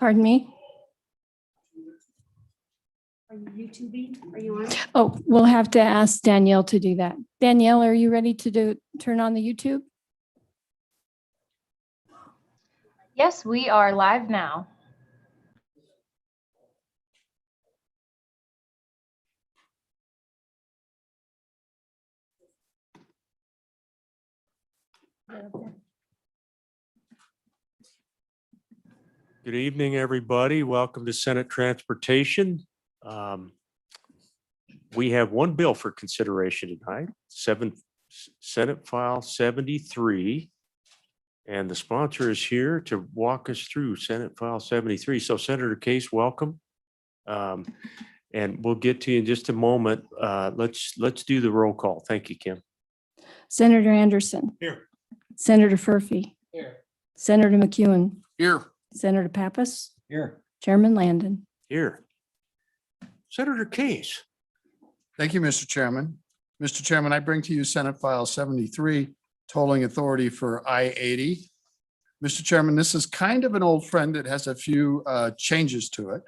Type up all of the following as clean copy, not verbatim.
Pardon me? Are you YouTubing? Are you on? Oh, we'll have to ask Danielle to do that. Danielle, are you ready to turn on the YouTube? Yes, we are live now. Good evening, everybody. Welcome to Senate Transportation. We have one bill for consideration tonight, Senate File 73. And the sponsor is here to walk us through Senate File 73. So Senator Case, welcome. And we'll get to you in just a moment. Let's do the roll call. Thank you, Kim. Senator Anderson. Here. Senator Furphy. Here. Senator McEwen. Here. Senator Pappas. Here. Chairman Landon. Here. Senator Case. Thank you, Mr. Chairman. Mr. Chairman, I bring to you Senate File 73, tolling authority for I-80. Mr. Chairman, this is kind of an old friend. It has a few changes to it,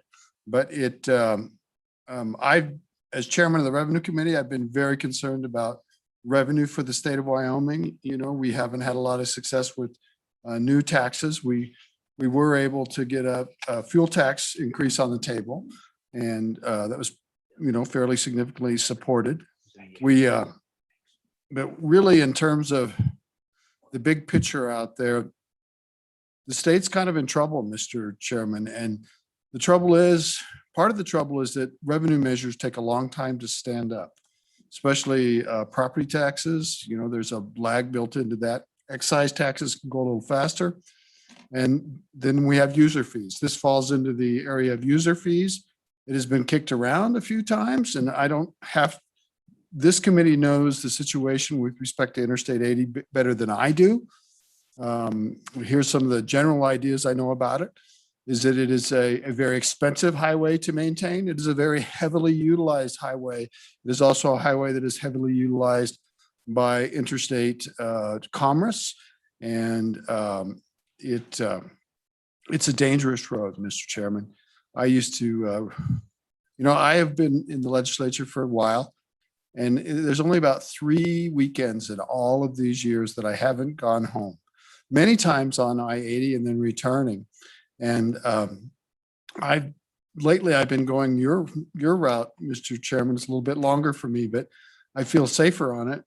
but as chairman of the Revenue Committee, I've been very concerned about revenue for the state of Wyoming. You know, we haven't had a lot of success with new taxes. We were able to get a fuel tax increase on the table, and that was, you know, fairly significantly supported. But really, in terms of the big picture out there, the state's kind of in trouble, Mr. Chairman. And the trouble is, part of the trouble is that revenue measures take a long time to stand up, especially property taxes. You know, there's a lag built into that. Excise taxes can go a little faster. And then we have user fees. This falls into the area of user fees. It has been kicked around a few times, and this committee knows the situation with respect to Interstate 80 better than I do. Here's some of the general ideas I know about it, is that it is a very expensive highway to maintain. It is a very heavily utilized highway. It is also a highway that is heavily utilized by interstate commerce. And it's a dangerous road, Mr. Chairman. I used to, I have been in the legislature for a while, and there's only about 3 weekends in all of these years that I haven't gone home. Many times on I-80 and then returning. And lately I've been going your route, Mr. Chairman. It's a little bit longer for me, but I feel safer on it.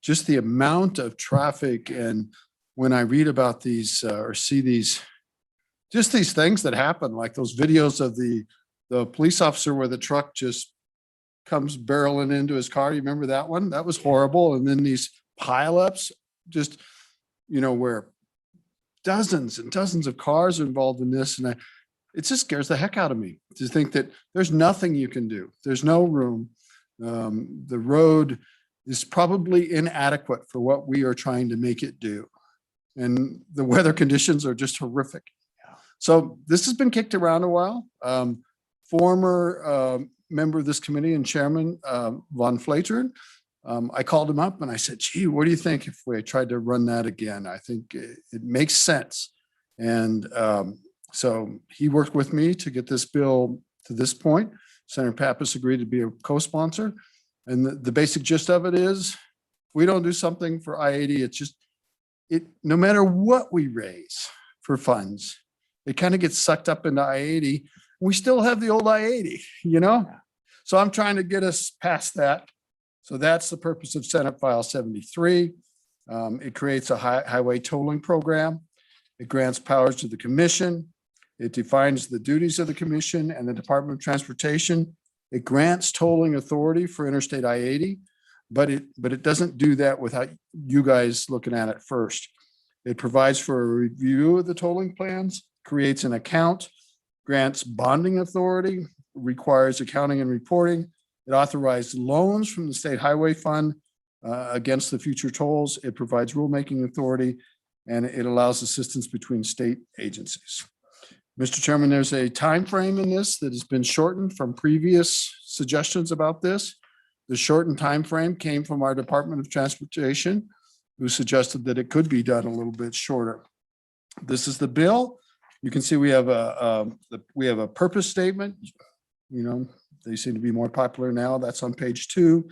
Just the amount of traffic, and when I read about these or see these things that happen, like those videos of the police officer where the truck just comes barreling into his car. You remember that one? That was horrible. And then these pileups, just, where dozens and dozens of cars are involved in this. And it just scares the heck out of me to think that there's nothing you can do. There's no room. The road is probably inadequate for what we are trying to make it do. And the weather conditions are just horrific. So this has been kicked around a while. Former member of this committee and chairman, Von Flateren, I called him up and I said, gee, what do you think if we tried to run that again? I think it makes sense. And so he worked with me to get this bill to this point. Senator Pappas agreed to be a co-sponsor. And the basic gist of it is, if we don't do something for I-80, no matter what we raise for funds, it kind of gets sucked up into I-80. We still have the old I-80, So I'm trying to get us past that. So that's the purpose of Senate File 73. It creates a highway tolling program. It grants powers to the commission. It defines the duties of the commission and the Department of Transportation. It grants tolling authority for Interstate I-80, but it doesn't do that without you guys looking at it first. It provides for a review of the tolling plans, creates an account, grants bonding authority, requires accounting and reporting. It authorized loans from the State Highway Fund against the future tolls. It provides rulemaking authority, and it allows assistance between state agencies. Mr. Chairman, there's a time frame in this that has been shortened from previous suggestions about this. The shortened time frame came from our Department of Transportation, who suggested that it could be done a little bit shorter. This is the bill. You can see we have a purpose statement. You know, they seem to be more popular now. That's on page 2.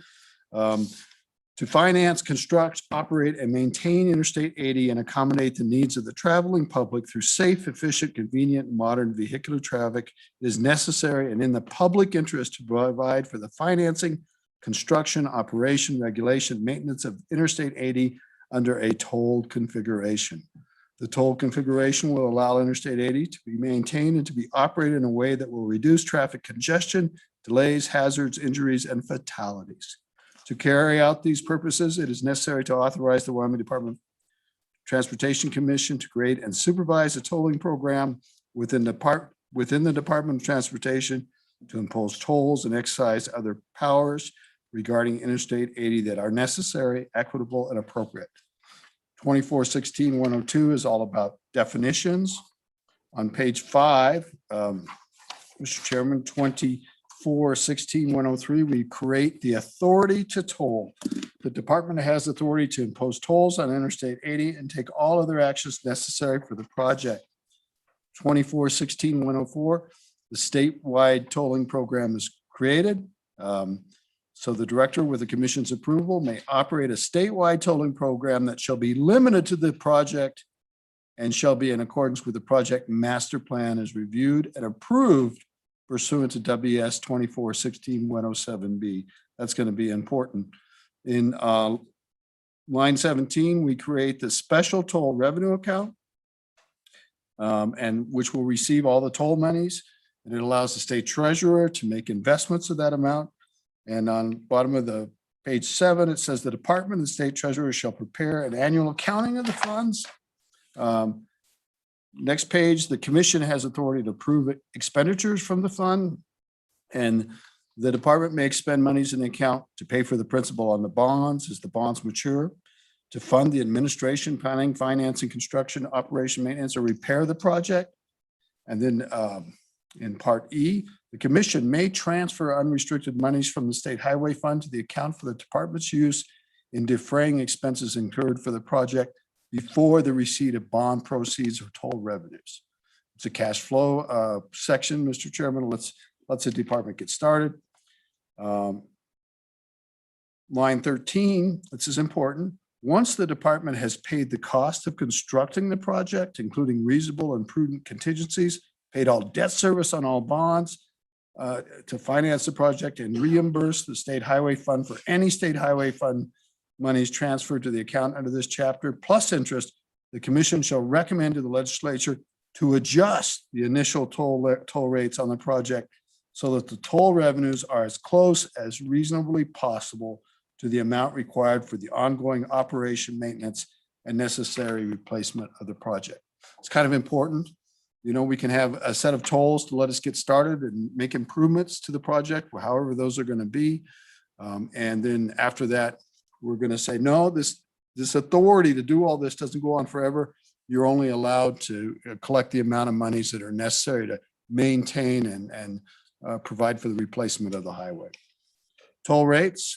To finance, construct, operate, and maintain Interstate 80 and accommodate the needs of the traveling public through safe, efficient, convenient, and modern vehicular traffic is necessary and in the public interest to provide for the financing, construction, operation, regulation, maintenance of Interstate 80 under a tolled configuration. The toll configuration will allow Interstate 80 to be maintained and to be operated in a way that will reduce traffic congestion, delays, hazards, injuries, and fatalities. To carry out these purposes, it is necessary to authorize the Wyoming Department of Transportation Commission to create and supervise a tolling program within the Department of Transportation to impose tolls and exercise other powers regarding Interstate 80 that are necessary, equitable, and appropriate. 2416-102 is all about definitions. On page 5, Mr. Chairman, 2416-103, we create the authority to toll. The department has authority to impose tolls on Interstate 80 and take all other actions necessary for the project. 2416-104, the statewide tolling program is created. So the director, with the commission's approval, may operate a statewide tolling program that shall be limited to the project and shall be in accordance with the project master plan as reviewed and approved pursuant to WS 2416-107B. That's going to be important. In line 17, we create the special toll revenue account, and which will receive all the toll monies. And it allows the state treasurer to make investments of that amount. And on bottom of the page 7, it says the department and state treasurer shall prepare an annual accounting of the funds. Next page, the commission has authority to approve expenditures from the fund. And the department may expend monies in the account to pay for the principal on the bonds as the bonds mature, to fund the administration, planning, financing, construction, operation, maintenance, or repair of the project. And then in part E, the commission may transfer unrestricted monies from the state highway fund to the account for the department's use in defraying expenses incurred for the project before the receipt of bond proceeds or toll revenues. It's a cash flow section, Mr. Chairman. Let's the department get started. Line 13, this is important. Once the department has paid the cost of constructing the project, including reasonable and prudent contingencies, paid all debt service on all bonds to finance the project, and reimburse the state highway fund for any state highway fund monies transferred to the account under this chapter, plus interest, the commission shall recommend to the legislature to adjust the initial toll rates on the project so that the toll revenues are as close as reasonably possible to the amount required for the ongoing operation, maintenance, and necessary replacement of the project. It's kind of important. You know, we can have a set of tolls to let us get started and make improvements to the project, however those are going to be. And then after that, we're going to say, no, this authority to do all this doesn't go on forever. You're only allowed to collect the amount of monies that are necessary to maintain and provide for the replacement of the highway. Toll rates.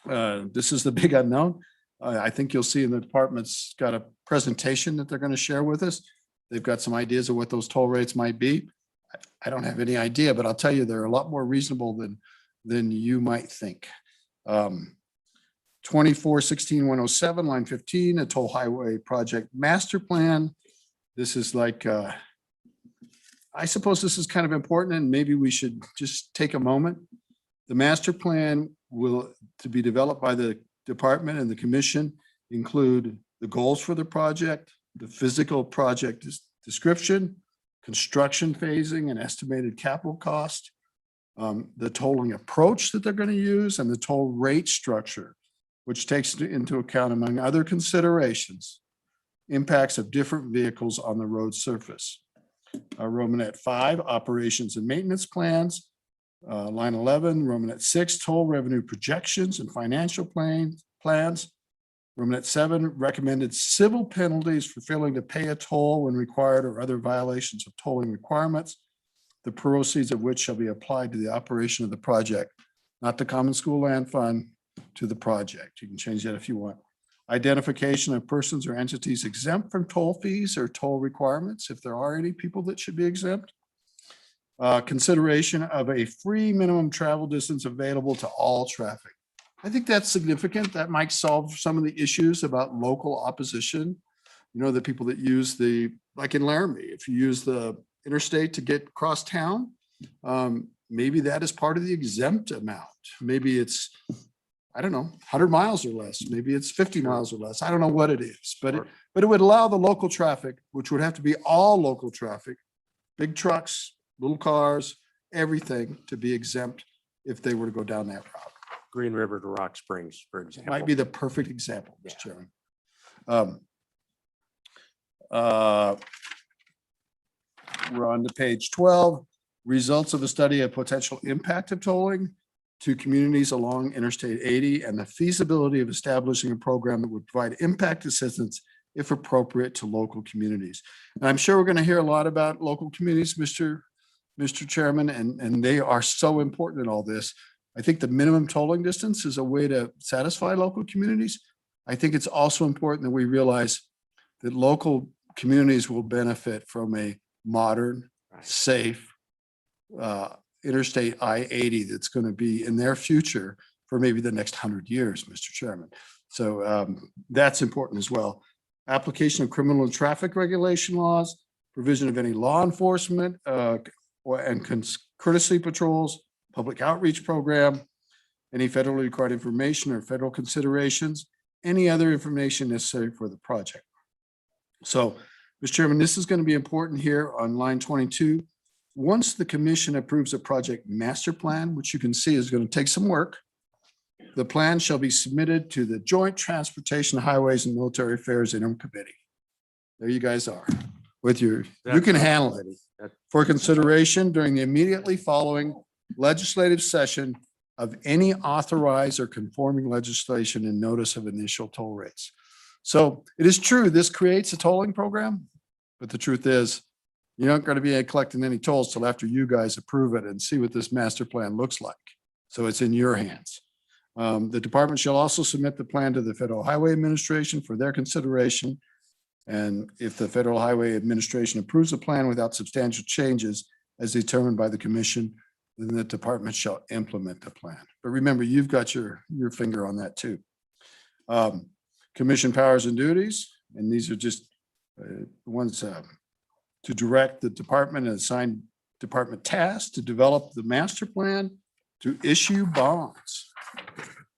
This is the big unknown. I think you'll see in the department's got a presentation that they're going to share with us. They've got some ideas of what those toll rates might be. I don't have any idea, but I'll tell you, they're a lot more reasonable than you might think. 2416-107, line 15, a toll highway project master plan. This is like, I suppose this is kind of important, and maybe we should just take a moment. The master plan will, to be developed by the department and the commission, include the goals for the project, the physical project description, construction phasing and estimated capital cost, the tolling approach that they're going to use, and the toll rate structure, which takes into account, among other considerations, impacts of different vehicles on the road surface. Romanet 5, operations and maintenance plans. Line 11, Romanet 6, toll revenue projections and financial plans. Romanet 7, recommended civil penalties for failing to pay a toll when required or other violations of tolling requirements, the proceeds of which shall be applied to the operation of the project, not the Common School Land Fund, to the project. You can change that if you want. identification of persons or entities exempt from toll fees or toll requirements, if there are any people that should be exempt. Consideration of a free minimum travel distance available to all traffic. I think that's significant. That might solve some of the issues about local opposition. You know, the people that use like in Laramie, if you use the interstate to get across town, maybe that is part of the exempt amount. Maybe it's, I don't know, 100 miles or less. Maybe it's 50 miles or less. I don't know what it is, but it would allow the local traffic, which would have to be all local traffic, big trucks, little cars, everything to be exempt if they were to go down that route. Green River to Rock Springs, for example. Might be the perfect example, Mr. Chairman. We're on to page 12. Results of a study of potential impact of tolling to communities along Interstate 80 and the feasibility of establishing a program that would provide impact assistance if appropriate to local communities. And I'm sure we're going to hear a lot about local communities, Mr. Chairman, and they are so important in all this. I think the minimum tolling distance is a way to satisfy local communities. I think it's also important that we realize that local communities will benefit from a modern, safe Interstate I-80 that's going to be in their future for maybe the next 100 years, Mr. Chairman. So that's important as well. Application of criminal and traffic regulation laws, provision of any law enforcement and courtesy patrols, public outreach program, any federally required information or federal considerations, any other information necessary for the project. So, Mr. Chairman, this is going to be important here on line 22. Once the commission approves a project master plan, which you can see is going to take some work, the plan shall be submitted to the Joint Transportation, Highways and Military Affairs Interim Committee. There you guys are with you can handle it for consideration during the immediately following legislative session of any authorized or conforming legislation and notice of initial toll rates. So it is true, this creates a tolling program, but the truth is you're not going to be collecting any tolls till after you guys approve it and see what this master plan looks like. So it's in your hands. The department shall also submit the plan to the Federal Highway Administration for their consideration. And if the Federal Highway Administration approves a plan without substantial changes as determined by the commission, then the department shall implement the plan. But remember, you've got your finger on that too. Commission powers and duties, and these are just ones to direct the department and assign department tasks to develop the master plan, to issue bonds.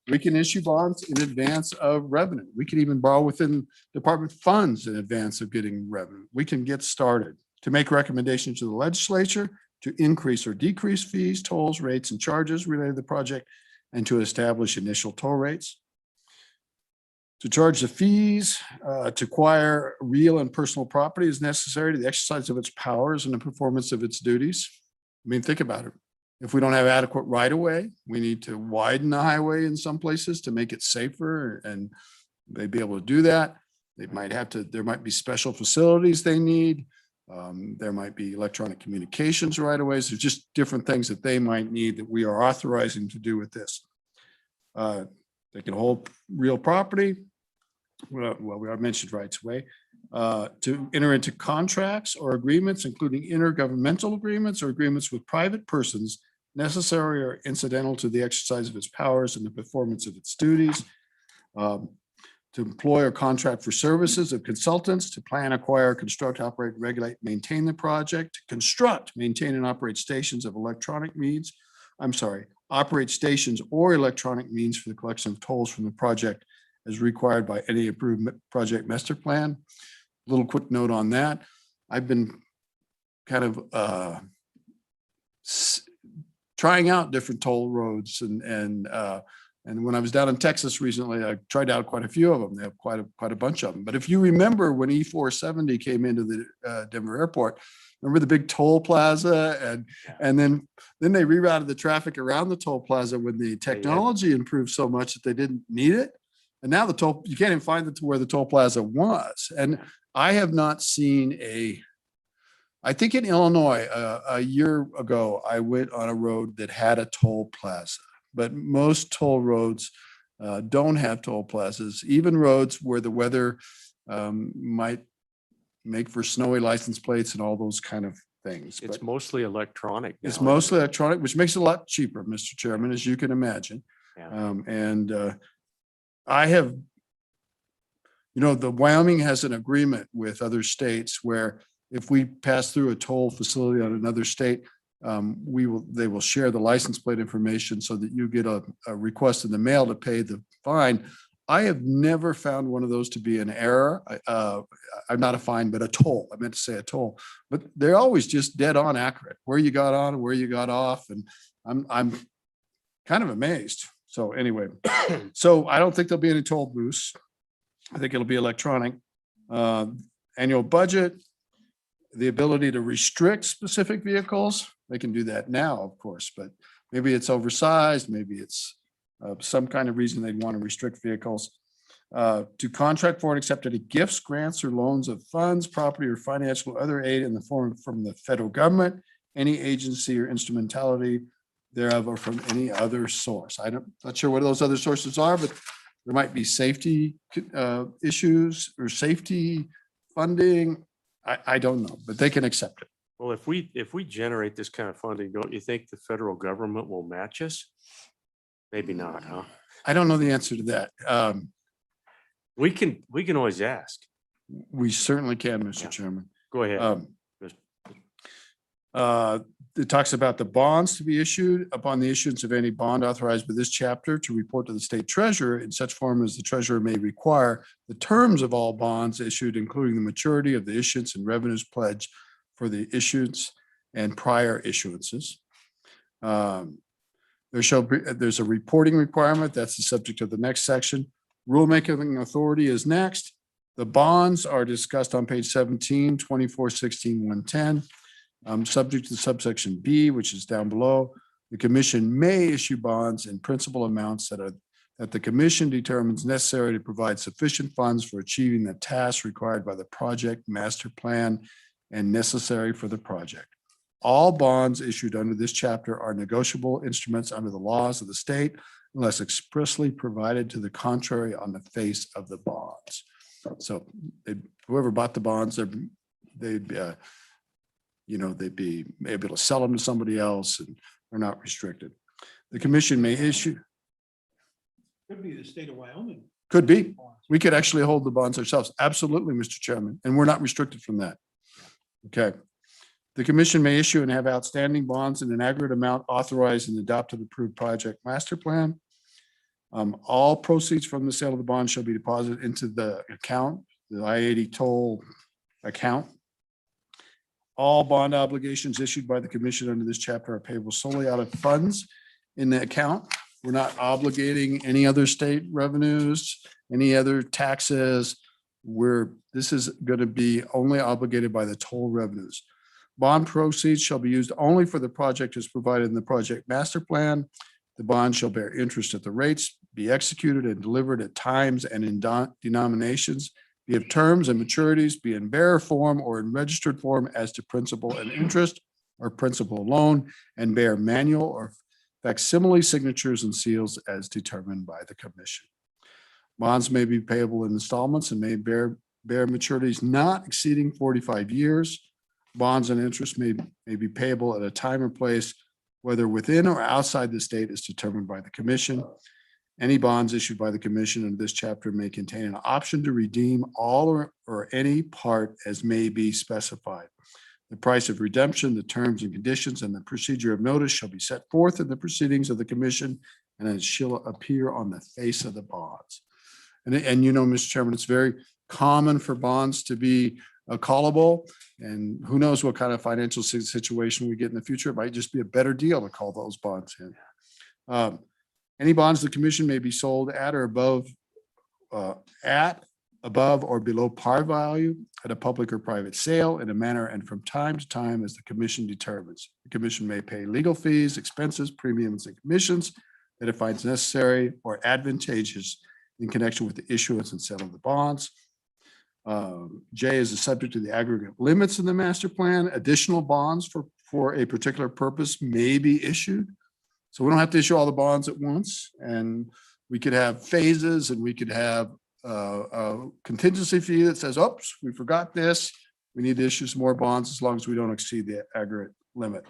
We can issue bonds in advance of revenue. We can even borrow within department funds in advance of getting revenue. We can get started to make recommendations to the legislature to increase or decrease fees, tolls, rates, and charges related to the project, and to establish initial toll rates. To charge the fees, to acquire real and personal property is necessary to the exercise of its powers and the performance of its duties. I mean, think about it. If we don't have adequate right of way, we need to widen the highway in some places to make it safer, and they'd be able to do that. They might have to, there might be special facilities they need. There might be electronic communications right of ways. There's just different things that they might need that we are authorizing to do with this. They can hold real property. Well, we already mentioned rights of way. To enter into contracts or agreements, including intergovernmental agreements or agreements with private persons necessary or incidental to the exercise of its powers and the performance of its duties. To employ or contract for services of consultants to plan, acquire, construct, operate, regulate, maintain the project, to construct, maintain, and operate stations of electronic means. Operate stations or electronic means for the collection of tolls from the project as required by any approved project master plan. Little quick note on that. I've been kind of trying out different toll roads, and when I was down in Texas recently, I tried out quite a few of them. They have quite a bunch of them. But if you remember when E-470 came into the Denver airport, remember the big toll plaza, and then they rerouted the traffic around the toll plaza when the technology improved so much that they didn't need it. And now you can't even find it to where the toll plaza was. And I have not seen I think in Illinois, a year ago, I went on a road that had a toll plaza, but most toll roads don't have toll plazas, even roads where the weather might make for snowy license plates and all those kind of things. It's But mostly electronic. it's now, mostly electronic, which makes it a lot cheaper, Mr. Chairman, as you can imagine. Yeah. I have, the Wyoming has an agreement with other states where if we pass through a toll facility on another state, they will share the license plate information so that you get a request in the mail to pay the fine. I have never found one of those to be an error. I'm not a fine, but a toll. I meant to say a toll, but they're always just dead on accurate, where you got on and where you got off. And I'm kind of amazed. So anyway, so I don't think there'll be any toll booths. I think it'll be electronic. Annual budget, the ability to restrict specific vehicles. They can do that now, of course, but maybe it's oversized, maybe it's some kind of reason they'd want to restrict vehicles. To contract for and accept any gifts, grants, or loans of funds, property, or financial or other aid in the form from the federal government, any agency or instrumentality thereof, or from any other source. Not sure what those other sources are, but there might be safety issues or safety funding. I don't know, but they can accept it. Well, if we generate this kind of funding, don't you think the federal government will match us? Maybe not, huh? I don't know the answer to that. We can always ask. We certainly can, Mr. Yeah. Chairman. Go ahead. It talks about the bonds to be issued upon the issuance of any bond authorized by this chapter to report to the state treasurer in such form as the treasurer may require the terms of all bonds issued, including the maturity of the issuance and revenues pledged for the issuance and prior issuances. There's a reporting requirement. That's the subject of the next section. Rulemaking authority is next. The bonds are discussed on page 17, 2416-110. Subject to subsection B, which is down below. The commission may issue bonds in principal amounts that the commission determines necessary to provide sufficient funds for achieving the tasks required by the project master plan and necessary for the project. All bonds issued under this chapter are negotiable instruments under the laws of the state unless expressly provided to the contrary on the face of the bonds. So whoever bought the bonds, they'd be able to sell them to somebody else and they're not restricted. The commission may issue. Could be the state of Wyoming. Could be. We could actually hold the bonds ourselves. Absolutely, Mr. Chairman. And we're not restricted from that. Okay. The commission may issue and have outstanding bonds in an aggregate amount authorized in the adopted approved project master plan. All proceeds from the sale of the bond shall be deposited into the account, the I-80 toll account. All bond obligations issued by the commission under this chapter are payable solely out of funds in the account. We're not obligating any other state revenues, any other taxes. This is going to be only obligated by the toll revenues. Bond proceeds shall be used only for the project as provided in the project master plan. The bond shall bear interest at the rates, be executed and delivered at times and in denominations, be of terms and maturities, be in bearer form or in registered form as to principal and interest or principal alone, and bear manual or facsimile signatures and seals as determined by the commission. Bonds may be payable in installments and may bear maturities not exceeding 45 years. Bonds and interest may be payable at a time or place, whether within or outside the state is determined by the commission. Any bonds issued by the commission in this chapter may contain an option to redeem all or any part as may be specified. The price of redemption, the terms and conditions, and the procedure of notice shall be set forth in the proceedings of the commission, and it shall appear on the face of the bonds. And Mr. Chairman, it's very common for bonds to be callable, and who knows what kind of financial situation we get in the future. It might just be a better deal to call those bonds in. Any bonds the commission may be sold at or above or below par value at a public or private sale in a manner and from time to time as the commission determines. The commission may pay legal fees, expenses, premiums, and commissions that it finds necessary or advantageous in connection with the issuance and sale of the bonds. J is the subject to the aggregate limits in the master plan. Additional bonds for a particular purpose may be issued. So we don't have to issue all the bonds at once. And We could have phases and we could have a contingency fee that says, oops, we forgot this. We need to issue some more bonds as long as we don't exceed the aggregate limit.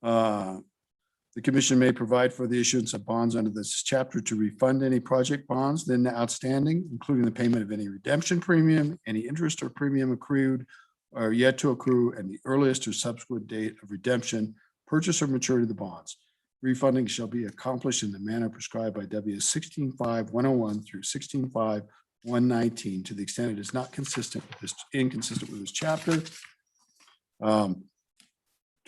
The commission may provide for the issuance of bonds under this chapter to refund any project bonds then outstanding, including the payment of any redemption premium, any interest or premium accrued or yet to accrue, and the earliest or subsequent date of redemption, purchase, or maturity of the bonds. Refunding shall be accomplished in the manner prescribed by WS 16.5.101 through 16.5.119 to the extent it is not inconsistent with this chapter.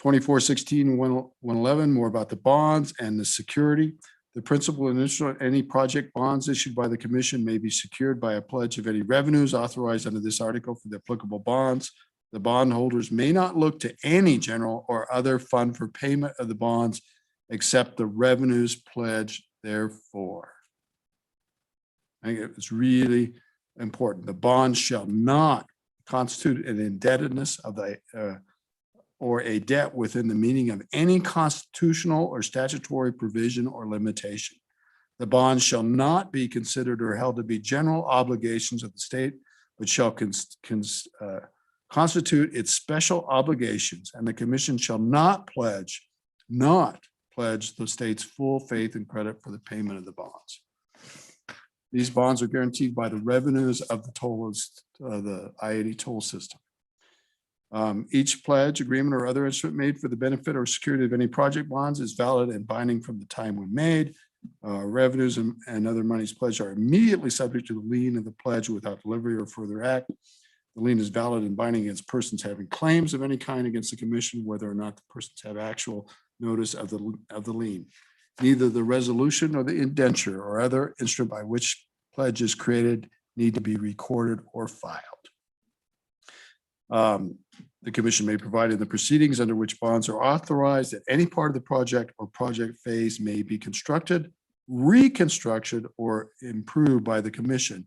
24.16.111, more about the bonds and the security. The principal and interest on any project bonds issued by the commission may be secured by a pledge of any revenues authorized under this article for the applicable bonds. The bondholders may not look to any general or other fund for payment of the bonds except the revenues pledged therefore. I think it's really important. The bonds shall not constitute an indebtedness of the or a debt within the meaning of any constitutional or statutory provision or limitation. The bonds shall not be considered or held to be general obligations of the state, but shall constitute its special obligations, and the commission shall not pledge the state's full faith and credit for the payment of the bonds. These bonds are guaranteed by the revenues of the I-80 toll system. Each pledge, agreement, or other instrument made for the benefit or security of any project bonds is valid and binding from the time when made. Revenues and other monies pledged are immediately subject to the lien of the pledge without delivery or further act. The lien is valid and binding against persons having claims of any kind against the commission, whether or not the persons have actual notice of the lien. Neither the resolution nor the indenture or other instrument by which pledge is created need to be recorded or filed. The commission may provide in the proceedings under which bonds are authorized that any part of the project or project phase may be constructed, reconstructed, or improved by the commission,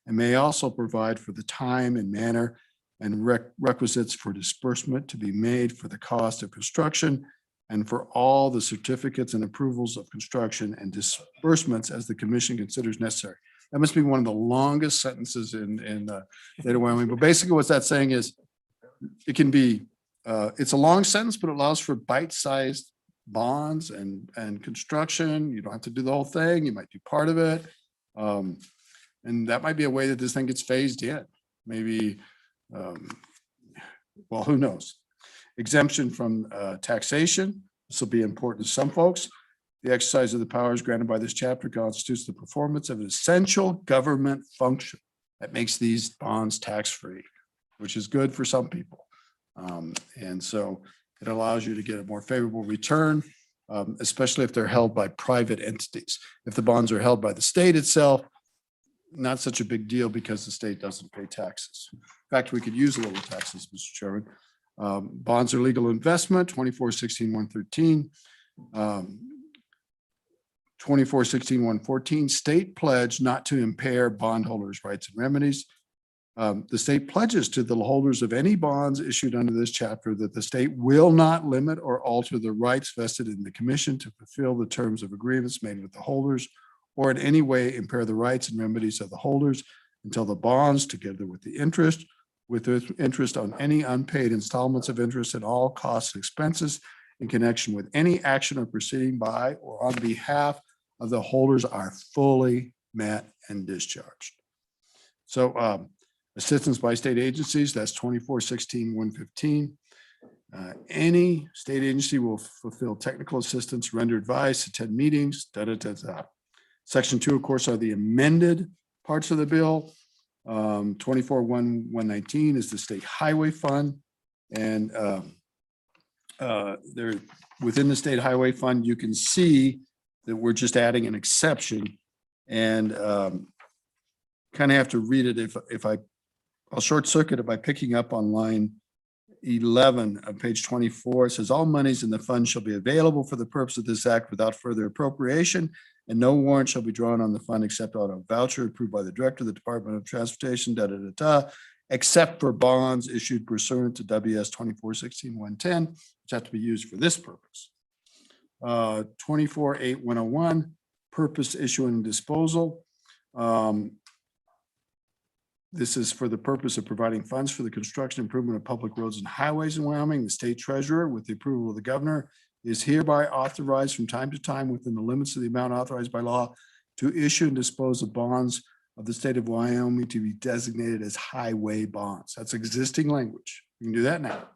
and may also provide for the time and manner and requisites for disbursement to be made for the cost of construction and for all the certificates and approvals of construction and disbursements as the commission considers necessary. That must be one of the longest sentences in the state of Wyoming, but basically what that's saying is it can be, it's a long sentence, but it allows for bite-sized bonds and construction. You don't have to do the whole thing. You might do part of it. And that might be a way that this thing gets phased in. Maybe, well, who knows? Exemption from taxation. This will be important to some folks. The exercise of the powers granted by this chapter constitutes the performance of an essential government function that makes these bonds tax-free, which is good for some people. And so it allows you to get a more favorable return, especially if they're held by private entities. If the bonds are held by the state itself, not such a big deal because the state doesn't pay taxes. In fact, we could use a little taxes, Mr. Chairman. Bonds are legal investment, 24.16.113. 24.16.114, state pledge not to impair bondholders' rights and remedies. The state pledges to the holders of any bonds issued under this chapter that the state will not limit or alter the rights vested in the commission to fulfill the terms of agreements made with the holders or in any way impair the rights and remedies of the holders until the bonds, together with interest on any unpaid installments of interest and all costs and expenses in connection with any action or proceeding by or on behalf of the holders are fully met and discharged. So assistance by state agencies, that's 24.16.115. Any state agency will fulfill technical assistance, render advice, attend meetings, Section 2, of course, are the amended parts of the bill. 24.1.119 is the state highway fund. And there, within the state highway fund, you can see that we're just adding an exception and kind of have to read it I'll short circuit it by picking up on line 11 of page 24. It says all monies in the fund shall be available for the purpose of this act without further appropriation, and no warrant shall be drawn on the fund except on a voucher approved by the director of the Department of Transportation, except for bonds issued pursuant to WS 24.16.110, which have to be used for this purpose. 24.8.101, purpose, issue, and disposal. This is for the purpose of providing funds for the construction improvement of public roads and highways in Wyoming. The state treasurer, with the approval of the governor, is hereby authorized from time to time within the limits of the amount authorized by law to issue and dispose of bonds of the state of Wyoming to be designated as highway bonds. That's existing language. You can do that now.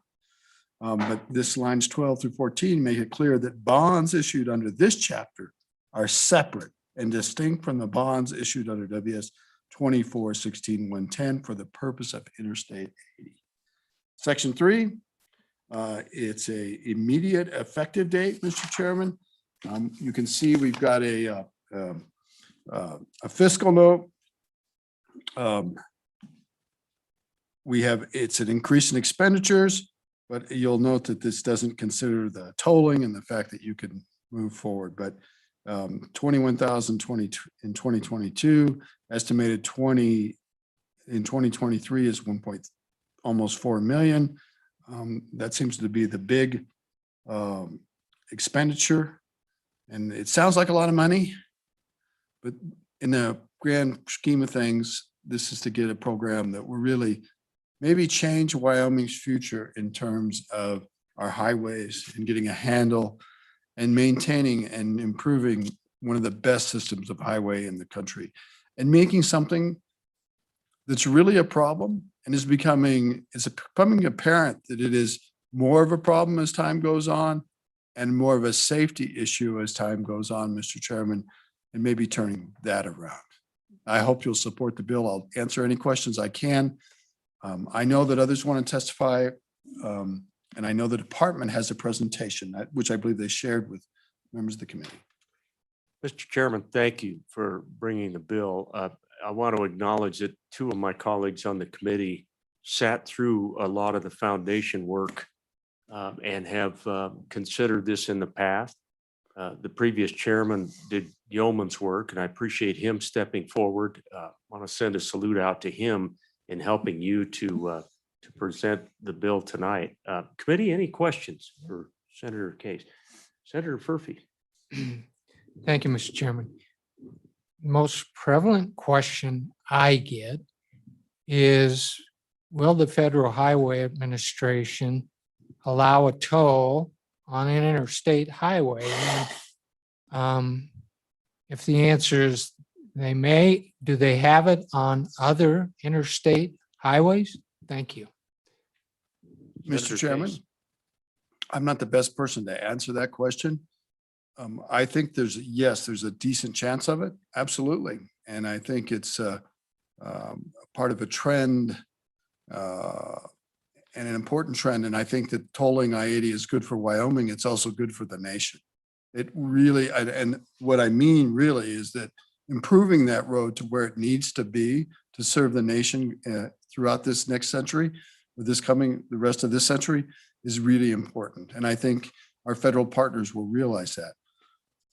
But this lines 12 through 14 make it clear that bonds issued under this chapter are separate and distinct from the bonds issued under WS 24-16-110 for the purpose of Interstate 80. Section 3, it's a immediate effective date, Mr. Chairman. You can see we've got a fiscal note. It's an increase in expenditures, but you'll note that this doesn't consider the tolling and the fact that you can move forward. But 21,020 in 2022, estimated 20 in 2023 is almost 4 million. That seems to be the big expenditure, and it sounds like a lot of money, but in the grand scheme of things, this is to get a program that will really maybe change Wyoming's future in terms of our highways and getting a handle and maintaining and improving one of the best systems of highway in the country, and making something that's really a problem and is becoming apparent that it is more of a problem as time goes on and more of a safety issue as time goes on, Mr. Chairman, and maybe turning that around. I hope you'll support the bill. I'll answer any questions I can. I know that others want to testify, and I know the department has a presentation, which I believe they shared with members of the committee. Mr. Chairman, thank you for bringing the bill. I want to acknowledge that two of my colleagues on the committee sat through a lot of the foundation work and have considered this in the past. The previous chairman did yeoman's work, and I appreciate him stepping forward. I want to send a salute out to him in helping you to present the bill tonight. Committee, any questions for Senator Case? Senator Furphy. Thank you, Mr. Chairman. Most prevalent question I get is, will the Federal Highway Administration allow a toll on an interstate highway? And, if the answer is they may, do they have it on other interstate highways? Thank you. Mr. Senator Chairman, Case. I'm not the best person to answer that question. I think there's a decent chance of it. Absolutely. And I think it's part of a trend and an important trend. And I think that tolling I-80 is good for Wyoming. It's also good for the nation. It really, and what I mean really is that improving that road to where it needs to be to serve the nation throughout this next century, or the rest of this century, is really important. And I think our federal partners will realize that.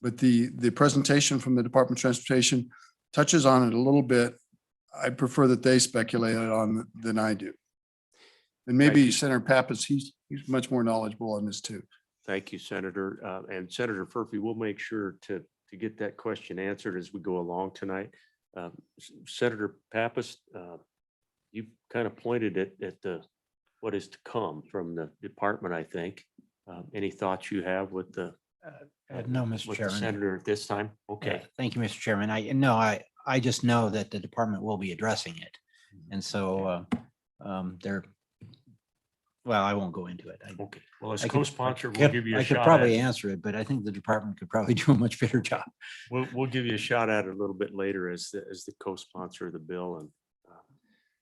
But the presentation from the Department of Transportation touches on it a little bit. I prefer that they speculate on than I do. And maybe Senator Pappas, he's much more knowledgeable on this too. Thank you, Senator. And Senator Furphy, we'll make sure to get that question answered as we go along tonight. Senator Pappas, you kind of pointed at what is to come from the department, I think. Any thoughts you have with the No, Mr. with the Chairman. senator at this time? Okay. Thank you, Mr. Chairman. I just know that the department will be addressing it. And so well, I won't go into it. Okay. Well, as I could- co-sponsor, we'll give you a I could shot probably at it. answer it, but I think the department could probably do a much better job. We'll give you a shot at it a little bit later as the co-sponsor of the bill. And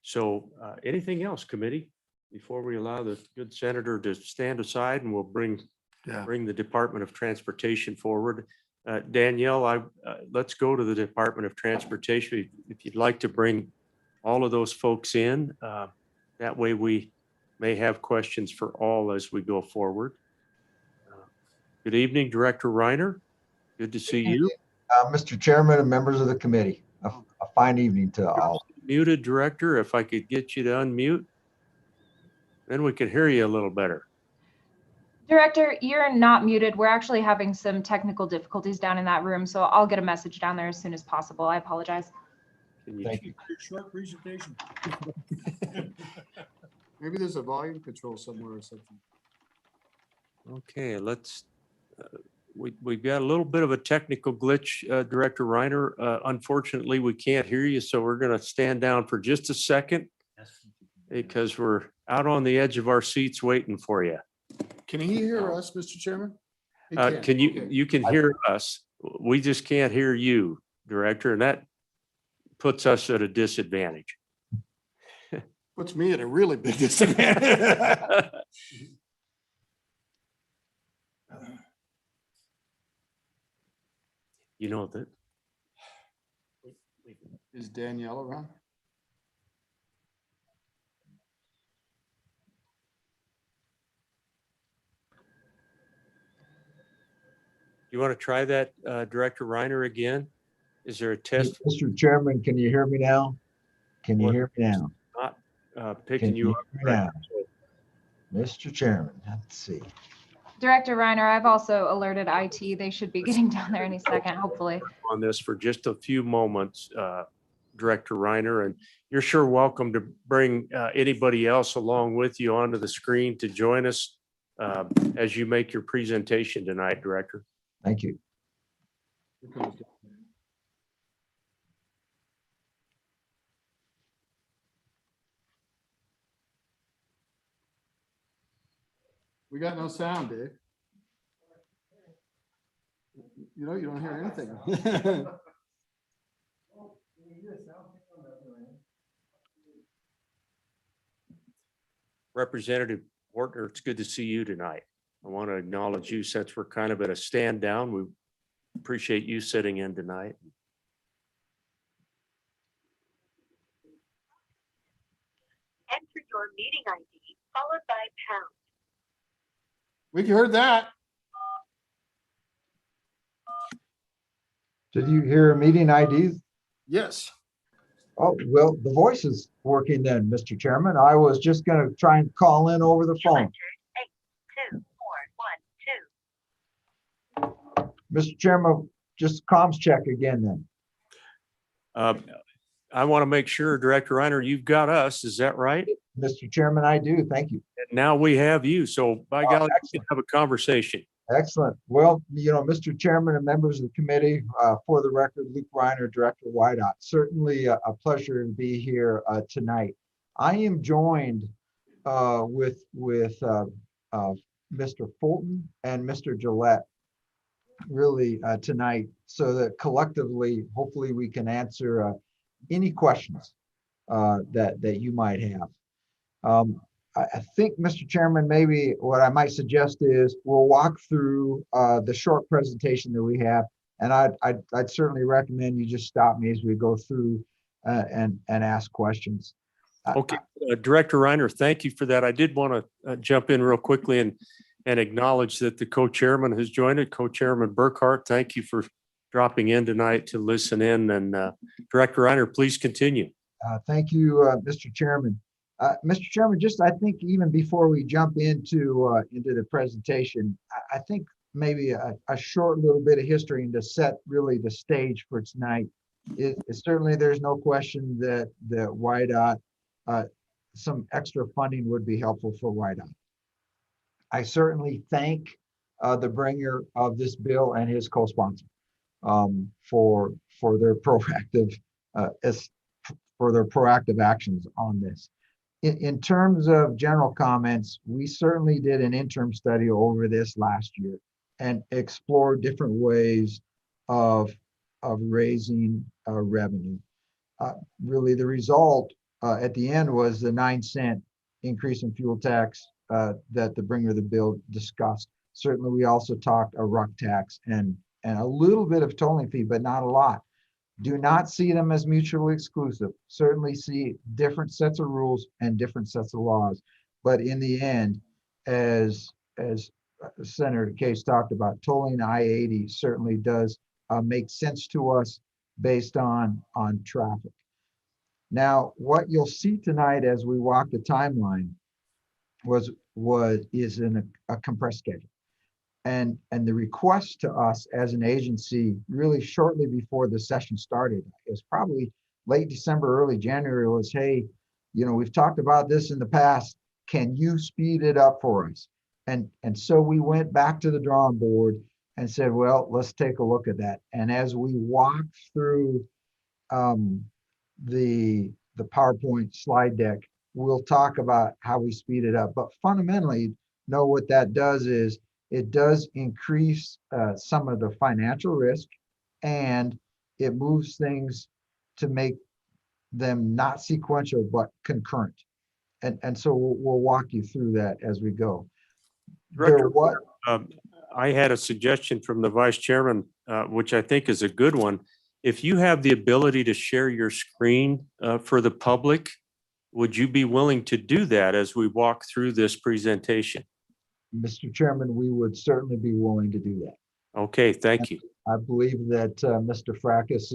so anything else, committee, before we allow the good senator to stand aside, and we'll bring the Department of Transportation forward. Danielle, let's go to the Department of Transportation. If you'd like to bring all of those folks in, that way we may have questions for all as we go forward. Good evening, Director Reiner. Good to see you. Mr. Chairman and members of the committee, a fine evening to all. Muted, Director, if I could get you to unmute, then we could hear you a little better. Director, you're not muted. We're actually having some technical difficulties down in that room, so I'll get a message down there as soon as possible. I apologize. Can you- Thank you. Short presentation. Maybe there's a volume control somewhere or something. Okay, let's, we've got a little bit of a technical glitch, Director Reiner. Unfortunately, we can't hear you, so we're going to stand down for just a second because we're out on the edge of our seats waiting for you. Can he hear us, Mr. Chairman? He Can you, Okay. you can hear us. We just can't hear you, Director, and that puts us at a disadvantage. Puts me at a really big disadvantage. You know that, Is Danielle around? you want to try that, Director Reiner, again? Is there a test Mr. Chairman, can you hear me now? Can you What? hear me now? picking Can you you up? hear me now? Mr. Chairman, let's see. Director Reiner, I've also alerted IT. They should be getting down there any second, hopefully. On this for just a few moments, Director Reiner, and you're sure welcome to bring anybody else along with you onto the screen to join us as you make your presentation tonight, Director. Thank you. We got no sound, Dave. You know, you don't hear anything. Representative Portner, it's good to see you tonight. I want to acknowledge you since we're kind of at a stand down. We appreciate you sitting in tonight. Enter your meeting ID followed by pound. We heard that. Did you hear meeting IDs? Yes. Oh, well, the voice is working then, Mr. Chairman. I was just gonna try and call in over the phone. 82412. Mr. Chairman, just comms check again then. I want to make sure, Director Reiner, you've got us. Is that right? Mr. Chairman, I do. Thank you. And now we have you. So by Oh, golly, we excellent. can have a conversation. Excellent. Well, you know, Mr. Chairman and members of the committee, for the record, Luke Reiner, Director YDOT, certainly a pleasure to be here tonight. I am joined with Mr. Fulton and Mr. Gillette really tonight so that collectively, hopefully we can answer any questions that you might have. I think, Mr. Chairman, maybe what I might suggest is we'll walk through the short presentation that we have, and I'd certainly recommend you just stop me as we go through and ask questions. Okay, Director Reiner, thank you for that. I did want to jump in real quickly and acknowledge that the co-chairman has joined it. Co-chairman Burkhart, thank you for dropping in tonight to listen in. And Director Reiner, please continue. Thank you, Mr. Chairman. Mr. Chairman, just I think even before we jump into the presentation, I think maybe a short little bit of history and to set really the stage for tonight. Certainly there's no question that YDOT, some extra funding would be helpful for YDOT. I certainly thank the bringer of this bill and his co-sponsor for their proactive actions on this. In terms of general comments, we certainly did an interim study over this last year and explored different ways of raising revenue. Really, the result at the end was the 9-cent increase in fuel tax that the bringer of the bill discussed. Certainly, we also talked a RUC tax and a little bit of tolling fee, but not a lot. Do not see them as mutually exclusive. Certainly see different sets of rules and different sets of laws. But in the end, as Senator Case talked about, tolling I-80 certainly does make sense to us based on traffic. Now, what you'll see tonight as we walk the timeline is in a compressed schedule. And the request to us as an agency, really shortly before the session started, it was probably late December, early January, was, hey, we've talked about this in the past. Can you speed it up for us? And so we went back to the drawing board and said, well, let's take a look at that. And as we walked through the PowerPoint slide deck, we'll talk about how we speed it up. But fundamentally, know what that does is it does increase some of the financial risk, and it moves things to make them not sequential, but concurrent. And so we'll walk you through that as we go. Director, What? I had a suggestion from the vice chairman, which I think is a good one. If you have the ability to share your screen for the public, would you be willing to do that as we walk through this presentation? Mr. Chairman, we would certainly be willing to do that. Okay, thank you. I believe that Mr. Fracas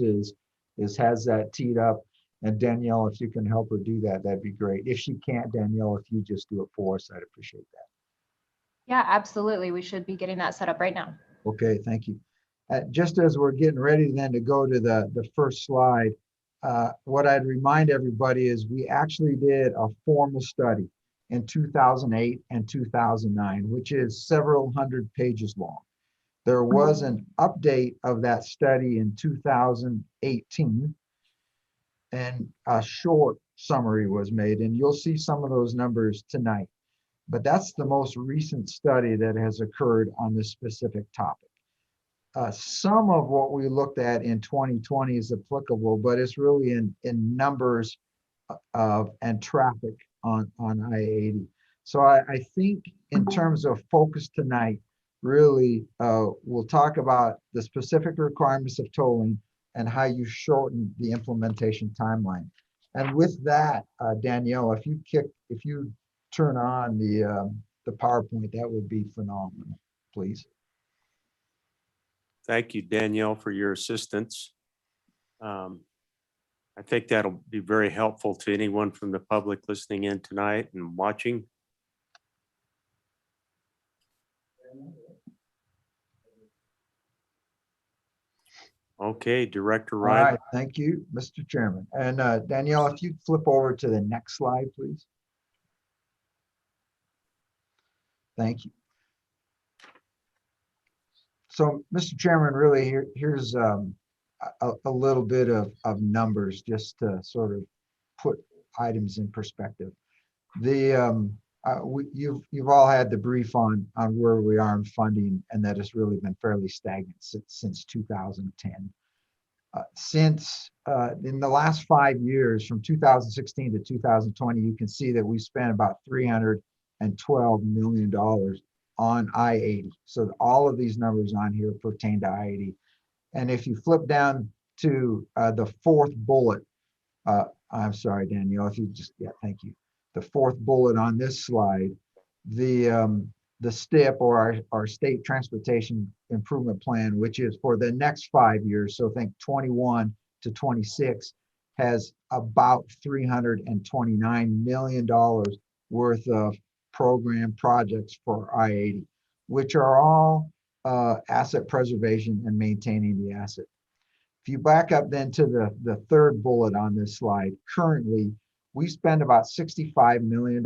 has that teed up. And Danielle, if you can help her do that, that'd be great. If she can't, Danielle, if you just do it for us, I'd appreciate that. Yeah, absolutely. We should be getting that set up right now. Okay, thank you. Just as we're getting ready then to go to the first slide, what I'd remind everybody is we actually did a formal study in 2008 and 2009, which is several hundred pages long. There was an update of that study in 2018, and a short summary was made, and you'll see some of those numbers tonight. But that's the most recent study that has occurred on this specific topic. Some of what we looked at in 2020 is applicable, but it's really in numbers and traffic on I-80. So I think in terms of focus tonight, really we'll talk about the specific requirements of tolling and how you shorten the implementation timeline. And with that, Danielle, if you turn on the PowerPoint, that would be phenomenal, please. Thank you, Danielle, for your assistance. I think that'll be very helpful to anyone from the public listening in tonight and watching. Okay, Director All Ryan. right, thank you, Mr. Chairman. And Danielle, if you flip over to the next slide, please. Thank you. So, Mr. Chairman, really here's a little bit of numbers just to sort of put items in perspective. You've all had the brief on where we are in funding, and that has really been fairly stagnant since 2010. In the last 5 years, from 2016 to 2020, you can see that we spent about $312 million on I-80. So all of these numbers on here pertain to I-80. And if you flip down to the fourth bullet, I'm sorry, Danielle, if you just, yeah, thank you. The fourth bullet on this slide, the STIP, or our State Transportation Improvement Plan, which is for the next 5 years, so think 21 to 26, has about $329 million worth of program projects for I-80, which are all asset preservation and maintaining the asset. If you back up then to the third bullet on this slide, currently we spend about $65 million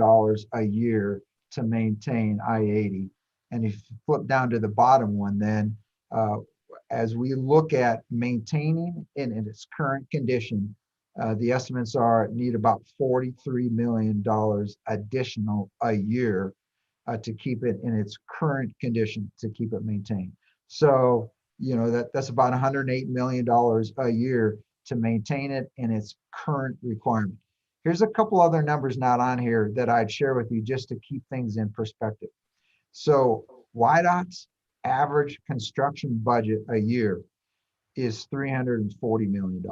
a year to maintain I-80. And if you flip down to the bottom one, then as we look at maintaining in its current condition, the estimates are need about $43 million additional a year to keep it in its current condition, to keep it maintained. So, that's about $108 million a year to maintain it in its current requirement. Here's a couple other numbers not on here that I'd share with you just to keep things in perspective. So WYDOT's average construction budget a year is $340 million.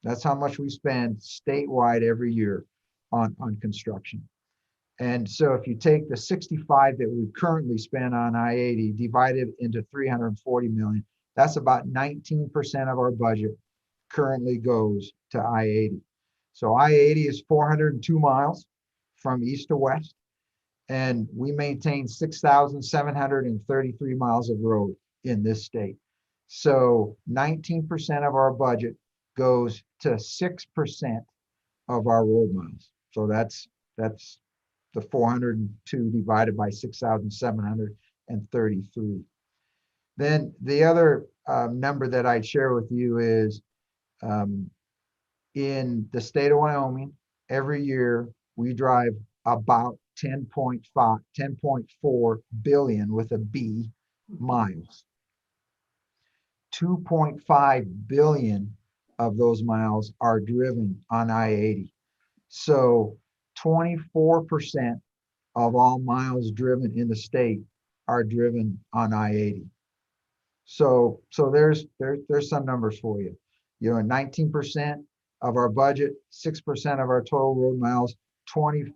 That's how much we spend statewide every year on construction. And so if you take the 65 that we currently spend on I-80, divided into 340 million, that's about 19% of our budget currently goes to I-80. So I-80 is 402 miles from east to west. And we maintain 6,733 miles of road in this state. So 19% of our budget goes to 6% of our road miles. So that's the 402 divided by 6,733. Then the other number that I'd share with you is in the state of Wyoming, every year we drive about 10.4 billion with a B miles. 2.5 billion of those miles are driven on I-80. So 24% of all miles driven in the state are driven on I-80. So there's some numbers for you. You know, 19% of our budget, 6% of our total road miles, 24%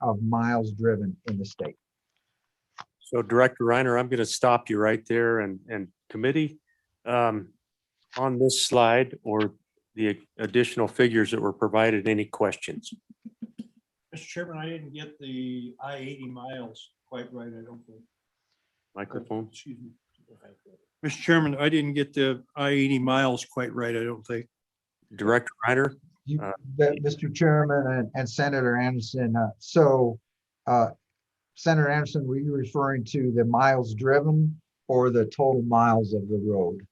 of miles driven in the state. So Director Reiner, I'm going to stop you right there and committee, on this slide or the additional figures that were provided, any questions? Mr. Chairman, I didn't get the I-80 miles quite right, I don't think. Microphone. Excuse me. Mr. Chairman, I didn't get the I-80 miles quite right, I don't think. Director Reiner, Mr. Chairman and Senator Anderson, Senator Anderson, were you referring to the miles driven or the total miles of the road?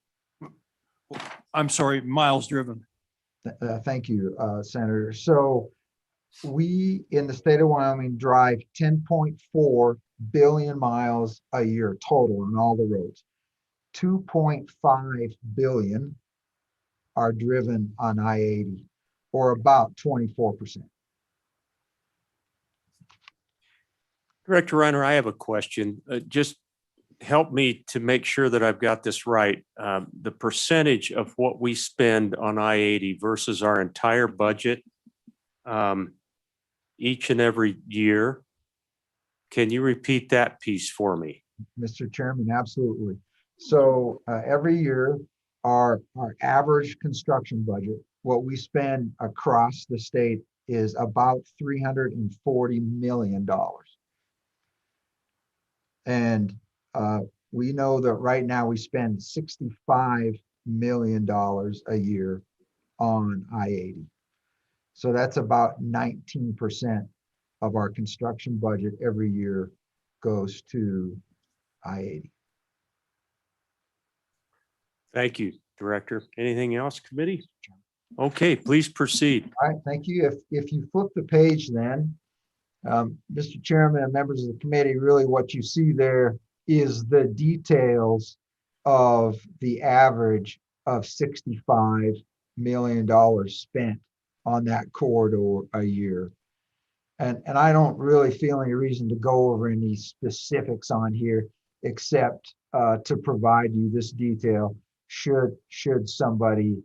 I'm sorry, miles driven. Thank you, Senator. So we in the state of Wyoming drive 10.4 billion miles a year total on all the roads. 2.5 billion are driven on I-80, or about 24%. Director Reiner, I have a question. Just help me to make sure that I've got this right. The percentage of what we spend on I-80 versus our entire budget each and every year. Can you repeat that piece for me? Mr. Chairman, absolutely. So every year, our average construction budget, what we spend across the state is about $340 million. And we know that right now we spend $65 million a year on I-80. So that's about 19% of our construction budget every year goes to I-80. Thank you, Director. Anything else, committee? Okay, please proceed. All right, thank you. If you flip the page then, Mr. Chairman and members of the committee, really what you see there is the details of the average of $65 million spent on that corridor a year. And I don't really feel any reason to go over any specifics on here, except to provide you this detail should somebody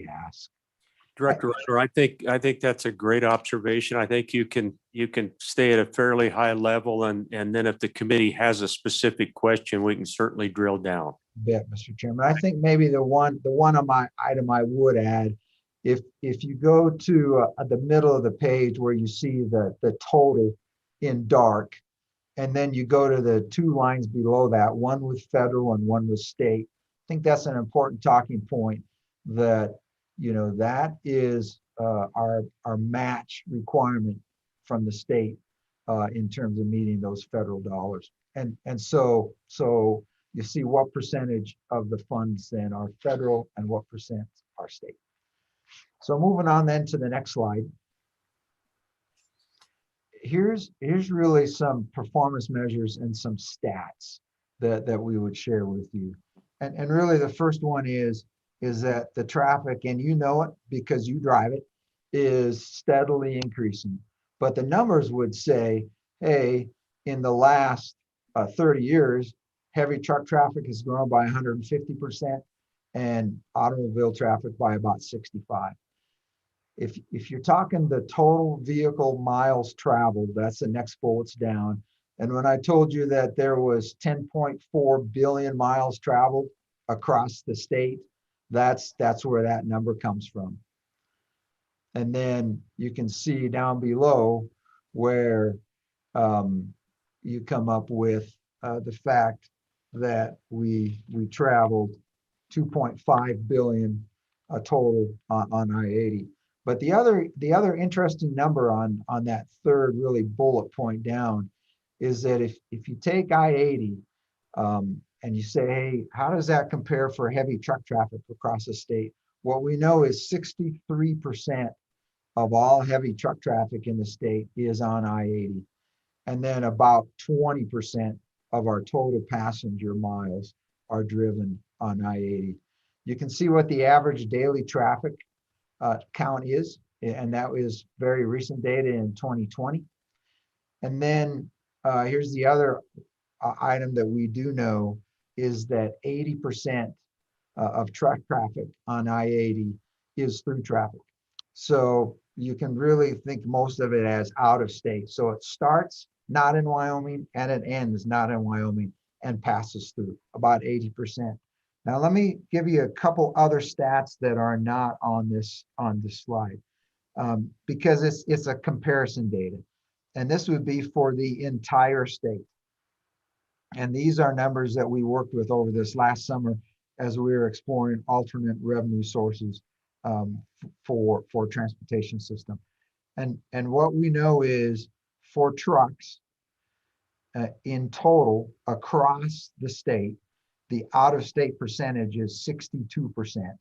ask. Director Reiner, I think that's a great observation. I think you can stay at a fairly high level, and then if the committee has a specific question, we can certainly drill down. Bet, Mr. Chairman. I think maybe the one on my item I would add, if you go to the middle of the page where you see the total in dark, and then you go to the two lines below that, one with federal and one with state, I think that's an important talking point, that that is our match requirement from the state in terms of meeting those federal dollars. And so you see what percentage of the funds then are federal and what percent are state. So moving on then to the next slide. Here's really some performance measures and some stats that we would share with you. And really the first one is that the traffic, and you know it because you drive it, is steadily increasing. But the numbers would say, hey, in the last 30 years, heavy truck traffic has grown by 150% and automobile traffic by about 65%. If you're talking the total vehicle miles traveled, that's the next bullets down. And when I told you that there was 10.4 billion miles traveled across the state, that's where that number comes from. And then you can see down below where you come up with the fact that we traveled 2.5 billion total on I-80. But the other interesting number on that third really bullet point down is that if you take I-80 and you say, hey, how does that compare for heavy truck traffic across the state? What we know is 63% of all heavy truck traffic in the state is on I-80. And then about 20% of our total passenger miles are driven on I-80. You can see what the average daily traffic count is, and that was very recent data in 2020. And then here's the other item that we do know is that 80% of truck traffic on I-80 is through traffic. So you can really think most of it as out of state. So it starts not in Wyoming and it ends not in Wyoming and passes through about 80%. Now let me give you a couple other stats that are not on this slide because it's a comparison data. And this would be for the entire state. And these are numbers that we worked with over this last summer as we were exploring alternate revenue sources for transportation system. And what we know is for trucks in total across the state, the out-of-state percentage is 62%,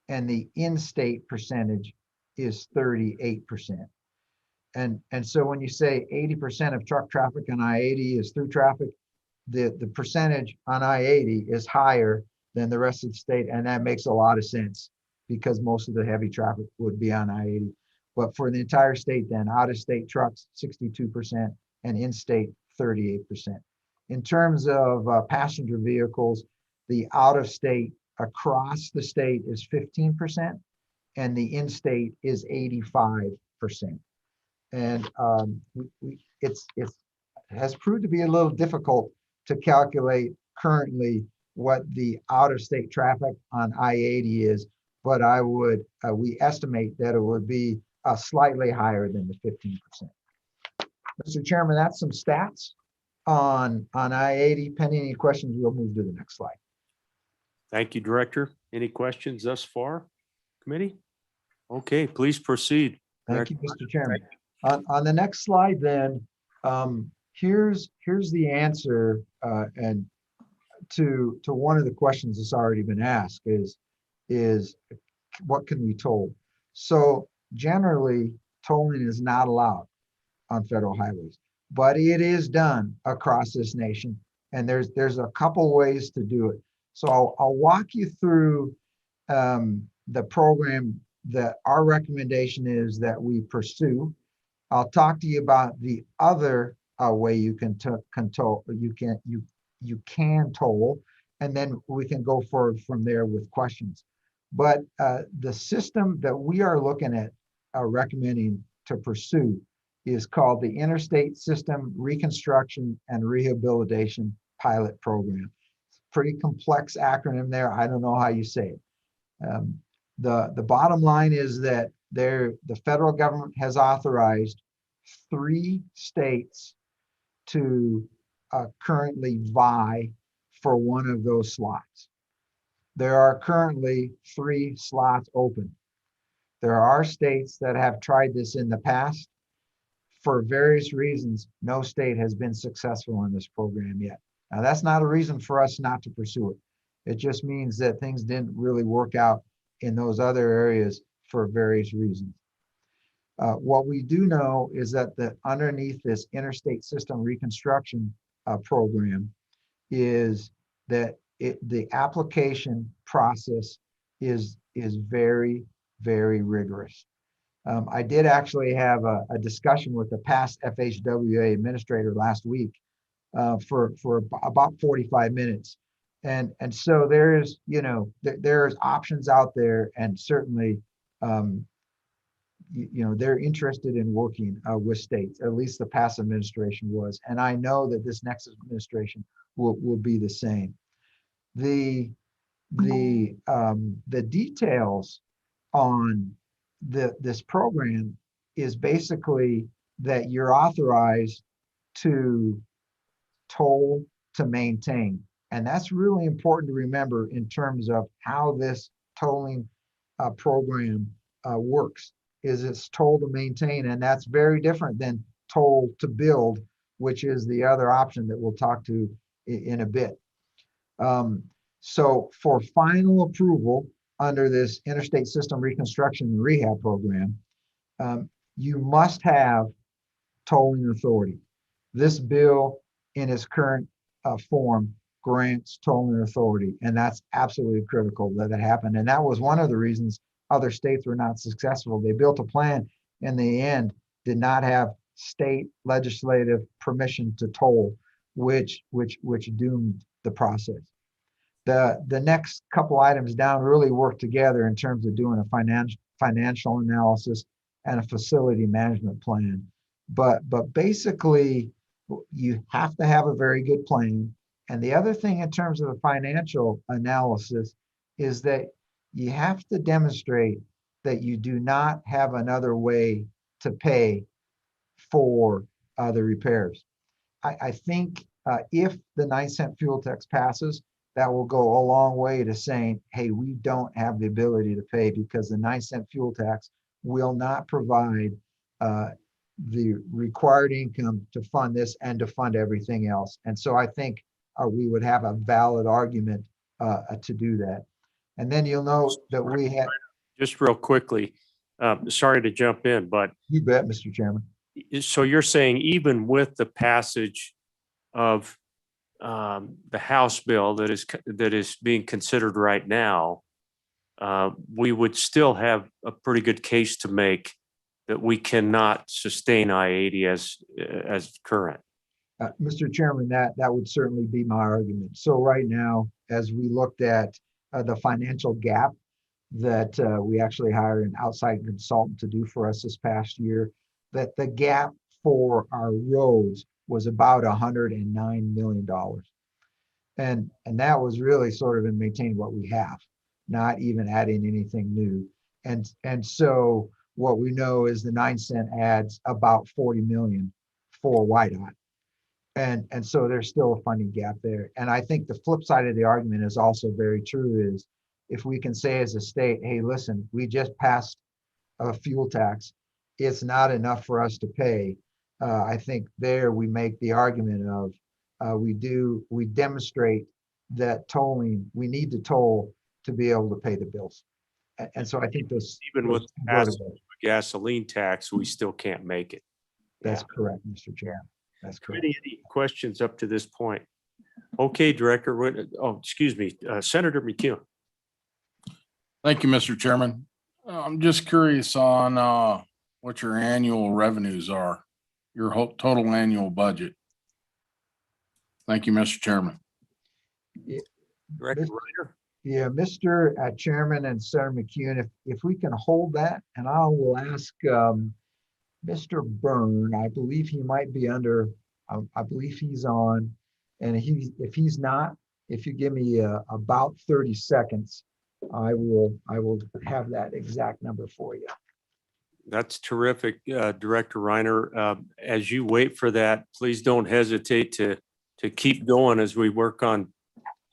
and the in-state percentage is 38%. And so when you say 80% of truck traffic on I-80 is through traffic, the percentage on I-80 is higher than the rest of the state, and that makes a lot of sense because most of the heavy traffic would be on I-80. But for the entire state then, out-of-state trucks, 62%, and in-state, 38%. In terms of passenger vehicles, the out-of-state across the state is 15%, and the in-state is 85%. And it has proved to be a little difficult to calculate currently what the out-of-state traffic on I-80 is, but we estimate that it would be slightly higher than the 15%. Mr. Chairman, that's some stats on I-80. Pending any questions, we'll move to the next slide. Thank you, Director. Any questions thus far, committee? Okay, please proceed. Thank you, Mr. Chairman. On the next slide then, here's the answer and to one of the questions that's already been asked is what can we toll? So generally, tolling is not allowed on federal highways, but it is done across this nation. And there's a couple ways to do it. So I'll walk you through the program that our recommendation is that we pursue. I'll talk to you about the other way you can toll, you can toll, and then we can go forward from there with questions. But the system that we are looking at recommending to pursue is called the Interstate System Reconstruction and Rehabilitation Pilot Program. Pretty complex acronym there. I don't know how you say it. The bottom line is that the federal government has authorized 3 states to currently vie for one of those slots. There are currently 3 slots open. There are states that have tried this in the past. For various reasons, no state has been successful in this program yet. Now, that's not a reason for us not to pursue it. It just means that things didn't really work out in those other areas for various reasons. What we do know is that underneath this Interstate System Reconstruction program is that the application process is very, very rigorous. I did actually have a discussion with the past FHWA administrator last week for about 45 minutes. And so there's options out there, and certainly, they're interested in working with states. At least the past administration was, and I know that this next administration will be the same. The details on this program is basically that you're authorized to toll to maintain. And that's really important to remember in terms of how this tolling program works, is it's toll to maintain, and that's very different than toll to build, which is the other option that we'll talk to in a bit. So for final approval under this Interstate System Reconstruction and Rehab Program, you must have tolling authority. This bill in its current form grants tolling authority, and that's absolutely critical that it happened. And that was one of the reasons other states were not successful. They built a plan in the end, did not have state legislative permission to toll, which doomed the process. The next couple items down really work together in terms of doing a financial analysis and a facility management plan. But basically, you have to have a very good plan. And the other thing in terms of the financial analysis is that you have to demonstrate that you do not have another way to pay for the repairs. I think if the 9-cent fuel tax passes, that will go a long way to saying, hey, we don't have the ability to pay because the 9-cent fuel tax will not provide the required income to fund this and to fund everything else. And so I think we would have a valid argument to do that. And then you'll know that we have. Just real quickly, sorry to jump in, but. You bet, Mr. Chairman. So you're saying even with the passage of the House bill that is being considered right now, we would still have a pretty good case to make that we cannot sustain I-80 as current. Mr. Chairman, that would certainly be my argument. So right now, as we looked at the financial gap that we actually hired an outside consultant to do for us this past year, that the gap for our roads was about $109 million. And that was really sort of in maintaining what we have, not even adding anything new. And so what we know is the 9-cent adds about 40 million for YDOT. And so there's still a funding gap there. And I think the flip side of the argument is also very true, is if we can say as a state, hey, listen, we just passed a fuel tax, it's not enough for us to pay. I think there we make the argument of we demonstrate that tolling, we need to toll to be able to pay the bills. And so I think those Even with the gasoline tax, we still can't make it. That's correct, Mr. Chair. That's correct. Any questions up to this point? Okay, Director. Excuse me, Senator McKeon. Thank you, Mr. Chairman. I'm just curious on what your annual revenues are, your whole total annual budget. Thank you, Mr. Chairman. Director Reiner. Yeah, Mr. Chairman and Senator McKeon, if we can hold that, and I will ask Mr. Byrne, I believe he might be under, I believe he's on, and if he's not, if you give me about 30 seconds, I will have that exact number for you. That's terrific, Director Reiner. As you wait for that, please don't hesitate to keep going as we work on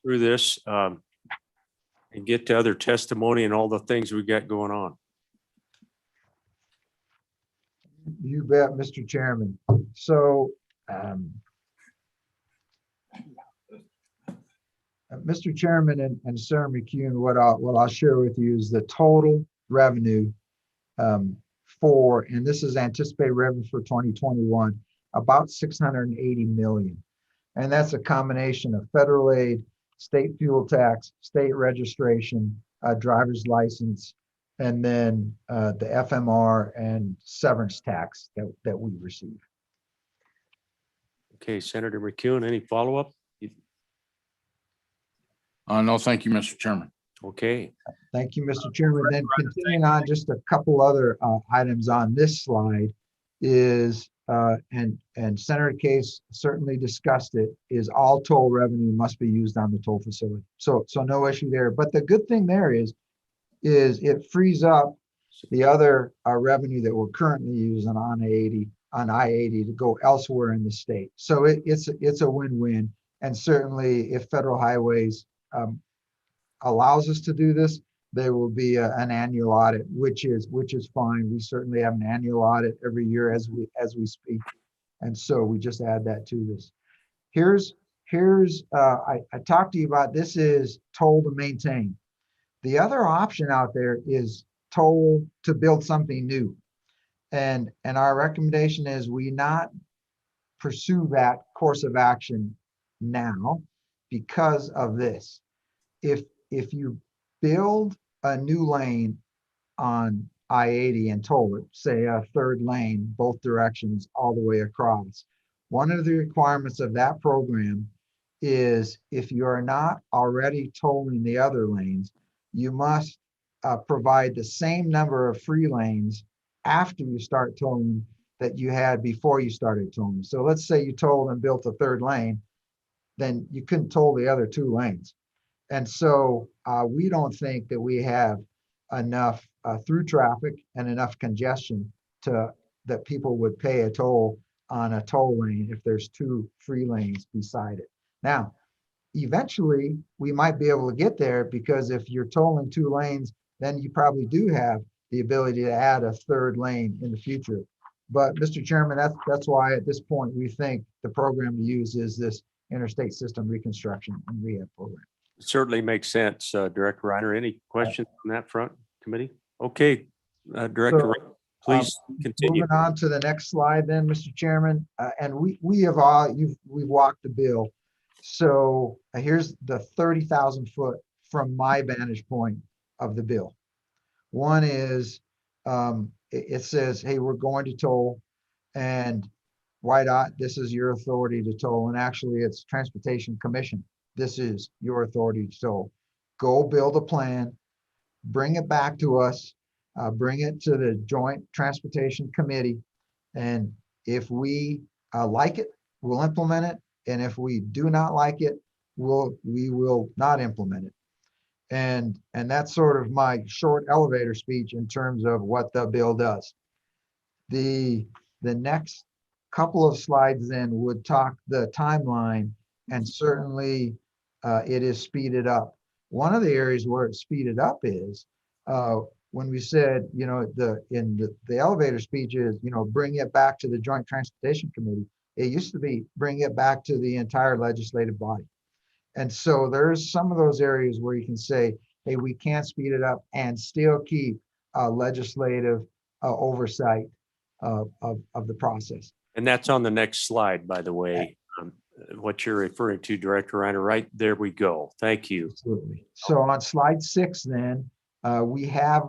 through this and get to other testimony and all the things we got going on. You bet, Mr. Chairman. So, Mr. Chairman and Senator McKeon, what I'll share with you is the total revenue and this is anticipated revenue for 2021, about 680 million. And that's a combination of federal aid, state fuel tax, state registration, driver's license, and then the FMR and severance tax that we receive. Okay, Senator McKeon, any follow-up? No, thank you, Mr. Chairman. Okay. Thank you, Mr. Chairman. Then continuing on, just a couple other items on this slide is, and Senator Case certainly discussed it, is all toll revenue must be used on the toll facility. So no issue there. But the good thing there is it frees up the other revenue that we're currently using on I-80 on I-80 to go elsewhere in the state. So it's a win-win. And certainly if Federal Highways allows us to do this, there will be an annual audit, which is fine. We certainly have an annual audit every year as we speak. And so we just add that to this. I talked to you about, this is toll to maintain. The other option out there is toll to build something new. And our recommendation is we not pursue that course of action now because of this. If you build a new lane on I-80 and toll it, say a third lane, both directions all the way across, one of the requirements of that program is if you are not already tolling the other lanes, you must provide the same number of free lanes after you start tolling that you had before you started tolling. So let's say you tolled and built a third lane, then you couldn't toll the other 2 lanes. And so we don't think that we have enough through traffic and enough congestion that people would pay a toll on a toll lane if there's 2 free lanes beside it. Now, eventually we might be able to get there, because if you're tolling 2 lanes, then you probably do have the ability to add a third lane in the future. But Mr. Chairman, that's why at this point we think the program to use is this Interstate System Reconstruction and Rehab Program. Certainly makes sense. Director Reiner, any questions on that front, committee? Okay, Director, So, Reiner, please continue. Moving on to the next slide then, Mr. Chairman, and we've walked the bill. So here's the 30,000 foot from my vantage point of the bill. One is, it says, hey, we're going to toll, and YDOT, this is your authority to toll. And actually it's Transportation Commission. This is your authority to toll. Go build a plan, bring it back to us, bring it to the Joint Transportation Committee. And if we like it, we'll implement it. And if we do not like it, we will not implement it. And that's sort of my short elevator speech in terms of what the bill does. The next couple of slides then would talk the timeline, and certainly it is speeded up. One of the areas where it's speeded up is when we said, you know, the elevator speech is, you know, bring it back to the Joint Transportation Committee. It used to be bring it back to the entire legislative body. And so there's some of those areas where you can say, hey, we can't speed it up and still keep legislative oversight of the process. And that's on the next slide, by the way, what you're referring to, Director Reiner, right there we go. Thank you. Absolutely. So on slide 6, then we have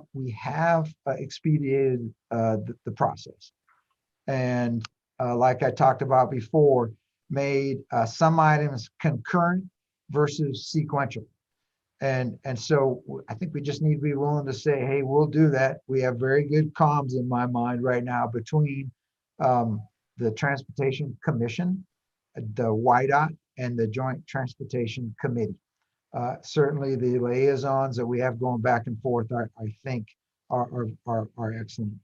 expedited the process. And like I talked about before, made some items concurrent versus sequential. And so I think we just need to be willing to say, hey, we'll do that. We have very good comms in my mind right now between the Transportation Commission, the YDOT, and the Joint Transportation Committee. Certainly the liaisons that we have going back and forth, I think are excellent.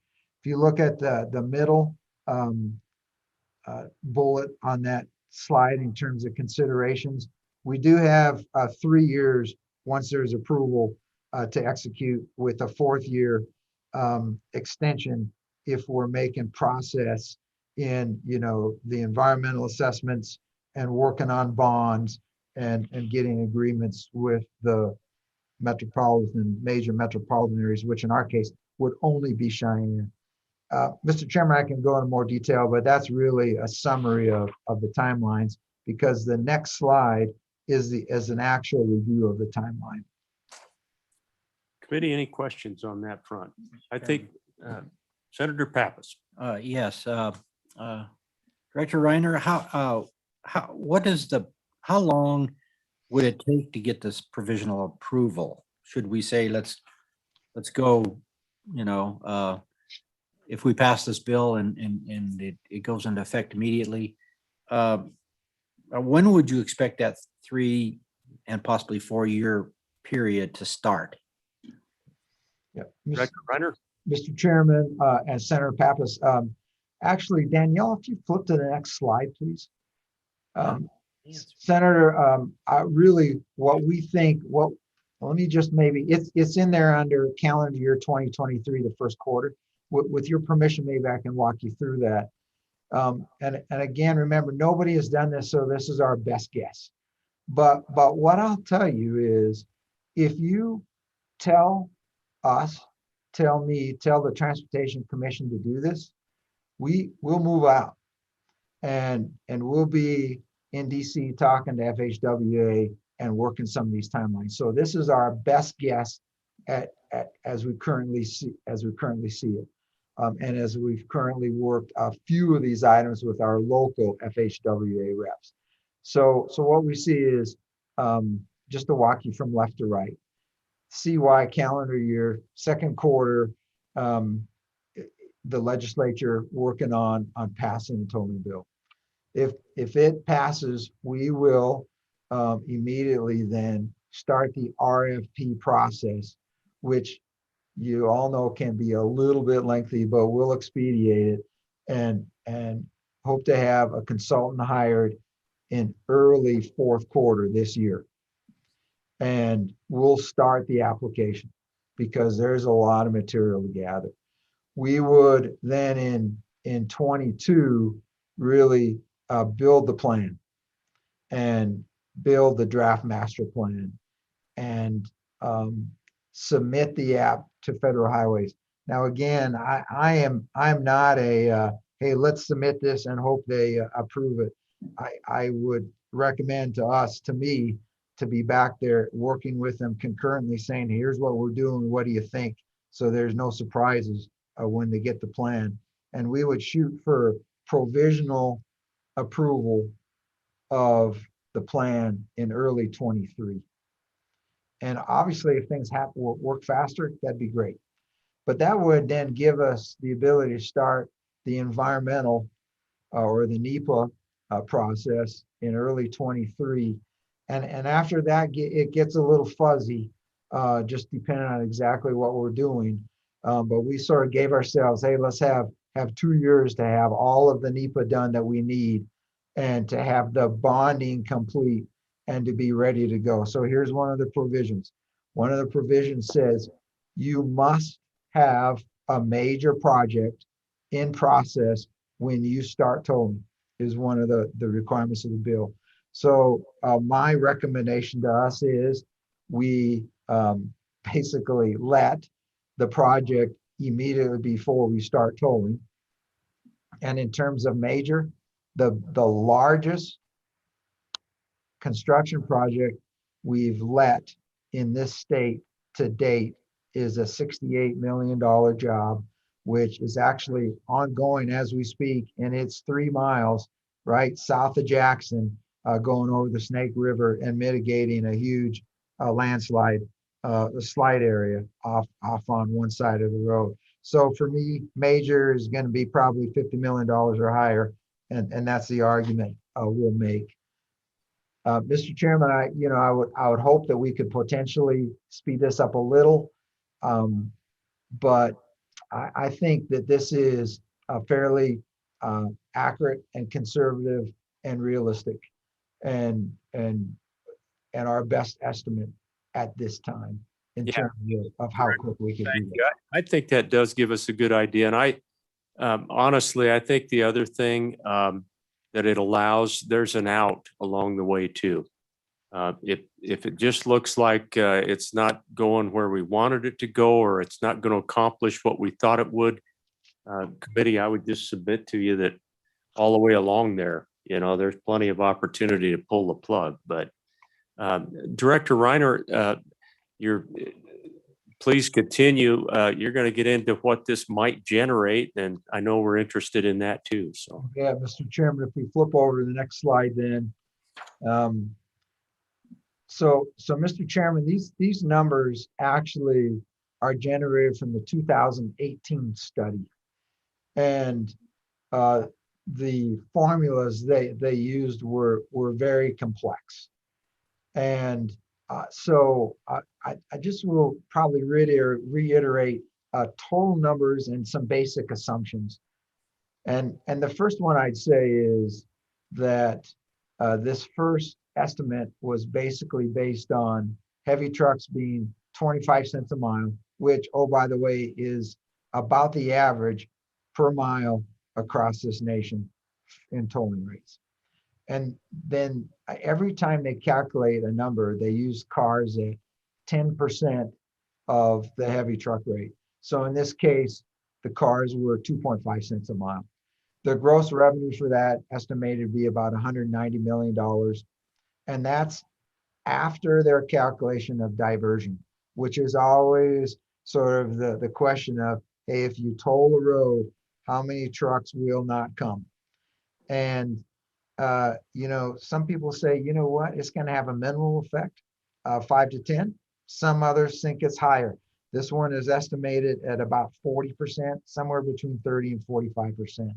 If you look at the middle bullet on that slide in terms of considerations, we do have 3 years once there's approval to execute, with a 4th year extension if we're making process in, you know, the environmental assessments and working on bonds and getting agreements with the major metropolitan areas, which in our case would only be Cheyenne. Mr. Chairman, I can go into more detail, but that's really a summary of the timelines, because the next slide is an actual review of the timeline. Committee, any questions on that front? I think Senator Pappas. Yes, Director Reiner, how long would it take to get this provisional approval? Should we say, let's go, you know, if we pass this bill and it goes into effect immediately, when would you expect that 3 and possibly 4 year period to start? Yeah, Director Reiner. Mr. Chairman and Senator Pappas, Actually, Danielle, if you flip to the next slide, please. Senator, really what we think, let me just maybe, it's in there under calendar year 2023, the first quarter. With your permission, maybe I can walk you through that. And again, remember, nobody has done this, so this is our best guess. But what I'll tell you is, if you tell us, tell me, tell the Transportation Commission to do this, we'll move out. And we'll be in DC talking to FHWA and working some of these timelines. So this is our best guess as we currently see it. And as we've currently worked a few of these items with our local FHWA reps. So what we see is, just to walk you from left to right, CY calendar year, second quarter, the legislature working on passing the tolling bill. If it passes, we will immediately then start the RFP process, which you all know can be a little bit lengthy, but we'll expedite it and hope to have a consultant hired in early fourth quarter this year. And we'll start the application because there's a lot of material to gather. We would then in 22 really build the plan and build the draft master plan and submit the app to Federal Highways. Now, again, I'm not a, hey, let's submit this and hope they approve it. I would recommend to me, to be back there working with them concurrently saying, here's what we're doing, what do you think? So there's no surprises when they get the plan. And we would shoot for provisional approval of the plan in early 23. And obviously, if things work faster, that'd be great. But that would then give us the ability to start the environmental or the NEPA process in early 23. And after that, it gets a little fuzzy, just depending on exactly what we're doing. But we sort of gave ourselves, hey, let's have 2 years to have all of the NEPA done that we need and to have the bonding complete and to be ready to go. So here's one of the provisions. One of the provisions says you must have a major project in process when you start tolling, is one of the requirements of the bill. So my recommendation to us is we basically let the project immediately before we start tolling. And in terms of major, the largest construction project we've let in this state to date is a $68 million job, which is actually ongoing as we speak. And it's 3 miles right south of Jackson, going over the Snake River and mitigating a huge landslide, slide area off on one side of the road. So for me, major is going to be probably $50 million or higher. And that's the argument we'll make. Mr. Chairman, I would hope that we could potentially speed this up a little, but I think that this is a fairly accurate and conservative and realistic, and our best estimate at this time in terms of how quick we can do that. I think that does give us a good idea. And honestly, I think the other thing that it allows, there's an out along the way too. If it just looks like it's not going where we wanted it to go, or it's not going to accomplish what we thought it would, committee, I would just submit to you that all the way along there, there's plenty of opportunity to pull the plug. But Director Reiner, please continue. You're going to get into what this might generate, and I know we're interested in that too. So yeah, Mr. Chairman, if we flip over to the next slide, then. So Mr. Chairman, these numbers actually are generated from the 2018 study, and the formulas they used were very complex, and so I just will probably reiterate total numbers and some basic assumptions. And the first one I'd say is that this first estimate was basically based on heavy trucks being 25 cents a mile, which, oh, by the way, is about the average per mile across this nation in tolling rates. And then every time they calculate a number, they use cars at 10% of the heavy truck rate. So in this case, the cars were 2.5 cents a mile. The gross revenue for that estimated to be about $190 million. And that's after their calculation of diversion, which is always sort of the question of, hey, if you toll a road, how many trucks will not come? And, some people say, you know what, it's going to have a minimal effect, 5 to 10. Some others think it's higher. This one is estimated at about 40%, somewhere between 30 and 45%.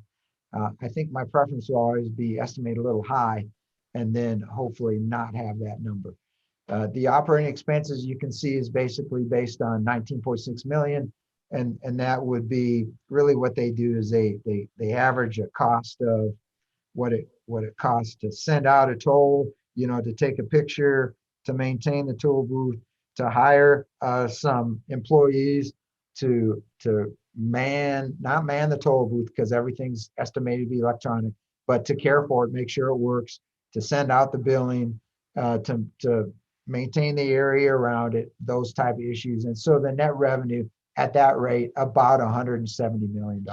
I think my preference will always be estimate a little high and then hopefully not have that number. The operating expenses you can see is basically based on 19.6 million. And that would be really what they do is they average a cost of what it costs to send out a toll, to take a picture, to maintain the toll booth, to hire some employees to not man the toll booth because everything's estimated to be electronic, but to care for it, make sure it works, to send out the billing, to maintain the area around it, those type of issues. And so the net revenue at that rate, about $170 million.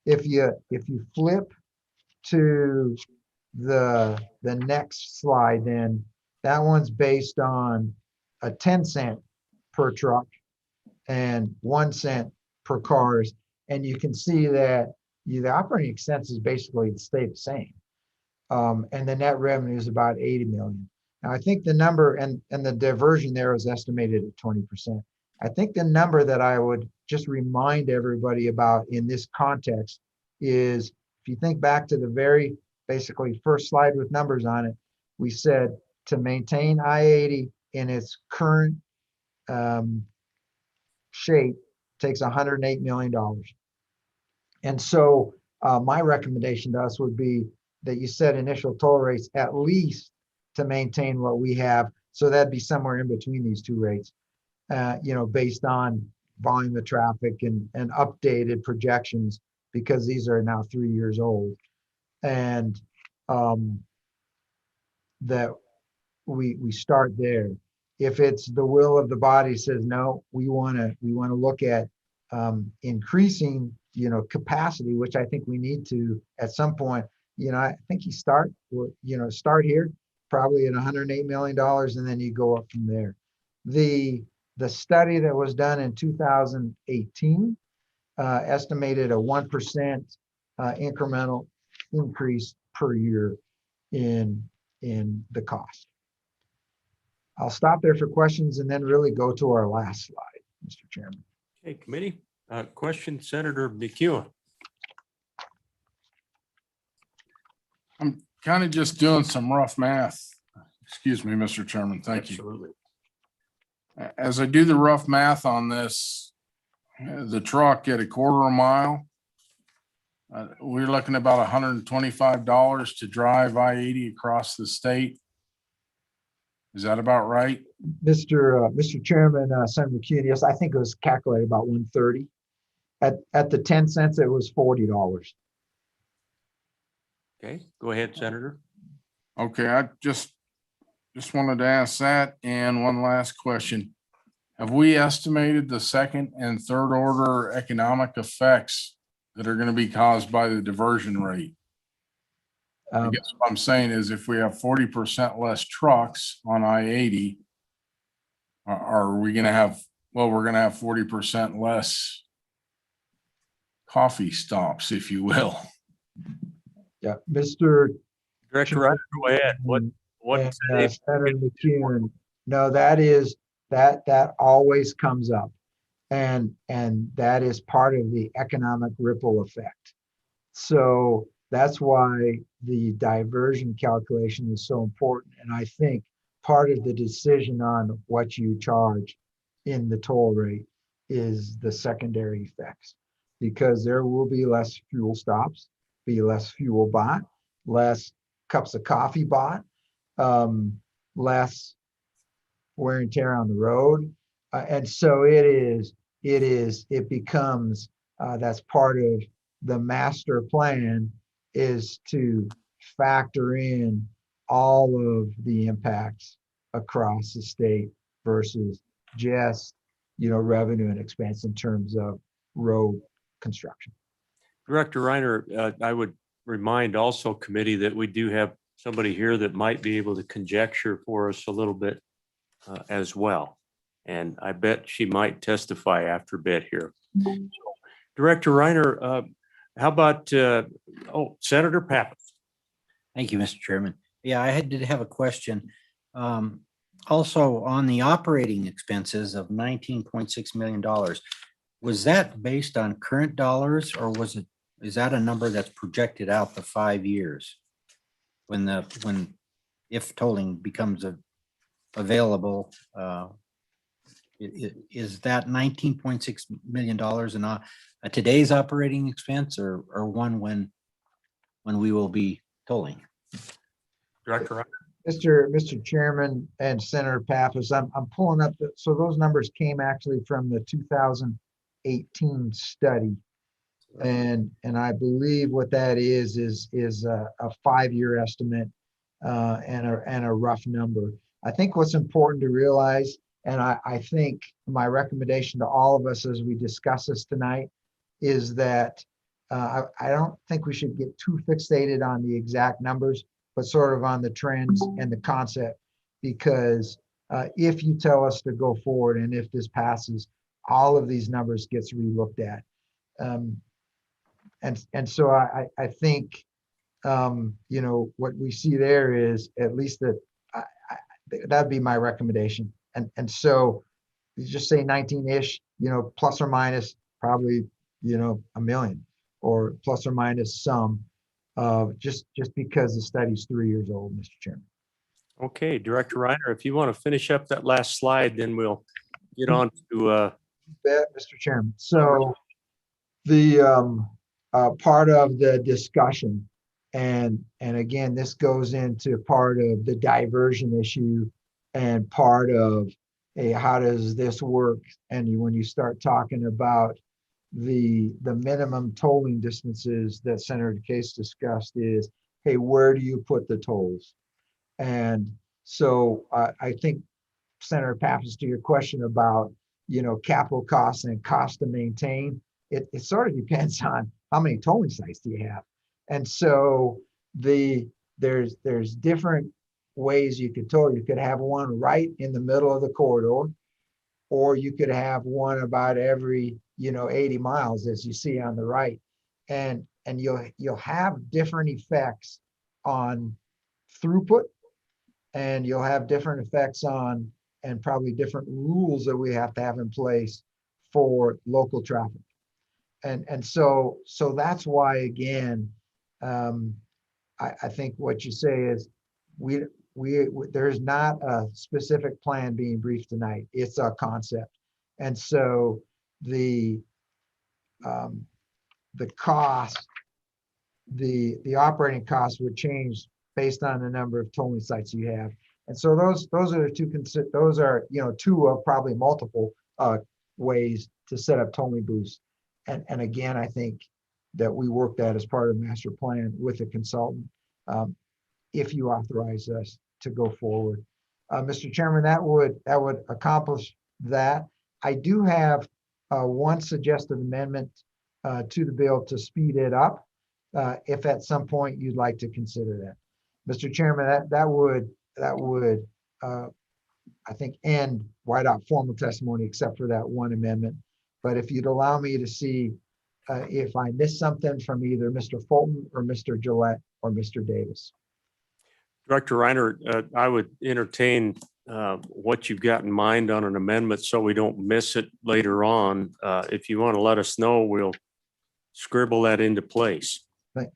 If you flip to the next slide, then that one's based on a 10 cent per truck and 1 cent per cars. And you can see that the operating expenses basically stay the same. And the net revenue is about 80 million. Now, I think the number and the diversion there is estimated at 20%. I think the number that I would just remind everybody about in this context is, if you think back to the very basically first slide with numbers on it, we said to maintain I-80 in its current shape takes $108 million. And so my recommendation to us would be that you set initial toll rates at least to maintain what we have. So that'd be somewhere in between these two rates, based on volume of traffic and updated projections, because these are now 3 years old. And that we start there. If it's the will of the body says, no, we want to look at increasing, capacity, which I think we need to at some point. I think you start here probably at $108 million, and then you go up from there. The study that was done in 2018 estimated a 1% incremental increase per year in the cost. I'll stop there for questions and then really go to our last slide, Mr. Chairman. Okay, committee, question, Senator McEwen. I'm kind of just doing some rough math. Excuse me, Mr. Chairman. Thank you. Absolutely. As I do the rough math on this, the truck at a quarter a mile, we're looking at about $125 to drive I-80 across the state. Is that about right? Mr. Chairman, Senator McKeon, yes, I think it was calculated about 130. At the 10 cents, it was $40. Okay, go ahead, Senator. Okay, I just wanted to ask that. And one last question. Have we estimated the second and third order economic effects that are going to be caused by the diversion rate? I guess what I'm saying is if we have 40% less trucks on I-80, are we going to have, we're going to have 40% less coffee stops, if you will. Yeah, Mr. Director Ryder, go ahead. What Senator McKeon, no, that always comes up. And that is part of the economic ripple effect. So that's why the diversion calculation is so important. And I think part of the decision on what you charge in the toll rate is the secondary effects. because there will be less fuel stops, be less fuel bought, less cups of coffee bought, less wear and tear on the road. And so it becomes, that's part of the master plan, is to factor in all of the impacts across the state versus just, revenue and expense in terms of road construction. Director Reiner, I would remind also committee that we do have somebody here that might be able to conjecture for us a little bit as well. And I bet she might testify after a bit here. Director Reiner, how about, Senator Pappas? Thank you, Mr. Chairman. Yeah, did have a question. Also on the operating expenses of $19.6 million, was that based on current dollars, or is that a number that's projected out the 5 years? If tolling becomes available, is that $19.6 million a today's operating expense, or one when we will be tolling? Director Reiner? Mr. Chairman and Senator Pappas, I'm pulling up, so those numbers came actually from the 2018 study. And I believe what that is a 5-year estimate and a rough number. I think what's important to realize, and I think my recommendation to all of us as we discuss this tonight, is that I don't think we should get too fixated on the exact numbers, but sort of on the trends and the concept. Because if you tell us to go forward and if this passes, all of these numbers gets relooked at. And so I think, what we see there is at least that that'd be my recommendation. And so you just say 19-ish, plus or minus probably, $1 million, or plus or minus some, just because the study's 3 years old, Mr. Chairman. Okay, Director Reiner, if you want to finish up that last slide, then we'll get on to. Bet, Mr. Chairman. So the part of the discussion, and again, this goes into part of the diversion issue and part of, hey, how does this work? And when you start talking about the minimum tolling distances that Senator Case discussed, is, hey, where do you put the tolls? And so I think, Senator Pappas, to your question about, capital costs and cost to maintain, it sort of depends on how many tolling sites do you have. And so there's different ways you could toll. You could have one right in the middle of the corridor, or you could have one about every 80 miles, as you see on the right. And you'll have different effects on throughput, and you'll have different effects on, and probably different rules that we have to have in place for local traffic. And so that's why, again, I think what you say is there's not a specific plan being briefed tonight. It's a concept. And so the cost, the operating costs would change based on the number of tolling sites you have. And so those are the two of probably multiple ways to set up tolling booths. And again, I think that we work that as part of the master plan with a consultant, if you authorize us to go forward. Mr. Chairman, that would accomplish that. I do have one suggested amendment to the bill to speed it up, if at some point you'd like to consider that. Mr. Chairman, that would I think end right out formal testimony, except for that one amendment. But if you'd allow me to see if I missed something from either Mr. Fulton or Mr. Gillette or Mr. Davis. Director Reiner, I would entertain what you've got in mind on an amendment so we don't miss it later on. If you want to let us know, we'll scribble that into place.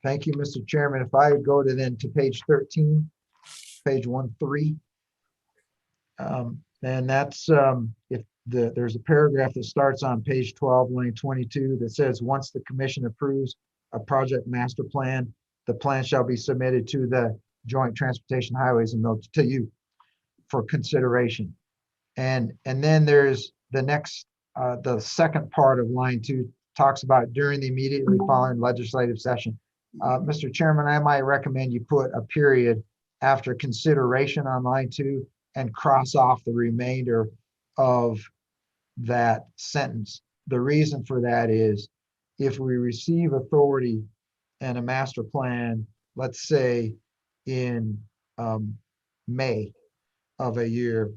Thank you, Mr. Chairman. If I would go to page 13, page 13. And that's, if there's a paragraph that starts on page 12, line 22, that says, once the commission approves a project master plan, the plan shall be submitted to the Joint Transportation Highways and Roads, to you, for consideration. And then there's the next, the second part of line 2 talks about during the immediately following legislative session. Mr. Chairman, I might recommend you put a period after consideration on line 2 and cross off the remainder of that sentence. The reason for that is if we receive authority and a master plan, let's say in May of a year,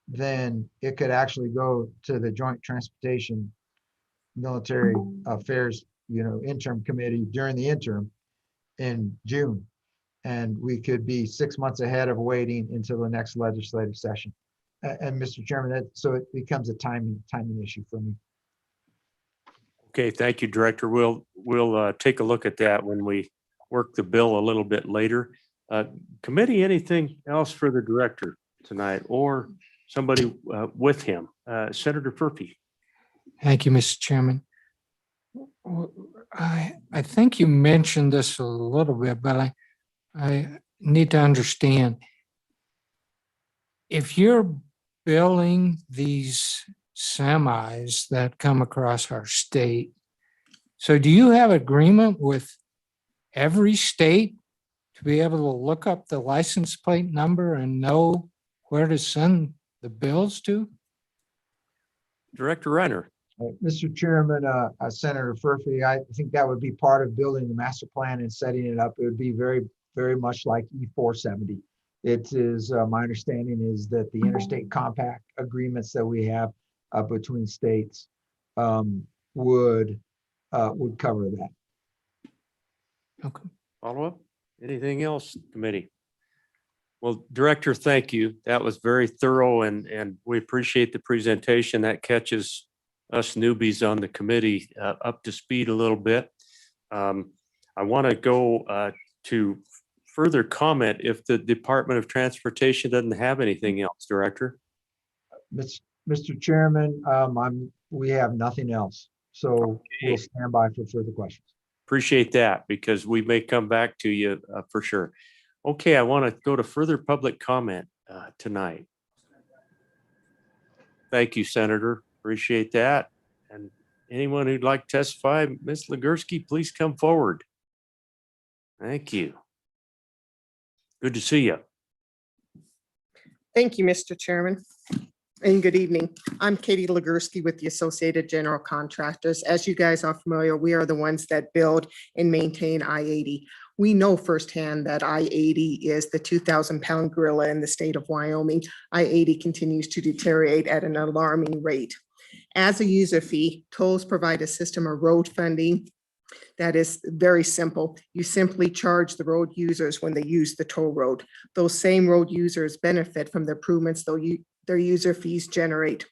then it could actually go to the Joint Transportation Military Affairs, interim committee during the interim in June. And we could be 6 months ahead of waiting until the next legislative session. And Mr. Chairman, so it becomes a timing issue for me. Okay, thank you, Director. We'll take a look at that when we work the bill a little bit later. Committee, anything else for the director tonight or somebody with him? Senator Furphy. Thank you, Mr. Chairman. I think you mentioned this a little bit, but I need to understand. If you're building these semis that come across our state, so do you have agreement with every state to be able to look up the license plate number and know where to send the bills to? Director Reiner. Mr. Chairman, Senator Furphy, I think that would be part of building the master plan and setting it up. It would be very, very much like E470. It is, my understanding is that the interstate compact agreements that we have between states would cover that. Okay. Follow up? Anything else, committee? Well, Director, thank you. That was very thorough and we appreciate the presentation. That catches us newbies on the committee up to speed a little bit. I want to go to further comment if the Department of Transportation doesn't have anything else, Director. Mr. Chairman, we have nothing else. So we'll stand by for further questions. Appreciate that because we may come back to you for sure. Okay, I want to go to further public comment tonight. Thank you, Senator. Appreciate that. And anyone who'd like to testify, Ms. Legursky, please come forward. Thank you. Good to see you. Thank you, Mr. Chairman, and good evening. I'm Katie Legursky with the Associated General Contractors. As you guys are familiar, we are the ones that build and maintain I-80. We know firsthand that I-80 is the 2,000-pound gorilla in the state of Wyoming. I-80 continues to deteriorate at an alarming rate. As a user fee, tolls provide a system of road funding that is very simple. You simply charge the road users when they use the toll road. Those same road users benefit from the improvements their user fees generate.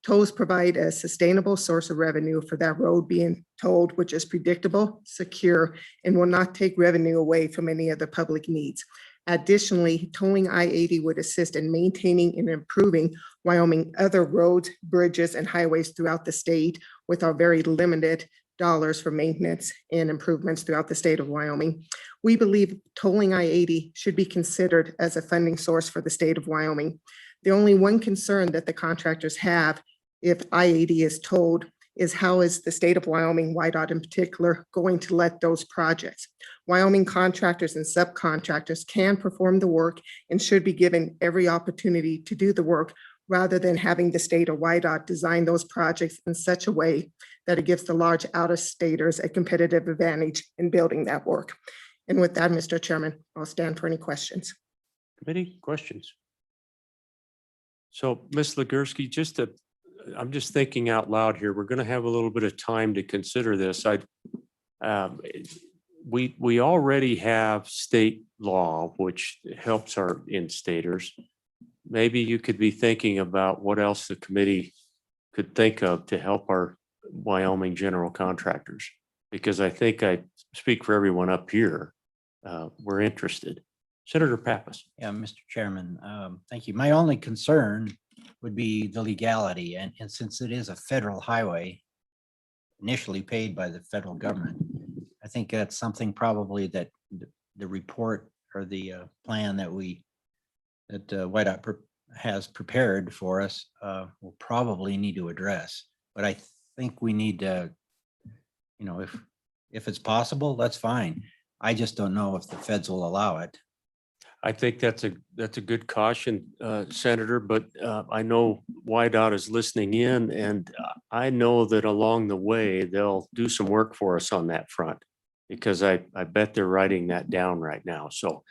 Tolls provide a sustainable source of revenue for that road being tolled, which is predictable, secure, and will not take revenue away from any of the public needs. Additionally, tolling I-80 would assist in maintaining and improving Wyoming other roads, bridges, and highways throughout the state with our very limited dollars for maintenance and improvements throughout the state of Wyoming. We believe tolling I-80 should be considered as a funding source for the state of Wyoming. The only one concern that the contractors have if I-80 is tolled is how is the state of Wyoming, WYDOT in particular, going to let those projects? Wyoming contractors and subcontractors can perform the work and should be given every opportunity to do the work rather than having the state of WYDOT design those projects in such a way that it gives the large out-of-staters a competitive advantage in building that work. And with that, Mr. Chairman, I'll stand for any questions. Committee questions? So Ms. Legursky, I'm just thinking out loud here. We're going to have a little bit of time to consider this. We already have state law, which helps our in-staters. Maybe you could be thinking about what else the committee could think of to help our Wyoming general contractors, because I think I speak for everyone up here. We're interested. Senator Pappas. Yeah, Mr. Chairman, thank you. My only concern would be the legality, and since it is a federal highway initially paid by the federal government, I think that's something probably that the report or the plan that White has prepared for us will probably need to address. But I think we need to, you know, if it's possible, that's fine. I just don't know if the feds will allow it. I think that's a good caution, Senator, but I know YDOT is listening in, and I know that along the way, they'll do some work for us on that front, because I bet they're writing that down right now. So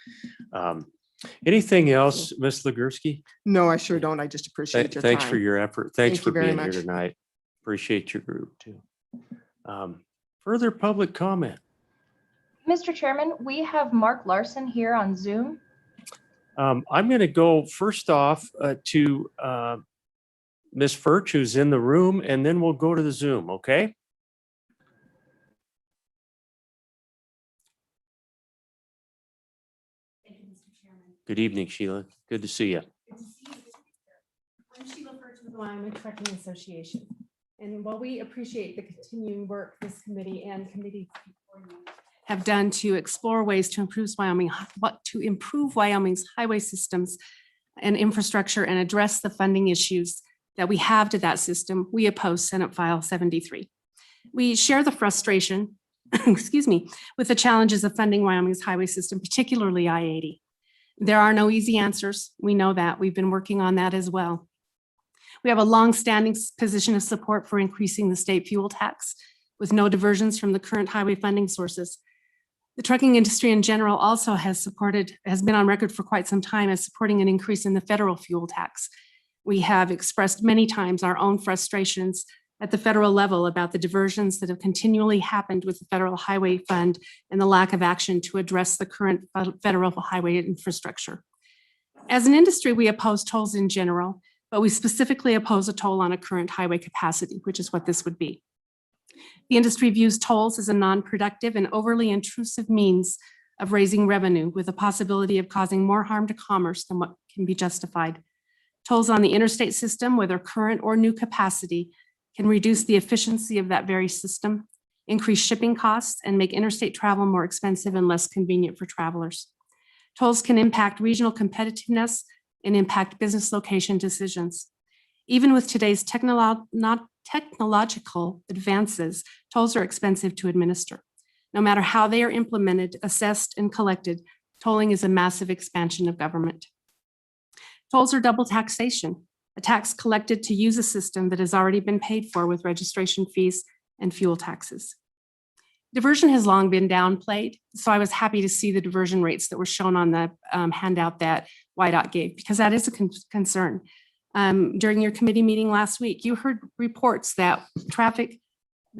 anything else, Ms. Legursky? No, I sure don't. I just appreciate your time. Thanks for your effort. Thanks Thank for you very being here much. tonight. Appreciate your group too. Further public comment? Mr. Chairman, we have Mark Larson here on Zoom. I'm going to go first off to Ms. Furch, who's in the room, and then we'll go to the Zoom, okay? Thank you, Mr. Chairman. Good evening, Sheila. Good to see you. Good to see you. I'm Sheila Furch with the Wyoming Trucking Association. And while we appreciate the continuing work this committee and committees before you have done to explore ways to improve Wyoming's highway systems and infrastructure and address the funding issues that we have to that system, we oppose Senate File 73. We share the frustration, excuse me, with the challenges of funding Wyoming's highway system, particularly I-80. There are no easy answers. We know that. We've been working on that as well. We have a long-standing position of support for increasing the state fuel tax with no diversions from the current highway funding sources. The trucking industry in general also has been on record for quite some time as supporting an increase in the federal fuel tax. We have expressed many times our own frustrations at the federal level about the diversions that have continually happened with the federal highway fund and the lack of action to address the current federal highway infrastructure. As an industry, we oppose tolls in general, but we specifically oppose a toll on a current highway capacity, which is what this would be. The industry views tolls as a non-productive and overly intrusive means of raising revenue with the possibility of causing more harm to commerce than what can be justified. Tolls on the interstate system, whether current or new capacity, can reduce the efficiency of that very system, increase shipping costs, and make interstate travel more expensive and less convenient for travelers. Tolls can impact regional competitiveness and impact business location decisions. Even with today's technological advances, tolls are expensive to administer. No matter how they are implemented, assessed, and collected, tolling is a massive expansion of government. Tolls are double taxation, a tax collected to use a system that has already been paid for with registration fees and fuel taxes. Diversion has long been downplayed, so I was happy to see the diversion rates that were shown on the handout that YDOT gave, because that is a concern. During your committee meeting last week, you heard reports that traffic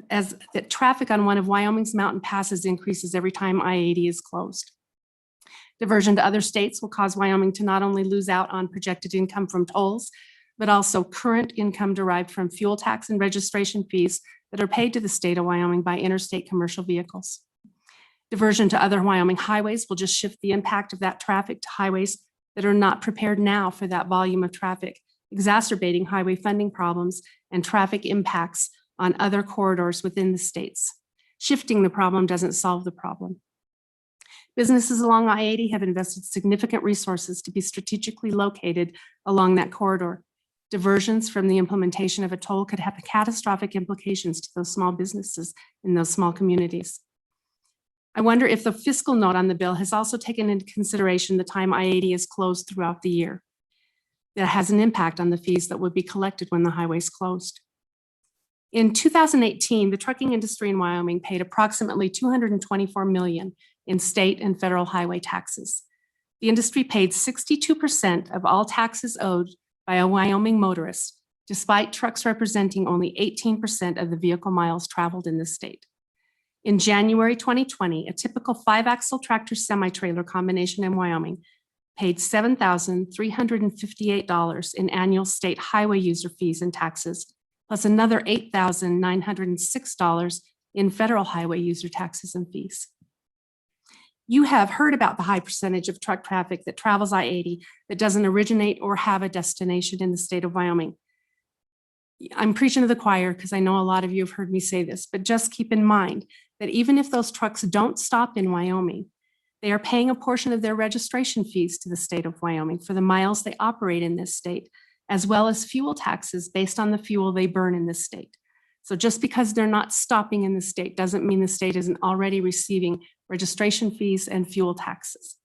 on one of Wyoming's mountain passes increases every time I-80 is closed. Diversion to other states will cause Wyoming to not only lose out on projected income from tolls, but also current income derived from fuel tax and registration fees that are paid to the state of Wyoming by interstate commercial vehicles. Diversion to other Wyoming highways will just shift the impact of that traffic to highways that are not prepared now for that volume of traffic, exacerbating highway funding problems and traffic impacts on other corridors within the states. Shifting the problem doesn't solve the problem. Businesses along I-80 have invested significant resources to be strategically located along that corridor. Diversions from the implementation of a toll could have catastrophic implications to those small businesses in those small communities. I wonder if the fiscal note on the bill has also taken into consideration the time I-80 is closed throughout the year. That has an impact on the fees that would be collected when the highway is closed. In 2018, the trucking industry in Wyoming paid approximately $224 million in state and federal highway taxes. The industry paid 62% of all taxes owed by a Wyoming motorist, despite trucks representing only 18% of the vehicle miles traveled in the state. In January 2020, a typical 5-axle tractor semi-trailer combination in Wyoming paid $7,358 in annual state highway user fees and taxes, plus another $8,906 in federal highway user taxes and fees. You have heard about the high percentage of truck traffic that travels I-80 that doesn't originate or have a destination in the state of Wyoming. I'm preaching to the choir because I know a lot of you have heard me say this, but just keep in mind that even if those trucks don't stop in Wyoming, they are paying a portion of their registration fees to the state of Wyoming for the miles they operate in this state, as well as fuel taxes based on the fuel they burn in this state. So just because they're not stopping in the state doesn't mean the state isn't already receiving registration fees and fuel taxes.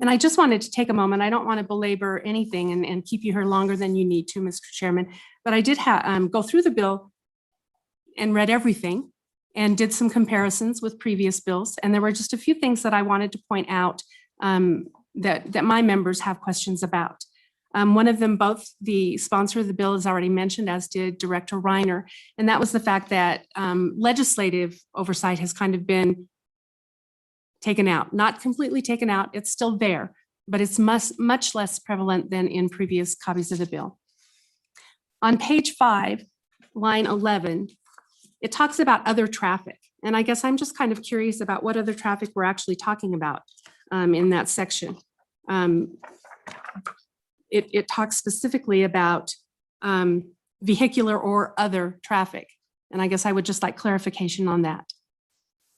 And I just wanted to take a moment. I don't want to belabor anything and keep you here longer than you need to, Mr. Chairman, but I did go through the bill and read everything and did some comparisons with previous bills. And there were just a few things that I wanted to point out that my members have questions about. One of them, both the sponsor of the bill has already mentioned, as did Director Reiner, and that was the fact that legislative oversight has kind of been taken out, not completely taken out. It's still there, but it's much less prevalent than in previous copies of the bill. On page 5, line 11, it talks about other traffic. And I guess I'm just kind of curious about what other traffic we're actually talking about in that section. It talks specifically about vehicular or other traffic. And I guess I would just like clarification on that.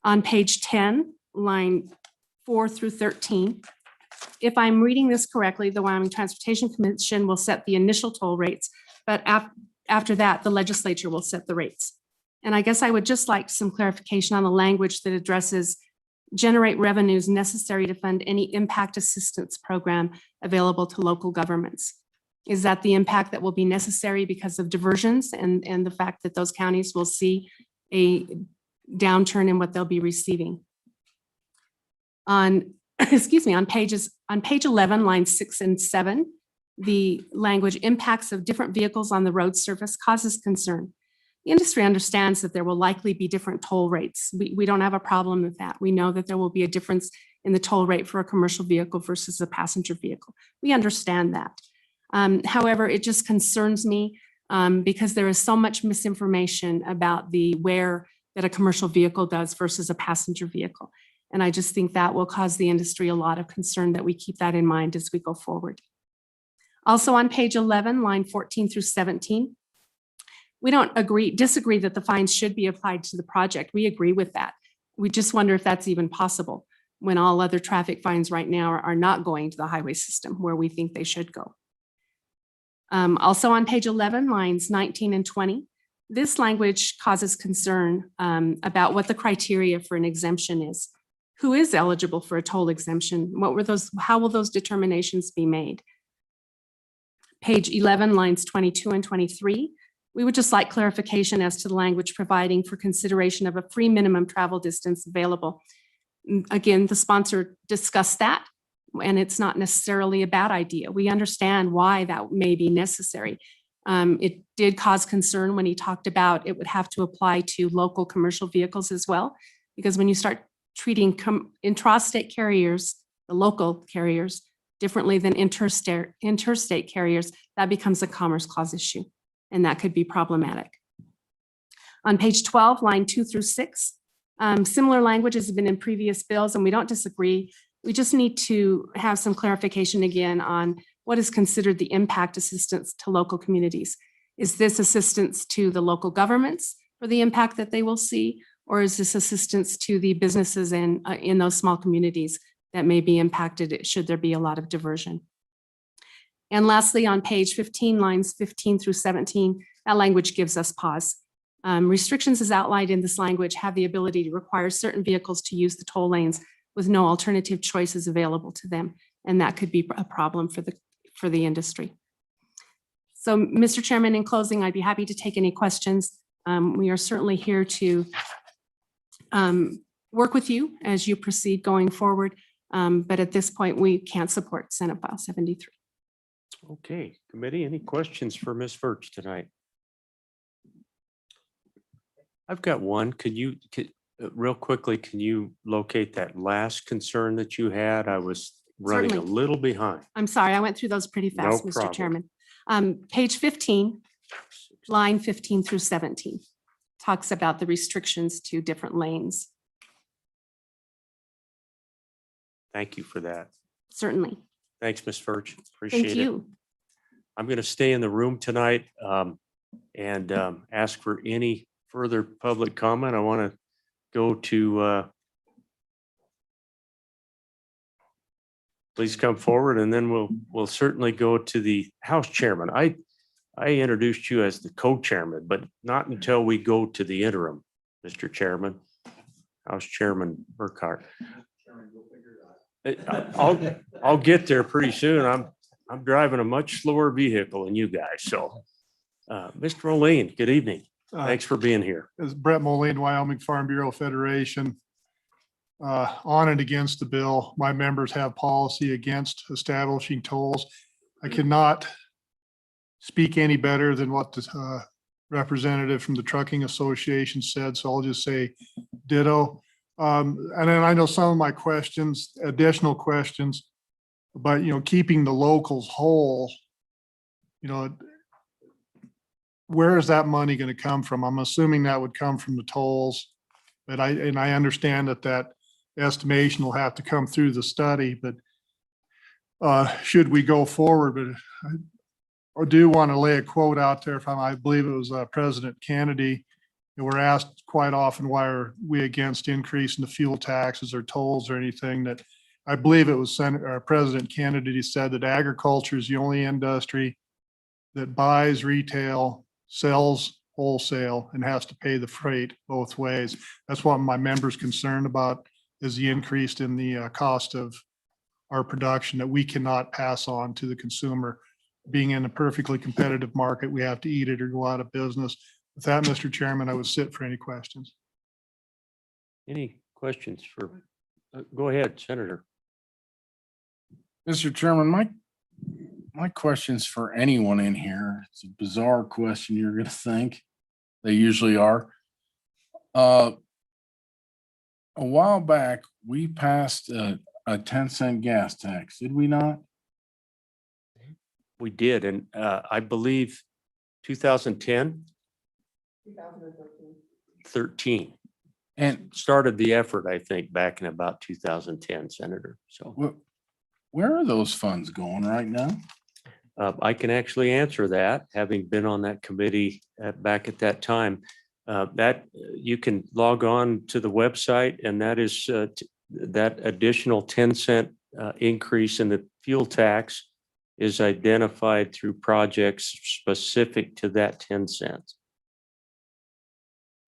On page 10, line 4 through 13, if I'm reading this correctly, the Wyoming Transportation Commission will set the initial toll rates, but after that, the legislature will set the rates. And I guess I would just like some clarification on the language that addresses generate revenues necessary to fund any impact assistance program available to local governments. Is that the impact that will be necessary because of diversions and the fact that those counties will see a downturn in what they'll be receiving? On, excuse me, on page 11, lines 6 and 7, the language impacts of different vehicles on the road surface causes concern. The industry understands that there will likely be different toll rates. We don't have a problem with that. We know that there will be a difference in the toll rate for a commercial vehicle versus a passenger vehicle. We understand that. However, it just concerns me because there is so much misinformation about the wear that a commercial vehicle does versus a passenger vehicle. And I just think that will cause the industry a lot of concern, that we keep that in mind as we go forward. Also on page 11, line 14 through 17, we don't disagree that the fines should be applied to the project. We agree with that. We just wonder if that's even possible when all other traffic fines right now are not going to the highway system where we think they should go. Also on page 11, lines 19 and 20, this language causes concern about what the criteria for an exemption is. Who is eligible for a toll exemption? How will those determinations be made? Page 11, lines 22 and 23, we would just like clarification as to the language providing for consideration of a free minimum travel distance available. Again, the sponsor discussed that, and it's not necessarily a bad idea. We understand why that may be necessary. It did cause concern when he talked about it would have to apply to local commercial vehicles as well, because when you start treating intrastate carriers, the local carriers, differently than interstate carriers, that becomes a Commerce Clause issue, and that could be problematic. On page 12, line 2 through 6, similar language has been in previous bills, and we don't disagree. We just need to have some clarification again on what is considered the impact assistance to local communities. Is this assistance to the local governments for the impact that they will see, or is this assistance to the businesses in those small communities that may be impacted should there be a lot of diversion? And lastly, on page 15, lines 15 through 17, that language gives us pause. Restrictions as outlined in this language have the ability to require certain vehicles to use the toll lanes with no alternative choices available to them, and that could be a problem for the industry. So, Mr. Chairman, in closing, I'd be happy to take any questions. We are certainly here to work with you as you proceed going forward, but at this point, we can't support Senate File 73. Okay, committee, any questions for Ms. Virch tonight? I've got one. Real quickly, can you locate that last concern that you had? I was running a Certainly. little behind. I'm sorry, I went through those pretty fast, No Mr. problem. Chairman. Page 15, line 15 through 17, talks about the restrictions to different lanes. Thank you for that. Certainly. Thanks, Ms. Furch. Appreciate Thank it. you. I'm going to stay in the room tonight and ask for any further public comment. I want to go to please come forward, and then we'll certainly go to the House Chairman. I introduced you as the co-chairman, but not until we go to the interim, Mr. Chairman, House Chairman Burkhart. I'll get there pretty soon. I'm driving a much slower vehicle than you guys. So, Mr. Moline, good evening. Thanks for being here. As Brett Moline, Wyoming Farm Bureau Federation. On and against the bill. My members have policy against establishing tolls. I cannot speak any better than what the representative from the Trucking Association said, so I'll just say ditto. And then I know some of my questions, additional questions, but keeping the locals whole, where is that money going to come from? I'm assuming that would come from the tolls, but I understand that estimation will have to come through the study, but should we go forward? But I do want to lay a quote out there from, I believe it was President Kennedy. And we're asked quite often, why are we against increasing the fuel taxes or tolls or anything? That I believe it was President Kennedy said that agriculture is the only industry that buys retail, sells wholesale, and has to pay the freight both ways. That's what my members concerned about, is the increase in the cost of our production that we cannot pass on to the consumer. Being in a perfectly competitive market, we have to eat it or go out of business. With that, Mr. Chairman, I would sit for any questions. Any questions for, go ahead, Senator. Mr. Chairman, my question's for anyone in here. It's a bizarre question, you're gonna think. They usually are. A while back, we passed a 10-cent gas tax, did we not? We did, and I believe 2010, 13, And started the effort, I think, back in about 2010, Senator. So where are those funds going right now? I can actually answer that, having been on that committee back at that time. That you can log on to the website, and that is that additional 10-cent increase in the fuel tax is identified through projects specific to that 10 cents.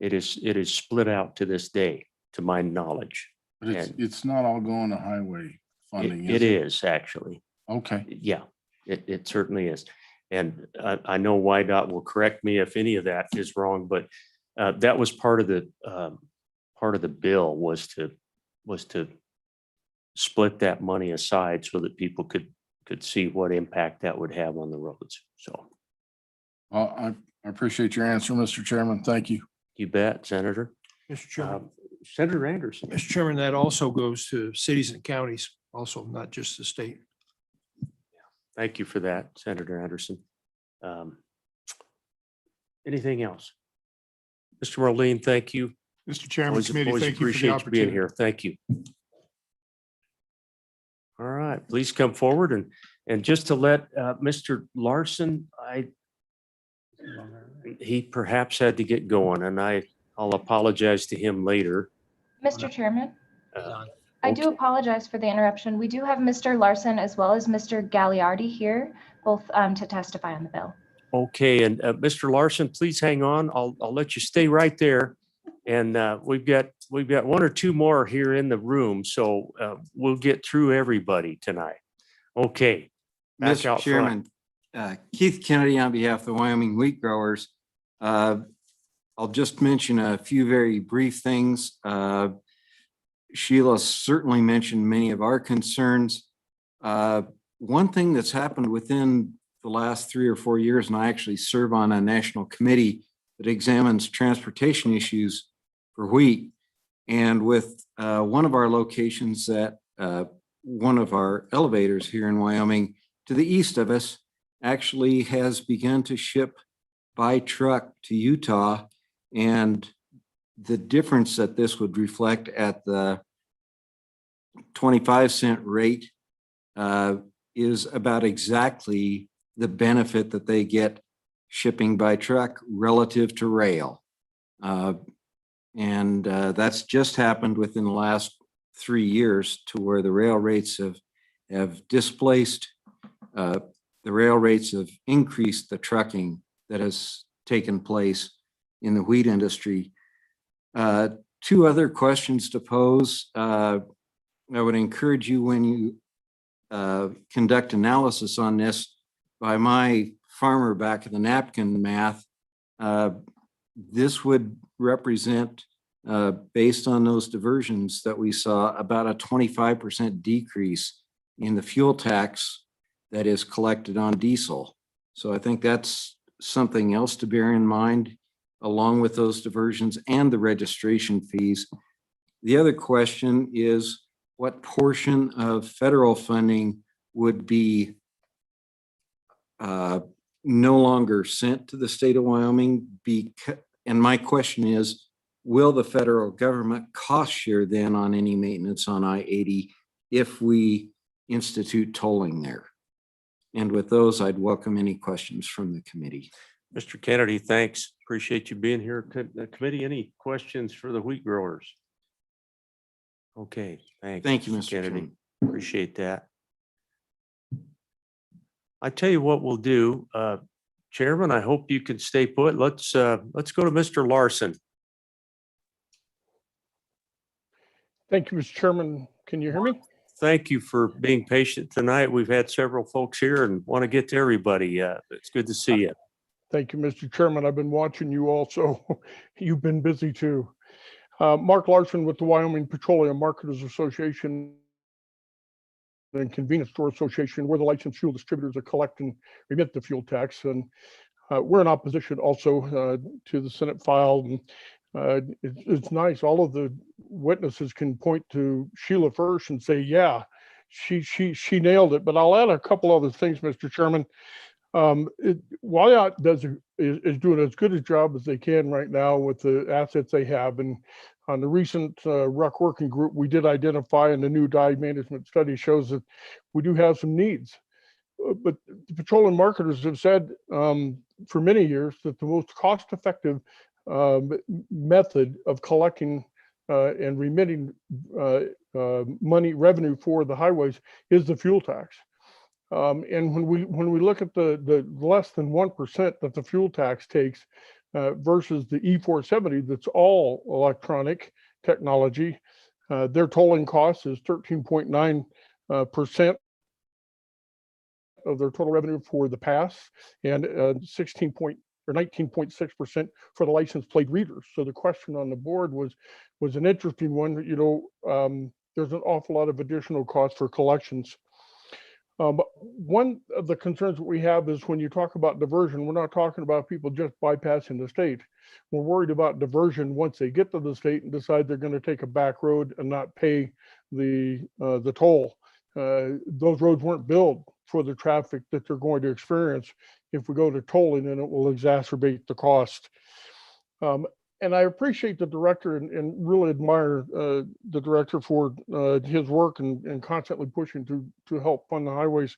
It is split out to this day, to my knowledge. But it's not all going to highway funding, It is is actually. Okay. Yeah, it certainly is. And I know YDOT will correct me if any of that is wrong, but that was part of the bill was to split that money aside so that people could see what impact that would have on the roads. So. I appreciate your answer, Mr. Chairman. Thank you. You bet, Senator. Mr. Chairman, Senator Anderson. Mr. Chairman, that also goes to cities and counties also, not just the state. Thank you for that, Senator Anderson. Anything else? Mr. Moline, thank you. Mr. Chairman, Always committee, thank you for the appreciate you being opportunity. here. Thank you. All right, please come forward and just to let Mr. Larson, he perhaps had to get going, and I'll apologize to him later. Mr. Chairman, Uh, I do apologize for the interruption. We do have Mr. Larson as well as Mr. Gagliardi here, both to testify on the bill. Okay, and Mr. Larson, please hang on. I'll let you stay right there. And we've got one or two more here in the room, so we'll get through everybody tonight. Okay. Back Mr. out front. Chairman, Keith Kennedy on behalf of the Wyoming Wheat Growers. I'll just mention a few very brief things. Sheila certainly mentioned many of our concerns. One thing that's happened within the last 3 or 4 years, and I actually serve on a national committee that examines transportation issues for wheat. And with one of our locations at one of our elevators here in Wyoming to the east of us actually has begun to ship by truck to Utah. And the difference that this would reflect at the 25-cent rate is about exactly the benefit that they get shipping by truck relative to rail. And that's just happened within the last 3 years to where the rail rates have displaced, the rail rates have increased the trucking that has taken place in the wheat industry. Two other questions to pose. I would encourage you when you conduct analysis on this, by my farmer back of the napkin math, this would represent, based on those diversions that we saw, about a 25% decrease in the fuel tax that is collected on diesel. So I think that's something else to bear in mind, along with those diversions and the registration fees. The other question is, what portion of federal funding would be no longer sent to the state of Wyoming? And my question is, will the federal government cost share then on any maintenance on I-80 if we institute tolling there? And with those, I'd welcome any questions from the committee. Mr. Kennedy, thanks. Appreciate you being here. Committee, any questions for the wheat growers? Okay, thanks. Thank you, Mr. Kennedy. Chairman. Appreciate that. I tell you what we'll do, Chairman, I hope you can stay put. Let's go to Mr. Larson. Thank you, Mr. Chairman. Can you hear me? Thank you for being patient tonight. We've had several folks here and want to get to everybody. It's good to see you. Thank you, Mr. Chairman. I've been watching you also. You've been busy too. Mark Larson with the Wyoming Petroleum Marketers Association and Convenience Store Association. We're the licensed fuel distributors that collect and remit the fuel tax. And we're in opposition also to the Senate file. And it's nice. All of the witnesses can point to Sheila first and say, yeah, she nailed it. But I'll add a couple other things, Mr. Chairman. Wyatt is doing as good a job as they can right now with the assets they have. And on the recent RUC working group, we did identify, and the new dye management study shows that we do have some needs. But the petroleum marketers have said for many years that the most cost-effective method of collecting and remitting revenue for the highways is the fuel tax. And when we look at the less than 1% that the fuel tax takes versus the E470, that's all electronic technology, their tolling cost is 13.9% of their total revenue for the pass, and 19.6% for the license plate readers. So the question on the board was an interesting one. You know, there's an awful lot of additional costs for collections. One of the concerns that we have is when you talk about diversion, we're not talking about people just bypassing the state. We're worried about diversion once they get to the state and decide they're going to take a back road and not pay the toll. Those roads weren't built for the traffic that they're going to experience if we go to tolling, and it will exacerbate the cost. And I appreciate the director and really admire the director for his work and constantly pushing to help fund the highways.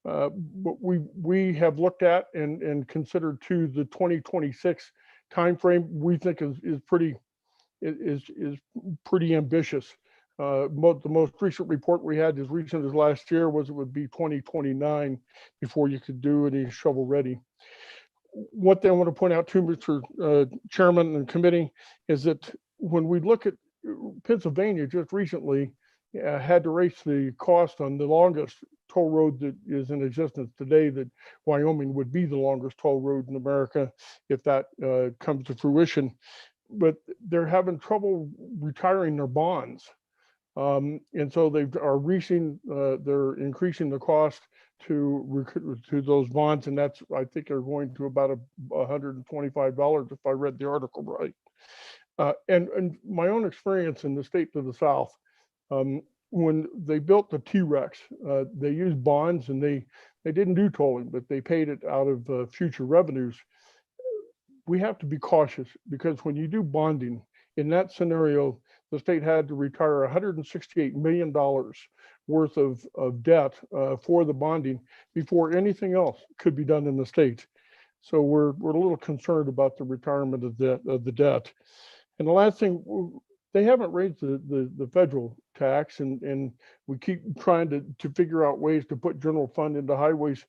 But we have looked at and considered too the 2026 timeframe. We think is pretty ambitious. The most recent report we had, as recent as last year, was it would be 2029 before you could do any shovel ready. One thing I want to point out too, Mr. Chairman and committee, is that when we look at Pennsylvania just recently had to raise the cost on the longest toll road that is in existence today, that Wyoming would be the longest toll road in America if that comes to fruition. But they're having trouble retiring their bonds. And so they're increasing the cost to those bonds, and that's, I think, they're going to about $125 if I read the article right. And my own experience in the state to the south, when they built the T-Rex, they used bonds, and they didn't do tolling, but they paid it out of future revenues. We have to be cautious, because when you do bonding in that scenario, the state had to retire $168 million worth of debt for the bonding before anything else could be done in the state. So we're a little concerned about the retirement of the debt. And the last thing, they haven't raised the federal tax, and we keep trying to figure out ways to put general fund into highways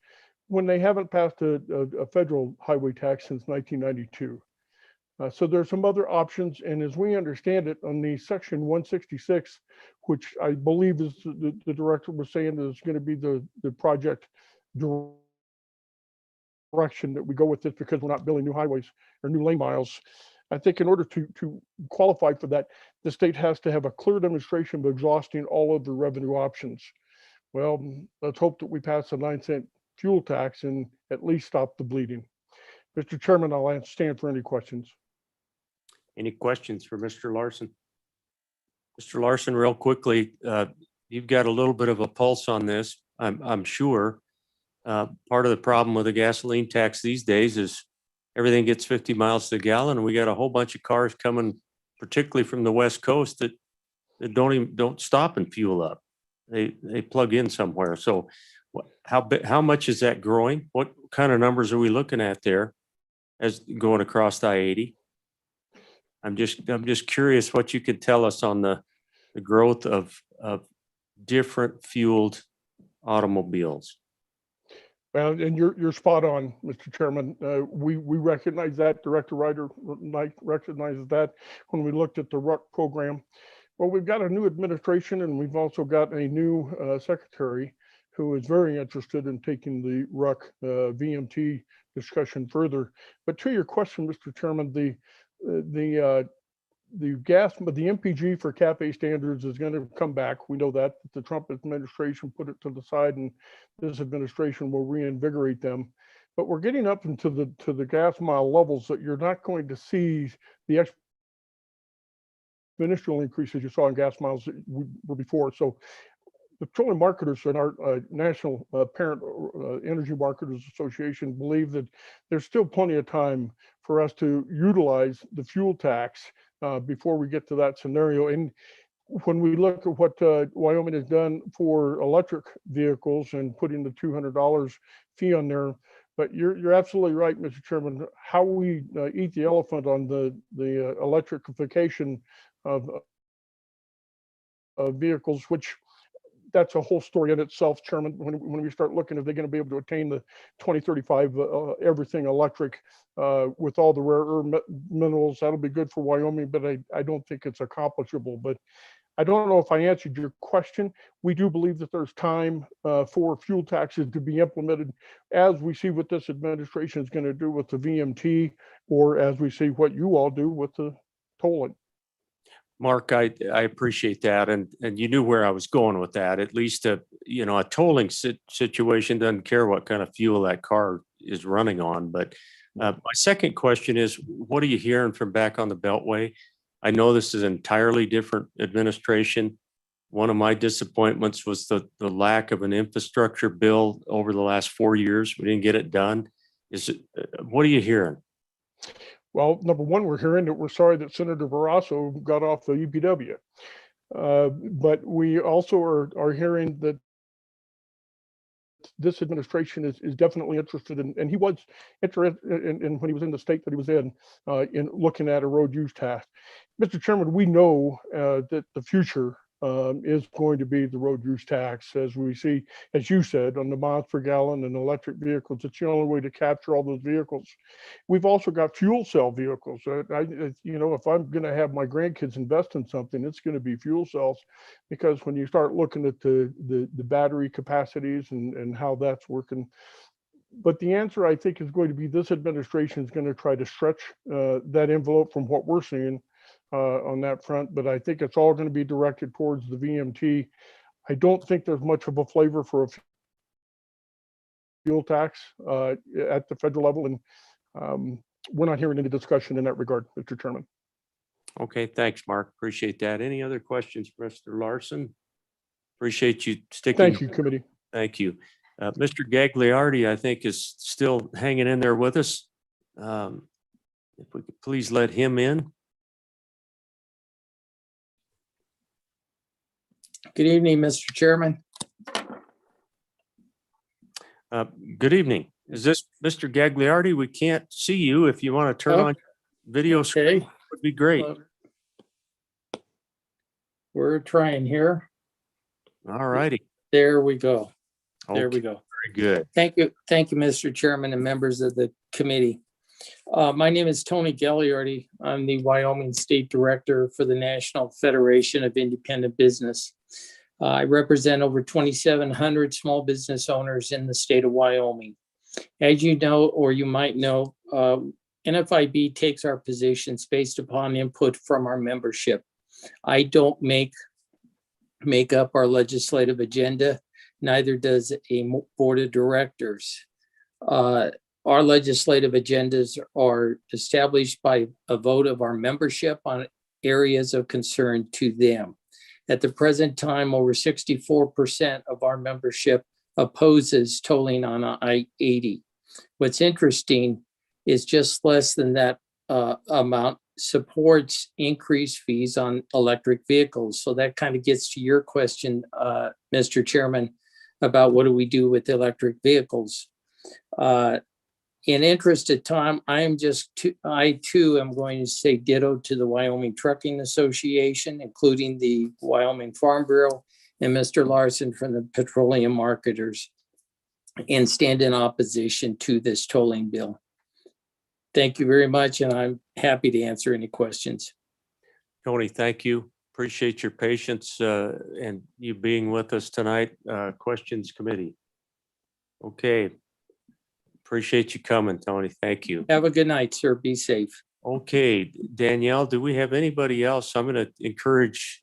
when they haven't passed a federal highway tax since 1992. So there's some other options, and as we understand it, on the section 166, which I believe is the director was saying is going to be the project direction that we go with this, because we're not building new highways or new lane miles. I think in order to qualify for that, the state has to have a clear demonstration of exhausting all of the revenue options. Well, let's hope that we pass a 9-cent fuel tax and at least stop the bleeding. Mr. Chairman, I'll stand for any questions. Any questions for Mr. Larson? Mr. Larson, real quickly, you've got a little bit of a pulse on this, I'm sure. Part of the problem with the gasoline tax these days is everything gets 50 miles to the gallon, and we got a whole bunch of cars coming, particularly from the West Coast, that don't stop and fuel up. They plug in somewhere. So how much is that growing? What kind of numbers are we looking at there as going across I-80? I'm just curious what you could tell us on the growth of different fueled automobiles. Well, and you're spot on, Mr. Chairman. We recognize that. Director Ryder recognizes that when we looked at the RUC program. Well, we've got a new administration, and we've also got a new secretary who is very interested in taking the RUC VMT discussion further. But to your question, Mr. Chairman, the MPG for CAFE standards is going to come back. We know that the Trump administration put it to the side, and this administration will reinvigorate them. But we're getting up into the gas mile levels that you're not going to see the exponential increases you saw in gas miles that were before. So the petroleum marketers in our national parent energy marketers association believe that there's still plenty of time for us to utilize the fuel tax before we get to that scenario. And when we look at what Wyoming has done for electric vehicles and putting the $200 fee on there, but you're absolutely right, Mr. Chairman. How we eat the elephant on the electrification of vehicles, which that's a whole story in itself, Chairman. When we start looking, if they're going to be able to attain the 2035 everything electric with all the rare earth minerals, that'll be good for Wyoming, but I don't think it's accomplishable. But I don't know if I answered your question. We do believe that there's time for fuel taxes to be implemented, as we see what this administration is going to do with the VMT, or as we see what you all do with the tolling. Mark, I appreciate that, and you knew where I was going with that. At least a tolling situation doesn't care what kind of fuel that car is running on. But my second question is, what are you hearing from back on the Beltway? I know this is an entirely different administration. One of my disappointments was the lack of an infrastructure bill over the last 4 years. We didn't get it done. What are you hearing? Well, number one, we're hearing that we're sorry that Senator Barrasso got off the UPW. But we also are hearing that this administration is definitely interested in, and he was interested in when he was in the state that he was in looking at a road use tax. Mr. Chairman, we know that the future is going to be the road use tax, as we see, as you said, on the miles per gallon and electric vehicles. It's the only way to capture all those vehicles. We've also got fuel cell vehicles. If I'm going to have my grandkids invest in something, it's going to be fuel cells, because when you start looking at the battery capacities and how that's working. But the answer, I think, is going to be this administration is going to try to stretch that envelope from what we're seeing on that front, but I think it's all going to be directed towards the VMT. I don't think there's much of a flavor for a fuel tax at the federal level, and we're not hearing any discussion in that regard, Mr. Chairman. Okay, thanks, Mark. Appreciate that. Any other questions for Mr. Larson? Appreciate you sticking. Thank you, committee. Thank you. Mr. Gagliardi, I think, is still hanging in there with us. If we could please let him in. Good evening, Mr. Chairman. Good evening. Is this Mr. Gagliardi? We can't see you. If you want to turn Oh, on video screen, Okay, would be great. we're trying here. All righty. There we go. There we Okay, go. very good. Thank you, Mr. Chairman and members of the committee. My name is Tony Gagliardi. I'm the Wyoming State Director for the National Federation of Independent Business. I represent over 2,700 small business owners in the state of Wyoming. As you know, or you might know, NFIB takes our positions based upon input from our membership. I don't make up our legislative agenda, neither does a board of directors. Our legislative agendas are established by a vote of our membership on areas of concern to them. At the present time, over 64% of our membership opposes tolling on I-80. What's interesting is just less than that amount supports increased fees on electric vehicles. So that kind of gets to your question, Mr. Chairman, about what do we do with electric vehicles. In interest of time, I too am going to say ditto to the Wyoming Trucking Association, including the Wyoming Farm Bureau and Mr. Larson from the Petroleum Marketers, and stand in opposition to this tolling bill. Thank you very much, and I'm happy to answer any questions. Tony, thank you. Appreciate your patience and you being with us tonight. Questions Committee. Okay. Appreciate you coming, Tony. Thank you. Have a good night, sir. Be safe. Okay, Danielle, do we have anybody else? I'm going to encourage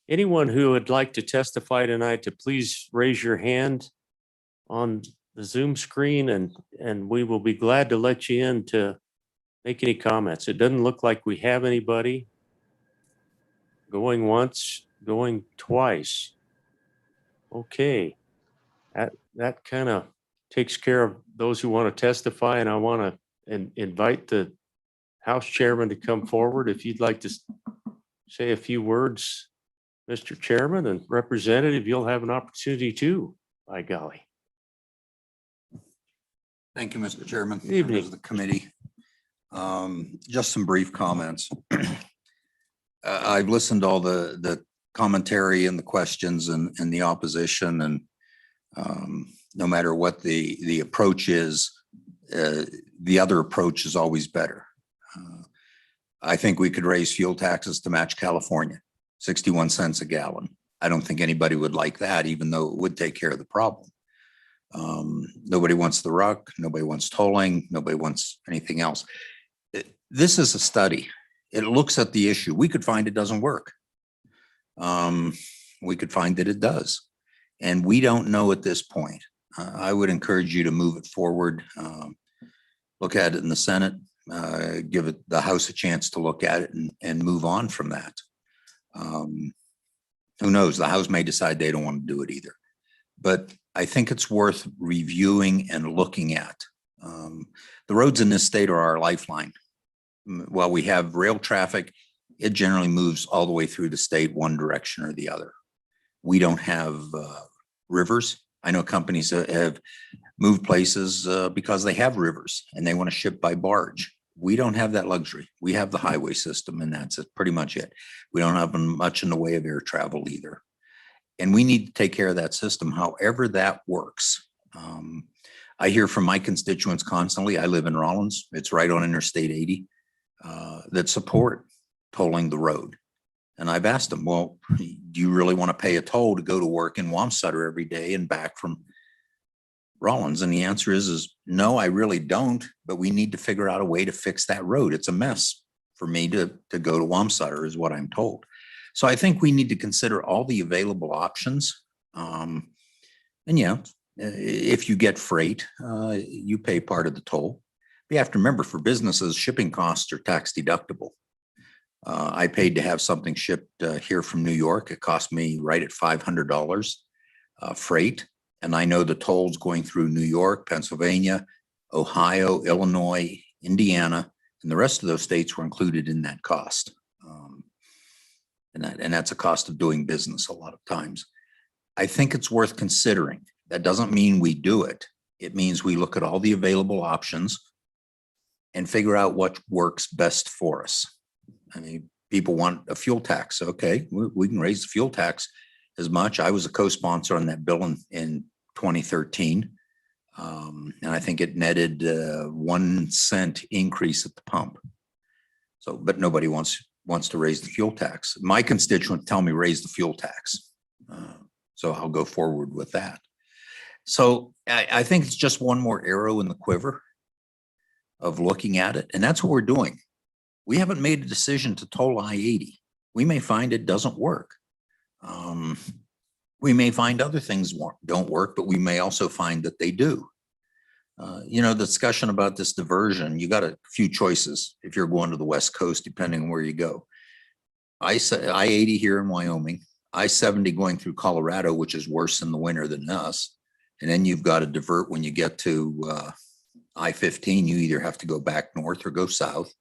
anyone who would like to testify tonight to please raise your hand on the Zoom screen and we will be glad to let you in to make any comments. It doesn't look like we have anybody. Going once, going twice. Okay. That kind of takes care of those who want to testify, and I want to invite the House Chairman to come forward. If you'd like to say a few words, Mr. Chairman and Representative, you'll have an opportunity too, by golly. Thank you, Mr. Chairman. Good evening. Members of the committee. Just some brief comments. I've listened to all the commentary and the questions and the opposition, and no matter what the approach is, the other approach is always better. I think we could raise fuel taxes to match California, 61 cents a gallon. I don't think anybody would like that, even though it would take care of the problem. Nobody wants the RUC, nobody wants tolling, nobody wants anything else. This is a study. It looks at the issue. We could find it doesn't work. We could find that it does. And we don't know at this point. I would encourage you to move it forward. Look at it in the Senate, give the House a chance to look at it and move on from that. Who knows? The House may decide they don't want to do it either. But I think it's worth reviewing and looking at. The roads in this state are our lifeline. While we have rail traffic, it generally moves all the way through the state one direction or the other. We don't have rivers. I know companies that have moved places because they have rivers and they want to ship by barge. We don't have that luxury. We have the highway system, and that's pretty much it. We don't have much in the way of air travel either. And we need to take care of that system, however that works. I hear from my constituents constantly. I live in Rollins. It's right on Interstate 80 that support tolling the road. And I've asked them, well, do you really want to pay a toll to go to work in Wamsutter every day and back from Rollins? And the answer is no, I really don't, but we need to figure out a way to fix that road. It's a mess for me to go to Wamsutter is what I'm told. So I think we need to consider all the available options. And yeah, if you get freight, you pay part of the toll. But you have to remember, for businesses, shipping costs are tax deductible. I paid to have something shipped here from New York. It cost me right at $500 freight. And I know the tolls going through New York, Pennsylvania, Ohio, Illinois, Indiana, and the rest of those states were included in that cost. And that's a cost of doing business a lot of times. I think it's worth considering. That doesn't mean we do it. It means we look at all the available options and figure out what works best for us. I mean, people want a fuel tax. Okay, we can raise the fuel tax as much. I was a co-sponsor on that bill in 2013. And I think it netted 1 cent increase at the pump. So, but nobody wants to raise the fuel tax. My constituents tell me raise the fuel tax. So I'll go forward with that. So I think it's just one more arrow in the quiver of looking at it. And that's what we're doing. We haven't made a decision to toll I-80. We may find it doesn't work. We may find other things don't work, but we may also find that they do. You know, the discussion about this diversion, you got a few choices if you're going to the West Coast, depending on where you go. I-80 here in Wyoming, I-70 going through Colorado, which is worse in the winter than us. And then you've got to divert when you get to I-15. You either have to go back north or go south.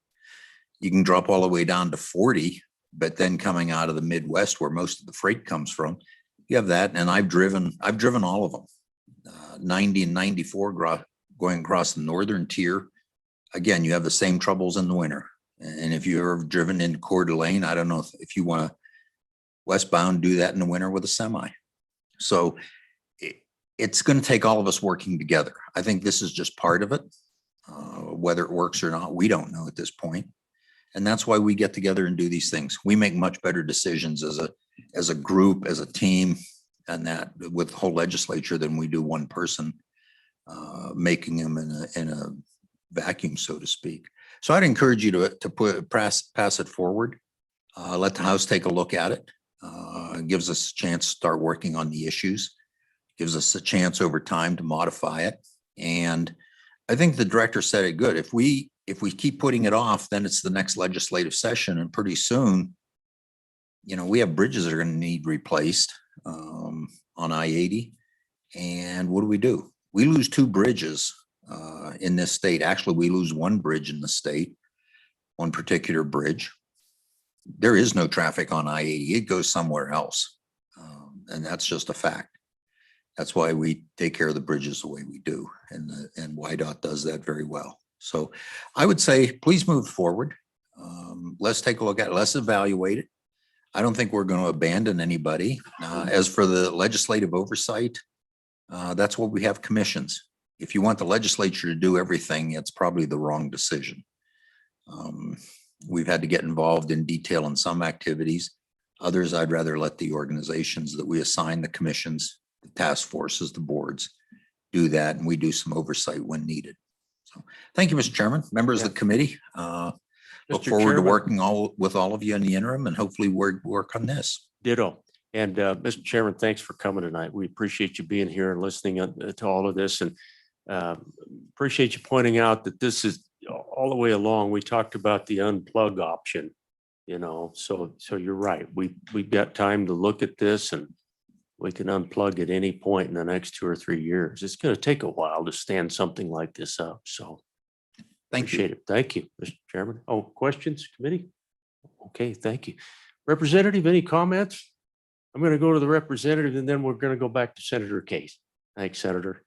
You can drop all the way down to 40, but then coming out of the Midwest where most of the freight comes from, you have that. And I've driven all of them, 90 and 94 going across the northern tier. Again, you have the same troubles in the winter. And if you've ever driven into Coeur d'Alene, I don't know if you want to westbound do that in the winter with a semi. So it's going to take all of us working together. I think this is just part of it. Whether it works or not, we don't know at this point. And that's why we get together and do these things. We make much better decisions as a group, as a team, and that with the whole legislature than we do one person making them in a vacuum, so to speak. So I'd encourage you to pass it forward. Let the House take a look at it. It gives us a chance to start working on the issues. Gives us a chance over time to modify it. And I think the director said it good. If we keep putting it off, then it's the next legislative session, and pretty soon, you know, we have bridges that are going to need replaced on I-80. And what do? We lose 2 bridges in this state. Actually, we lose 1 bridge in the state, one particular bridge. There is no traffic on I-80. It goes somewhere else. And that's just a fact. That's why we take care of the bridges the way we do. And WYDOT does that very well. So I would say, please move forward. Let's take a look at it. Let's evaluate it. I don't think we're going to abandon anybody. As for the legislative oversight, that's what we have commissions. If you want the legislature to do everything, it's probably the wrong decision. We've had to get involved in detail in some activities. Others, I'd rather let the organizations that we assign, the commissions, the task forces, the boards, do that, and we do some oversight when needed. So thank you, Mr. Chairman, members of the committee. Look Mr. forward to Chairman. working with all of you in the interim, and hopefully work on this. Ditto. And Mr. Chairman, thanks for coming tonight. We appreciate you being here and listening to all of this, and appreciate you pointing out that this is all the way along. We talked about the unplug option, you know, so you're right. We've got time to look at this, and we can unplug at any point in the next 2 or 3 years. It's going to take a while to stand something like this up. So appreciate it. Thank you, Mr. Chairman. Oh, questions, committee? Okay, thank you. Representative, any comments? I'm going to go to the representative, and then we're going to go back to Senator Case. Thanks, Senator.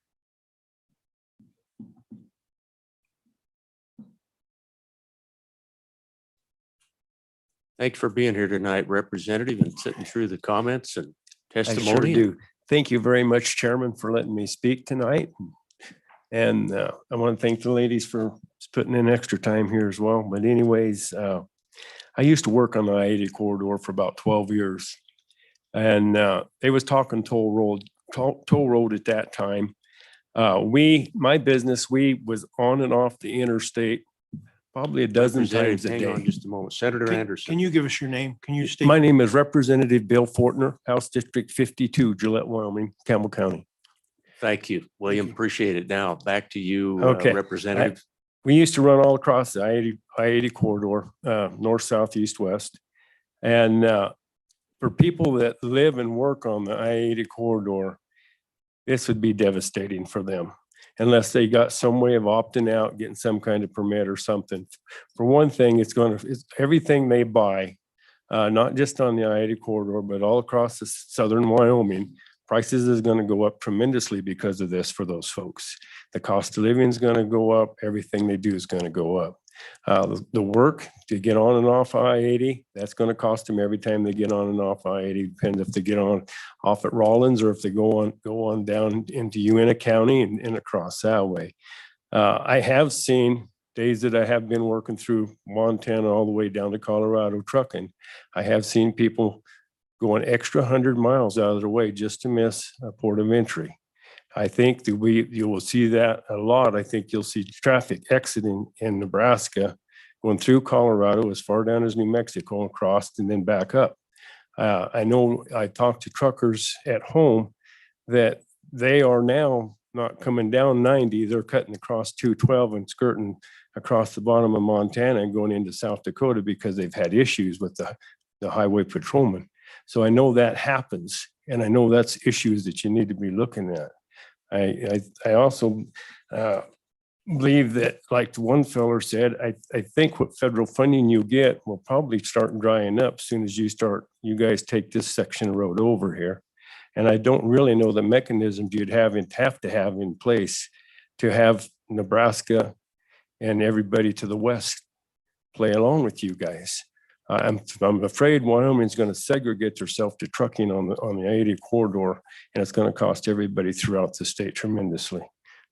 Thanks for being here tonight, Representative, and sitting through the comments and I sure testimony. do. Thank you very much, Chairman, for letting me speak tonight. And I want to thank the ladies for putting in extra time here as well. But anyways, I used to work on the I-80 corridor for about 12 years. And they was talking toll road at that time. My business, we was on and off the interstate probably a dozen times a Hang on day. just a moment. Senator Anderson. Can you give us your name? Can you state? My name is Representative Bill Fortner, House District 52, Gillette, Wyoming, Campbell County. Thank you, William. Appreciate it. Now back to you, Okay. Representative. We used to run all across the I-80 corridor, north, south, east, west. And for people that live and work on the I-80 corridor, this would be devastating for them unless they got some way of opting out, getting some kind of permit or something. For one thing, it's everything they buy not just on the I-80 corridor, but all across the southern Wyoming, prices is going to go up tremendously because of this for those folks. The cost of living is going to go up. Everything they do is going to go up. The work to get on and off I-80, that's going to cost them every time they get on and off I-80. Depends if they get on off at Rollins or if they go on down into Uintah County and across that way. I have seen days that I have been working through Montana all the way down to Colorado trucking. I have seen people going extra 100 miles out of their way just to miss a port of entry. I think that you will see that a lot. I think you'll see traffic exiting in Nebraska, going through Colorado as far down as New Mexico and across and then back up. I know I talked to truckers at home that they are now not coming down 90, they're cutting across 212 and skirting across the bottom of Montana and going into South Dakota because they've had issues with the highway patrolman. So I know that happens, and I know that's issues that you need to be looking at. I also believe that, like the one feller said, I think what federal funding you get will probably start drying up as soon as you guys take this section of road over here. And I don't really know the mechanisms you'd have to have in place to have Nebraska and everybody to the west play along with you guys. I'm afraid Wyoming's going to segregate herself to trucking on the I-80 corridor, and it's going to cost everybody throughout the state tremendously.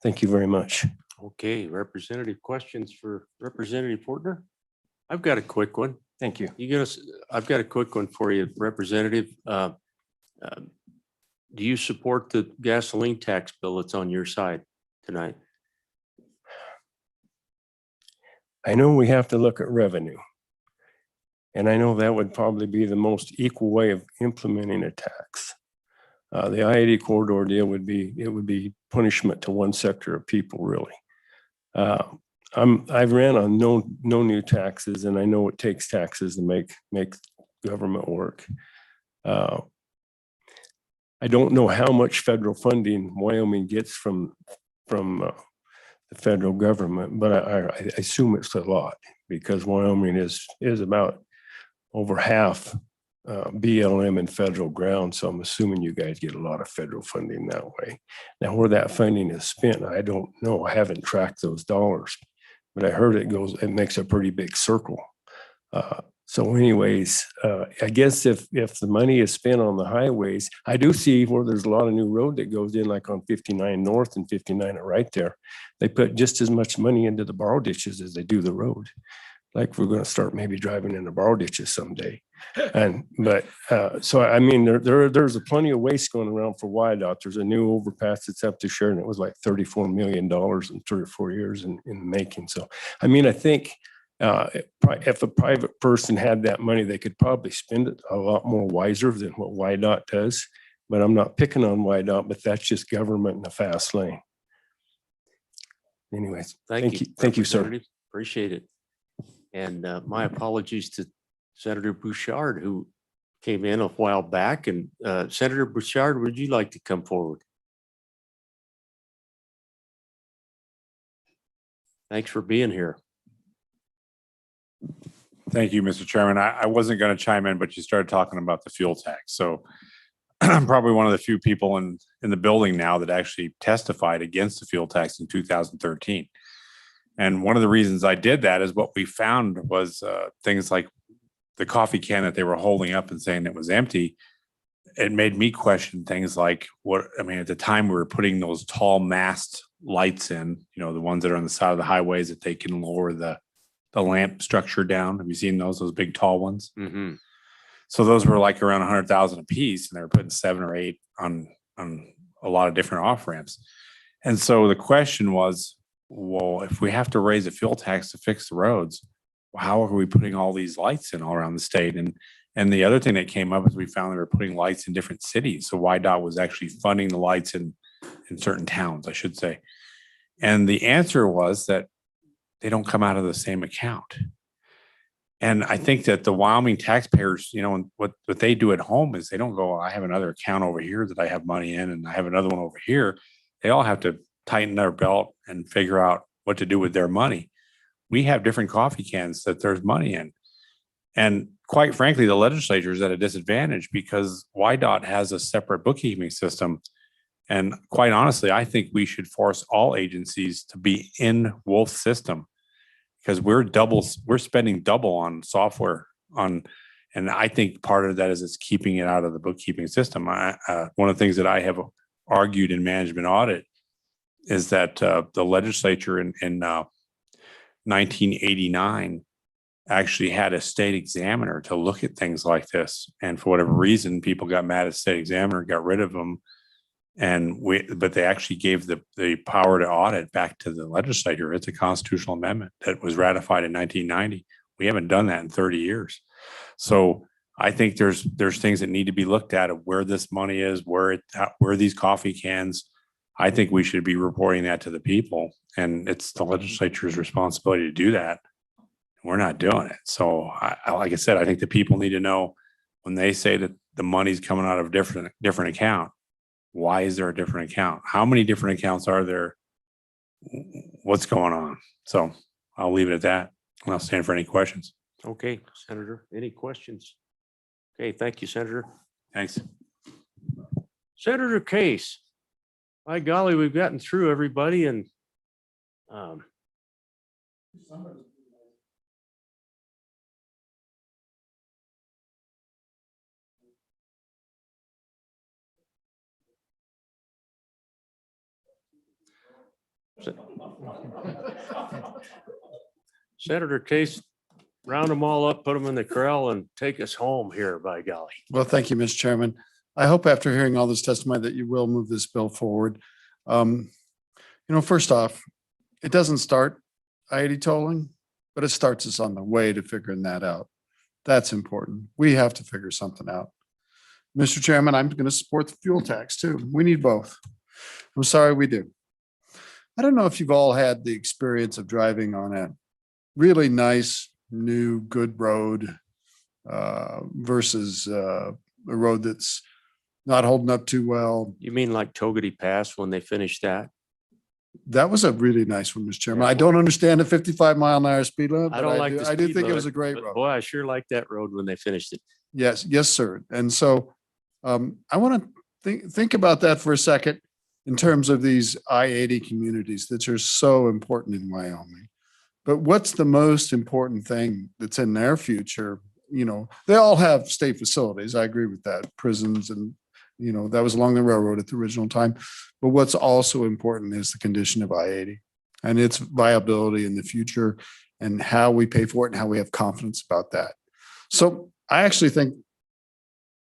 Thank you very much. Okay, representative questions for Representative Portner? I've got a quick one. Thank you. I've got a quick one for you, Representative. Do you support the gasoline tax bill that's on your side tonight? I know we have to look at revenue. And I know that would probably be the most equal way of implementing a tax. The I-80 corridor deal would be punishment to one sector of people, really. I've ran on no new taxes, and I know it takes taxes to make government work. I don't know how much federal funding Wyoming gets from the federal government, but I assume it's a lot because Wyoming is about over half BLM and federal ground. So I'm assuming you guys get a lot of federal funding that way. Now, where that funding is spent, I don't know. I haven't tracked those dollars, but I heard it makes a pretty big circle. So anyways, I guess if the money is spent on the highways, I do see where there's a lot of new road that goes in, like on 59 North and 59 right there. They put just as much money into the borrow ditches as they do the road. Like we're going to start maybe driving into borrow ditches someday. So I mean, there's a plenty of waste going around for WYDOT. There's a new overpass that's up to share, and it was like $34 million in 3 or 4 years in the making. So, I mean, I think if a private person had that money, they could probably spend it a lot more wiser than what WYDOT does. But I'm not picking on WYDOT, but that's just government in the fast lane. Anyways, thank you. Thank you, sir. Appreciate it. And my apologies to Senator Bouchard, who came in a while back. And Senator Bouchard, would you like to come forward? Thanks for being here. Thank you, Mr. Chairman. I wasn't going to chime in, but you started talking about the fuel tax. So I'm probably one of the few people in the building now that actually testified against the fuel tax in 2013. And one of the reasons I did that is what we found was things like the coffee can that they were holding up and saying it was empty. It made me question things like at the time we were putting those tall mast lights in, the ones that are on the side of the highways that they can lower the lamp structure down. Have you seen those big tall ones? Mm-hmm. So those were like around 100,000 a piece, and they were putting 7 or 8 on a lot of different off ramps. And so the question was, well, if we have to raise a fuel tax to fix the roads, how are we putting all these lights in all around the state? And the other thing that came up is we found they were putting lights in different cities. So WYDOT was actually funding the lights in certain towns, I should say. And the answer was that they don't come out of the same account. And I think that the Wyoming taxpayers, what they do at home is they don't go, I have another account over here that I have money in, and I have another one over here. They all have to tighten their belt and figure out what to do with their money. We have different coffee cans that there's money in. And quite frankly, the legislature is at a disadvantage because YDOT has a separate bookkeeping system. And quite honestly, I think we should force all agencies to be in Wolf's system because we're spending double on software and I think part of that is it's keeping it out of the bookkeeping system. One of the things that I have argued in management audit is that the legislature in 1989 actually had a state examiner to look at things like this. And for whatever reason, people got mad at state examiner, got rid of them. But they actually gave the power to audit back to the legislature. It's a constitutional amendment that was ratified in 1990. We haven't done that in 30 years. So I think there's things that need to be looked at of where this money is, where these coffee cans. I think we should be reporting that to the people, and it's the legislature's responsibility to do that. We're not doing it. So like I said, I think the people need to know when they say that the money's coming out of a different account. Why is there a different account? How many different accounts are there? What's going on? So I'll leave it at that. And I'll stand for any questions. Okay, Senator, any questions? Okay, thank you, Senator. Thanks. Senator Case, by golly, we've gotten through everybody and Senator Case, round them all up, put them in the corral and take us home here, by golly. Well, thank you, Mr. Chairman. I hope after hearing all this testimony that you will move this bill forward. First off, it doesn't start I-80 tolling, but it starts us on the way to figuring that out. That's important. We have to figure something out. Mr. Chairman, I'm going to support the fuel tax too. We need both. I'm sorry we do. I don't know if you've all had the experience of driving on a really nice, new, good road versus a road that's not holding up too well. You mean like Togety Pass when they finished that? That was a really nice one, Mr. Chairman. I don't understand the 55-mile-an-hour speed limit. I but don't like the I do speed think it was a limit, great but road. boy, I sure like that road when they finished it. Yes, yes, sir. And so I want to think about that for a second in terms of these I-80 communities that are so important in Wyoming. But what's the most important thing that's in their future? They all have state facilities. I agree with that. Prisons and, that was along the railroad at the original time. But what's also important is the condition of I-80 and its viability in the future and how we pay for it and how we have confidence about that. So I actually think,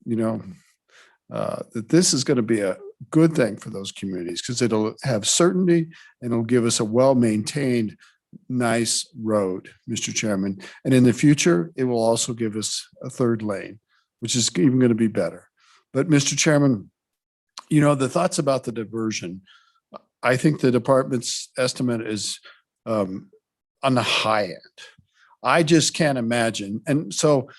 that this is going to be a good thing for those communities because it'll have certainty and it'll give us a well-maintained, nice road, Mr. Chairman. And in the future, it will also give us a third lane, which is even going to be better. But Mr. Chairman, the thoughts about the diversion, I think the department's estimate is on the high end. I just can't imagine. And so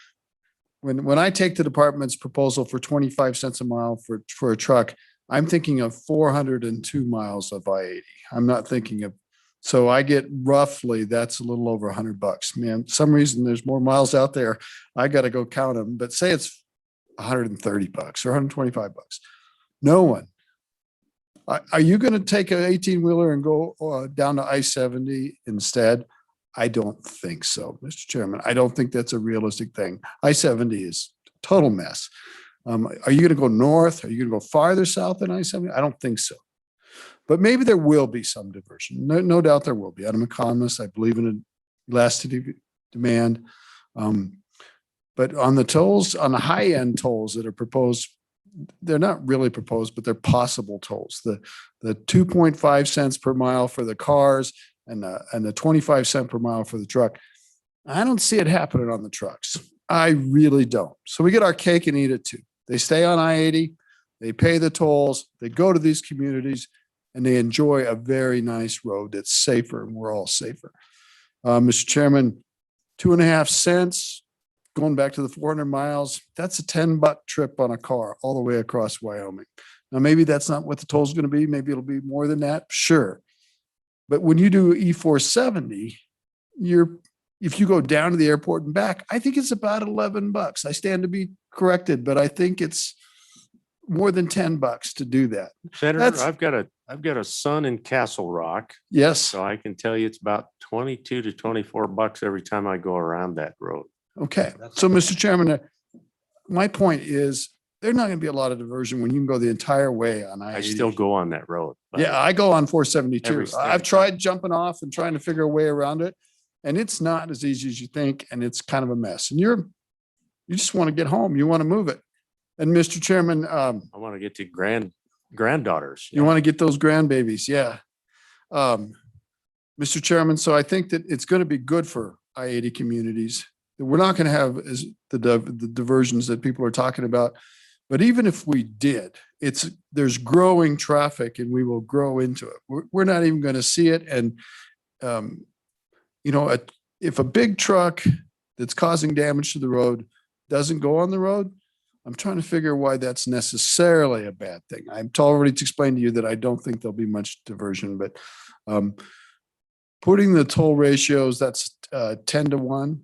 when I take the department's proposal for 25 cents a mile for a truck, I'm thinking of 402 miles of I-80. I'm not thinking of, so I get roughly, that's a little over $100. Man, some reason there's more miles out there. I got to go count them, but say it's $130 or $125. No one. Are you going to take an 18-wheeler and go down to I-70 instead? I don't think so, Mr. Chairman. I don't think that's a realistic thing. I-70 is a total mess. Are you going to go north? Are you going to go farther south than I-70? I don't think so. But maybe there will be some diversion. No doubt there will be. I'm an economist. I believe in elasticity demand. But on the tolls, on the high-end tolls that are proposed, they're not really proposed, but they're possible tolls. The 2.5 cents per mile for the cars and the 25 cent per mile for the truck. I don't see it happening on the trucks. I really don't. So we get our cake and eat it too. They stay on I-80, they pay the tolls, they go to these communities, and they enjoy a very nice road that's safer, and we're all safer. Mr. Chairman, 2.5 cents, going back to the 400 miles, that's a $10 trip on a car all the way across Wyoming. Now, maybe that's not what the toll is going to be. Maybe it'll be more than that. Sure. But when you do E470, you're if you go down to the airport and back, I think it's about $11. I stand to be corrected, but I think it's more than $10 to do that. Senator, That's- I've got a son in Castle Rock, Yes. so I can tell you it's about 22 to 24 bucks every time I go around that road. Okay. So, Mr. Chairman, my point is there's not going to be a lot of diversion when you can go the entire way on I-80. I still go on that road. but Yeah, I go on 472. Every I've tried jumping off and trying to figure a way around it. And it's not as easy as you think, and it's kind of a mess. And you just want to get home. You want to move it. And Mr. Chairman, I want to get to granddaughters. you want to get those grandbabies. Yeah. Mr. Chairman, so I think that it's going to be good for I-80 communities. We're not going to have as the diversions that people are talking about. But even if we did, there's growing traffic and we will grow into it. We're not even going to see it. And, if a big truck that's causing damage to the road doesn't go on the road, I'm trying to figure why that's necessarily a bad thing. I'm already explained to you that I don't think there'll be much diversion, but putting the toll ratios, that's 10 to 1.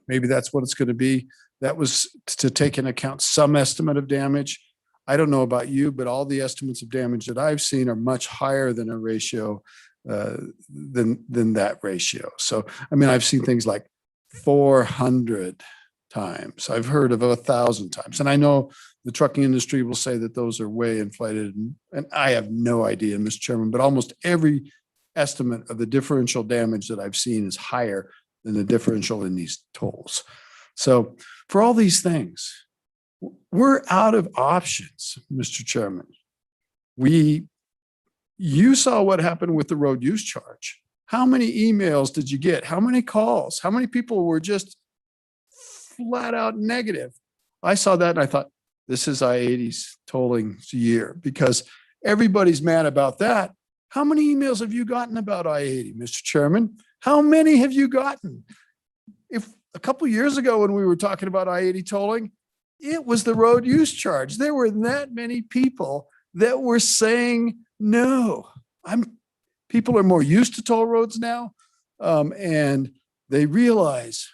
Maybe that's what it's going to be. That was to take into account some estimate of damage. I don't know about you, but all the estimates of damage that I've seen are much higher than a ratio than that ratio. So, I mean, I've seen things like 400 times. I've heard of 1,000 times. And I know the trucking industry will say that those are way inflated. And I have no idea, Mr. Chairman, but almost every estimate of the differential damage that I've seen is higher than the differential in these tolls. So for all these things, we're out of options, Mr. Chairman. You saw what happened with the road use charge. How many emails did you get? How many calls? How many people were just flat out negative? I saw that and I thought, this is I-80's tolling year because everybody's mad about that. How many emails have you gotten about I-80, Mr. Chairman? How many have you gotten? If a couple years ago when we were talking about I-80 tolling, it was the road use charge. There were that many people that were saying no. People are more used to toll roads now, and they realize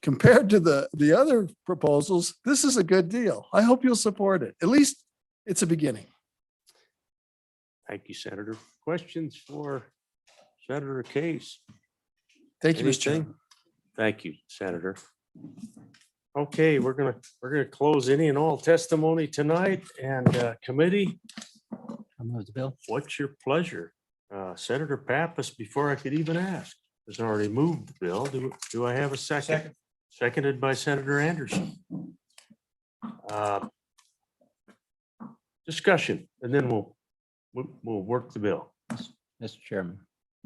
compared to the other proposals, this is a good deal. I hope you'll support it. At least it's a beginning. Thank you, Senator. Questions for Senator Case? Thank you, Mr. Anything? Chairman. Thank you, Senator. Okay, we're gonna close any and all testimony tonight and committee. Bill. What's your pleasure? Senator Pappas, before I could even ask, has already moved the bill. Do I have a second? Seconded by Senator Anderson. Discussion, and then we'll work the bill. Mr. Chairman.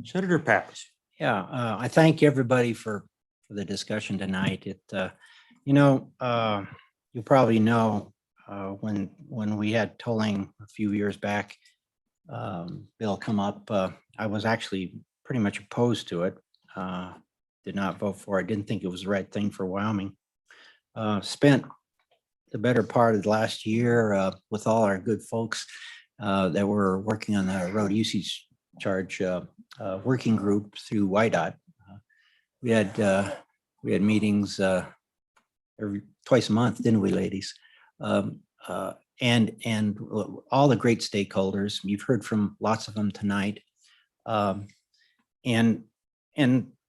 Senator Pappas. Yeah, I thank everybody for the discussion tonight. You probably know when we had tolling a few years back, bill come up, I was actually pretty much opposed to it. Did not vote for it. Didn't think it was the right thing for Wyoming. Spent the better part of the last year with all our good folks that were working on the road usage charge working group through YDOT. We had meetings twice a month, didn't we, ladies? And all the great stakeholders. You've heard from lots of them tonight, and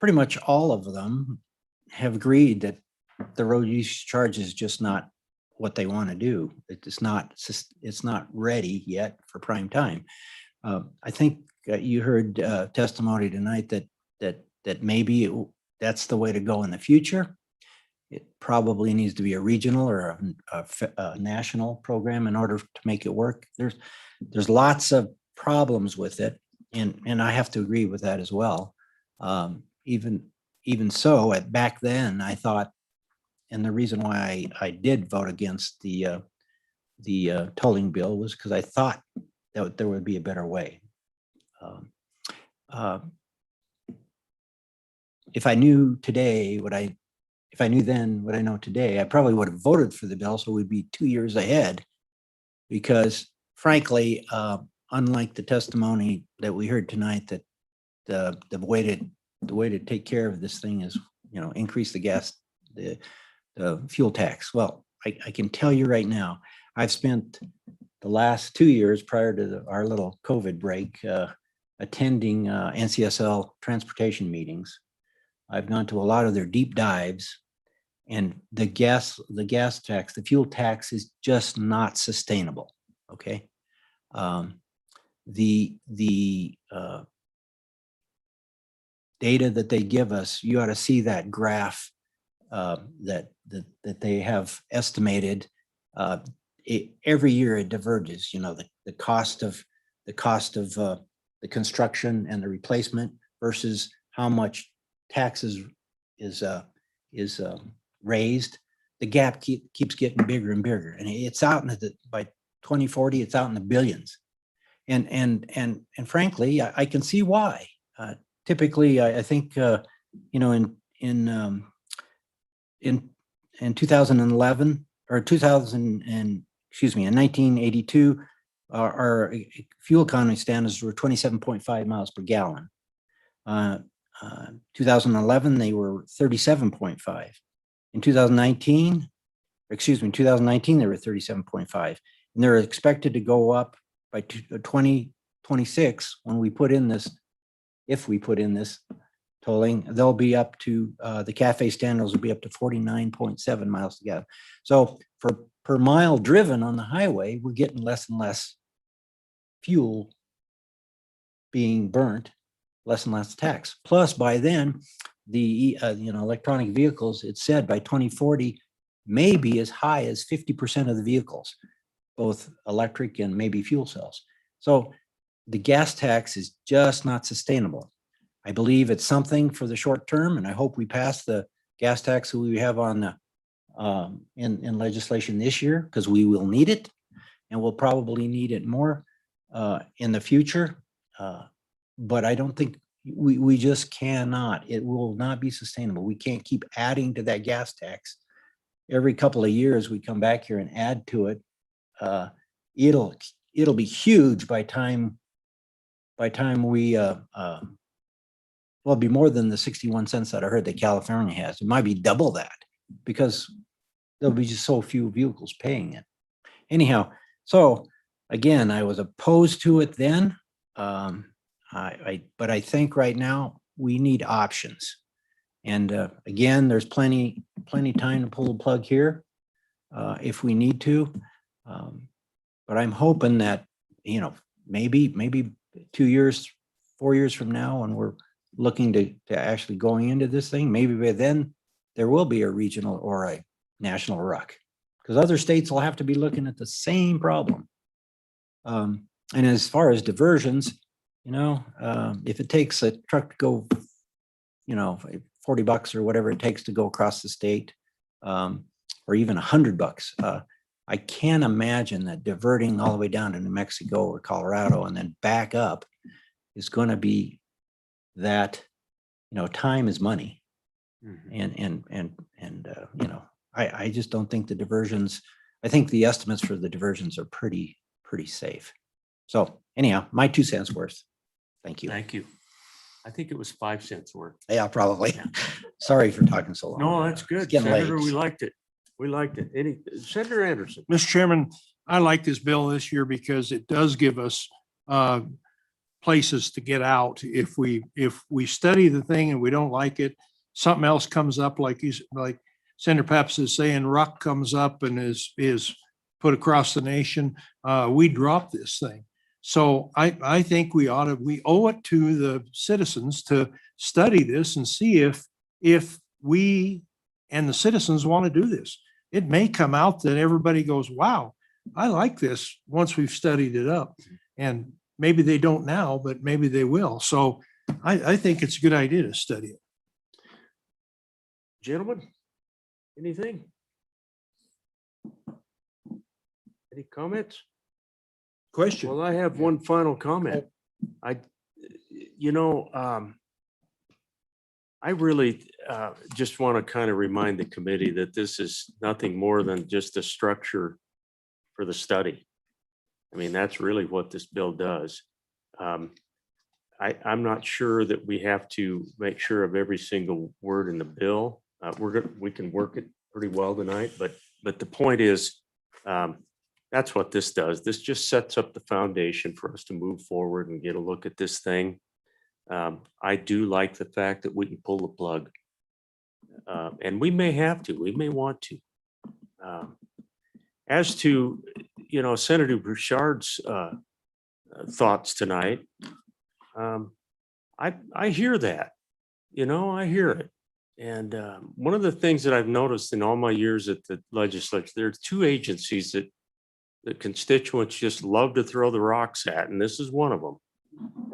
pretty much all of them have agreed that the road use charge is just not what they want to do. It's not ready yet for prime time. I think you heard testimony tonight that maybe that's the way to go in the future. It probably needs to be a regional or a national program in order to make it work. There's lots of problems with it, and I have to agree with that as well. Even so, back then I thought, and the reason why I did vote against the tolling bill was because I thought that there would be a better way. If I knew today if I knew then what I know today, I probably would have voted for the bill, so we'd be 2 years ahead. Because frankly, unlike the testimony that we heard tonight, that the way the way to take care of this thing is, increase the fuel tax. Well, I can tell you right now, I've spent the last 2 years prior to our little COVID break, attending NCSL transportation meetings. I've gone to a lot of their deep dives, and the gas tax, the fuel tax is just not sustainable. Okay. The data that they give us, you ought to see that graph that they have estimated. Every year it diverges. The cost of the construction and the replacement versus how much taxes is raised. The gap keeps getting bigger and bigger, and it's out by 2040, it's out in the billions. And frankly, I can see why. Typically, I think in 2011 or in 1982, our fuel economy standards were 27.5 miles per gallon. 2011, they were 37.5. In 2019, they were 37.5, and they're expected to go up by 2026 when we put in this. If we put in this tolling, they'll be up to the CAFE standards will be up to 49.7 miles per gallon. So per mile driven on the highway, we're getting less and less fuel being burnt, less and less tax. Plus, by then, the electronic vehicles, it said by 2040, may be as high as 50% of the vehicles, both electric and maybe fuel cells. So the gas tax is just not sustainable. I believe it's something for the short term, and I hope we pass the gas tax that we have on the in legislation this year, because we will need it, and we'll probably need it more in the future. But I don't think we just cannot. It will not be sustainable. We can't keep adding to that gas tax. Every couple of years, we come back here and add to it. It'll be huge by time we it'll be more than the 61 cents that I heard that California has. It might be double that, because there'll be just so few vehicles paying it. Anyhow, so again, I was opposed to it then. But I think right now we need options. And again, there's plenty time to pull the plug here if we need to. But I'm hoping that, maybe 2 years, 4 years from now, when we're looking to actually going into this thing, maybe by then there will be a regional or a national RUC, because other states will have to be looking at the same problem. And as far as diversions, if it takes a truck to go, $40 or whatever it takes to go across the state, or even $100, I can't imagine that diverting all the way down to New Mexico or Colorado and then back up is going to be that. Time is money. I just don't think the diversions. I think the estimates for the diversions are pretty safe. So anyhow, my 2 cents worth. Thank you. Thank you. I think it was 5 cents worth. Yeah, probably. Sorry for talking so long. No, that's good. It's getting Senator, late. we liked it. We liked it. Senator Anderson. Mr. Chairman, I like this bill this year because it does give us places to get out. If we study the thing and we don't like it, something else comes up, like Senator Pappas is saying, RUC comes up and is put across the nation. We drop this thing. So I think we owe it to the citizens to study this and see if we and the citizens want to do this. It may come out that everybody goes, wow, I like this once we've studied it up. And maybe they don't now, but maybe they will. So I think it's a good idea to study it. Gentlemen, anything? Any comments? Question. Well, I have one final comment. I really just want to kind of remind the committee that this is nothing more than just a structure for the study. I mean, that's really what this bill does. I'm not sure that we have to make sure of every single word in the bill. We can work it pretty well tonight, but the point is, that's what this does. This just sets up the foundation for us to move forward and get a look at this thing. I do like the fact that we can pull the plug. And we may have to, we may want to. As to, Senator Bouchard's thoughts tonight, I hear that, I hear it. And one of the things that I've noticed in all my years at the legislature, there are two agencies that the constituents just love to throw the rocks at, and this is one of them.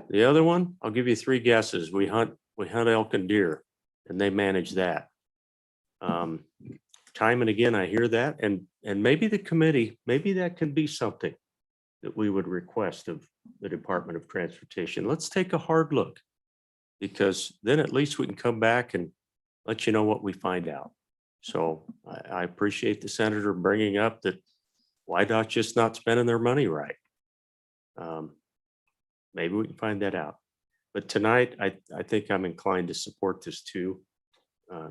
The other one, I'll give you three guesses. We hunt elk and deer, and they manage that. Time and again, I hear that, and maybe the committee, maybe that can be something that we would request of the Department of Transportation. Let's take a hard look, because then at least we can come back and let you know what we find out. So I appreciate the senator bringing up that WYDOT just not spending their money right. Maybe we can find that out. But tonight, I think I'm inclined to support this too,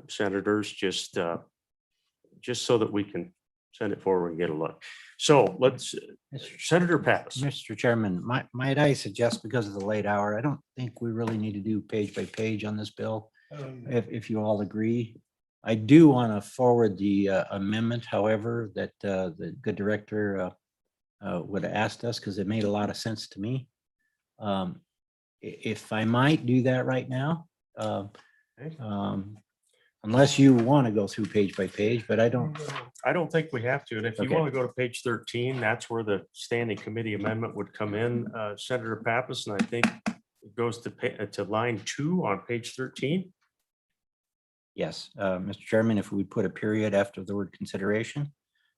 senators, just so that we can send it forward and get a look. So let's, Senator Pappas. Mr. Chairman, might I suggest, because of the late hour, I don't think we really need to do page by page on this bill, if you all agree. I do want to forward the amendment, however, that the good director would have asked us, because it made a lot of sense to me. If I might do that right now, unless you want to go through page by page, but I don't think we have to. And if you Okay. want to go to page 13, that's where the standing committee amendment would come in, Senator Pappas, and I think it goes to line 2 on page 13. Yes, Mr. Chairman, if we put a period after the word consideration,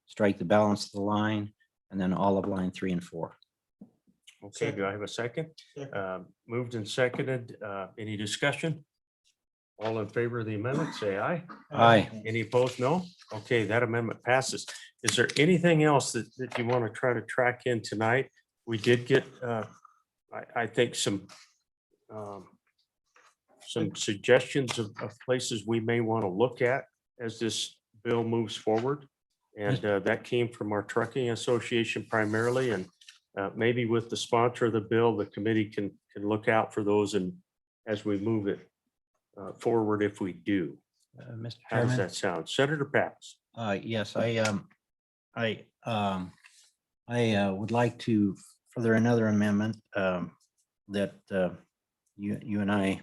strike the balance of the line, and then all of line 3 and 4. Okay, do I have a second? Moved and seconded. Any discussion? All in favor of the amendment, say aye. Aye. Any opposed? No? Okay, that amendment passes. Is there anything else that you want to try to track in tonight? We did get, I think, some suggestions of places we may want to look at as this bill moves forward. And that came from our trucking association primarily, and maybe with the sponsor of the bill, the committee can look out for those, and as we move it forward, if we do. Mr. How does Chairman? that sound? Senator Pappas? Yes, I would like to further another amendment that you and I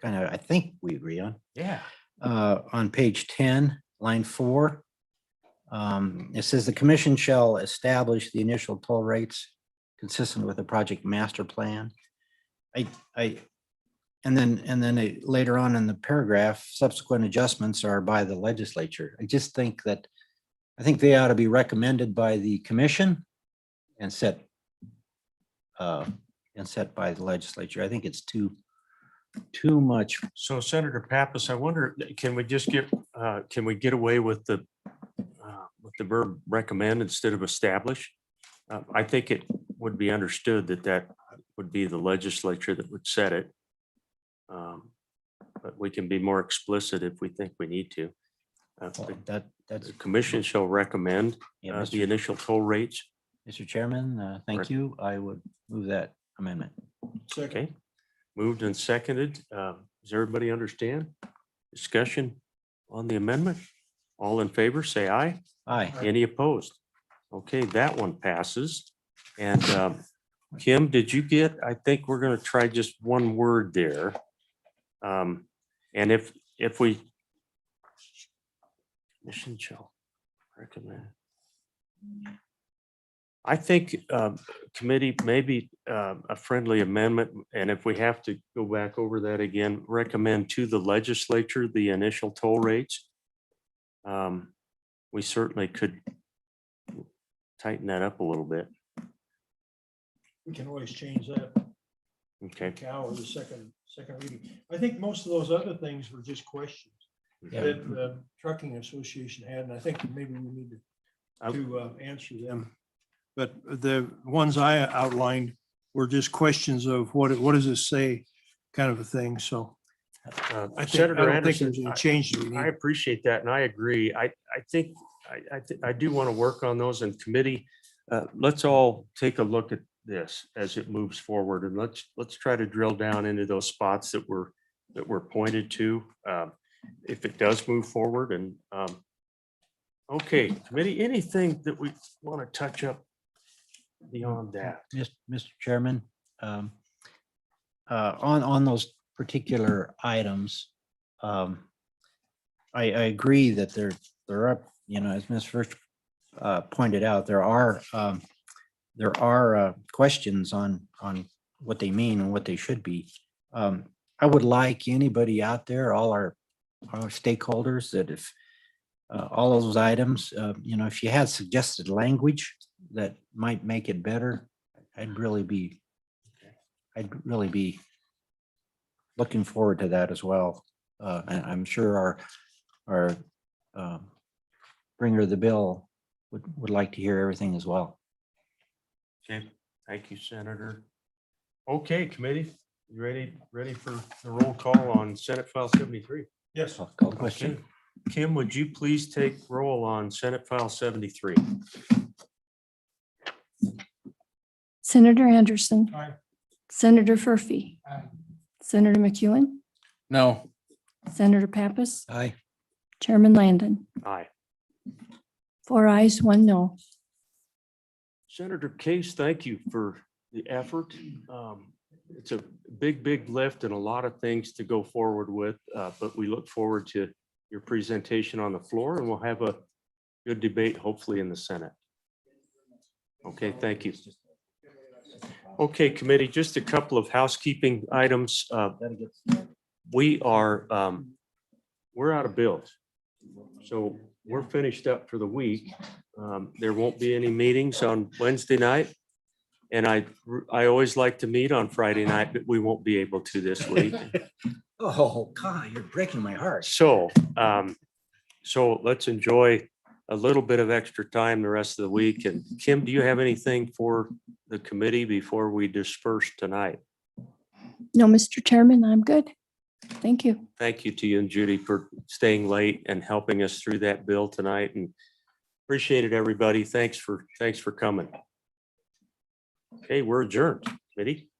I think we agree on. Yeah. On page 10, line 4, it says the commission shall establish the initial toll rates consistent with the project master plan. And then later on in the paragraph, subsequent adjustments are by the legislature. I just think they ought to be recommended by the commission and set by the legislature. I think it's too much. So Senator Pappas, I wonder, can we just get away with the verb recommend instead of establish? I think it would be understood that would be the legislature that would set it. But we can be more explicit if we think we need to. That's the commission shall recommend the initial toll rates. Mr. Chairman, thank you. I would move that amendment. Okay, moved and seconded. Does everybody understand? Discussion on the amendment? All in favor, say aye. Aye. Any opposed? Okay, that one passes. And Kim, did you get, I think we're going to try just one word there. And if we commission shall recommend. I think committee, maybe a friendly amendment, and if we have to go back over that again, recommend to the legislature the initial toll rates. We certainly could tighten that up a little bit. We can always change that. Okay. Cow or the second reading. I think most of those other things were just questions Yeah. that the trucking association had, and I think maybe we need to answer them. But the ones I outlined were just questions of what does this say, kind of a thing. So I think, I Senator don't think Anderson, there's any change. I appreciate that and I agree. I think, I do want to work on those in committee. Let's all take a look at this as it moves forward and let's try to drill down into those spots that were pointed to. If it does move forward and, okay, committee, anything that we want to touch up beyond that? Mr. Chairman, on those particular items, I agree that there are, as Ms. First pointed out, there are questions on what they mean and what they should be. I would like anybody out there, all our stakeholders, that if all of those items, if you had suggested language that might make it better, I'd really be looking forward to that as well. And I'm sure our bringer of the bill would like to hear everything as well. Okay, thank you, Senator. Okay, committee, you ready for the roll call on Senate File 73? Yes. I'll call the question. Okay. Kim, would you please take roll on Senate File 73? Senator Anderson. Aye. Senator Furphy. Aye. Senator McEwen. No. Senator Pappas. Aye. Chairman Landon. Aye. 4 ayes, 1 no. Senator Case, thank you for the effort. It's a big lift and a lot of things to go forward with, but we look forward to your presentation on the floor and we'll have a good debate, hopefully in the Senate. Okay, thank you. Okay, committee, just a couple of housekeeping items. We're out of bills. So we're finished up for the week. There won't be any meetings on Wednesday night. And I always like to meet on Friday night, but we won't be able to this week. Oh, God, you're breaking my heart. So, so let's enjoy a little bit of extra time the rest of the week. And Kim, do you have anything for the committee before we disperse tonight? No, Mr. Chairman, I'm good. Thank you. Thank you to you and Judy for staying late and helping us through that bill tonight and appreciate it, everybody. Thanks for coming. Okay, we're adjourned, committee.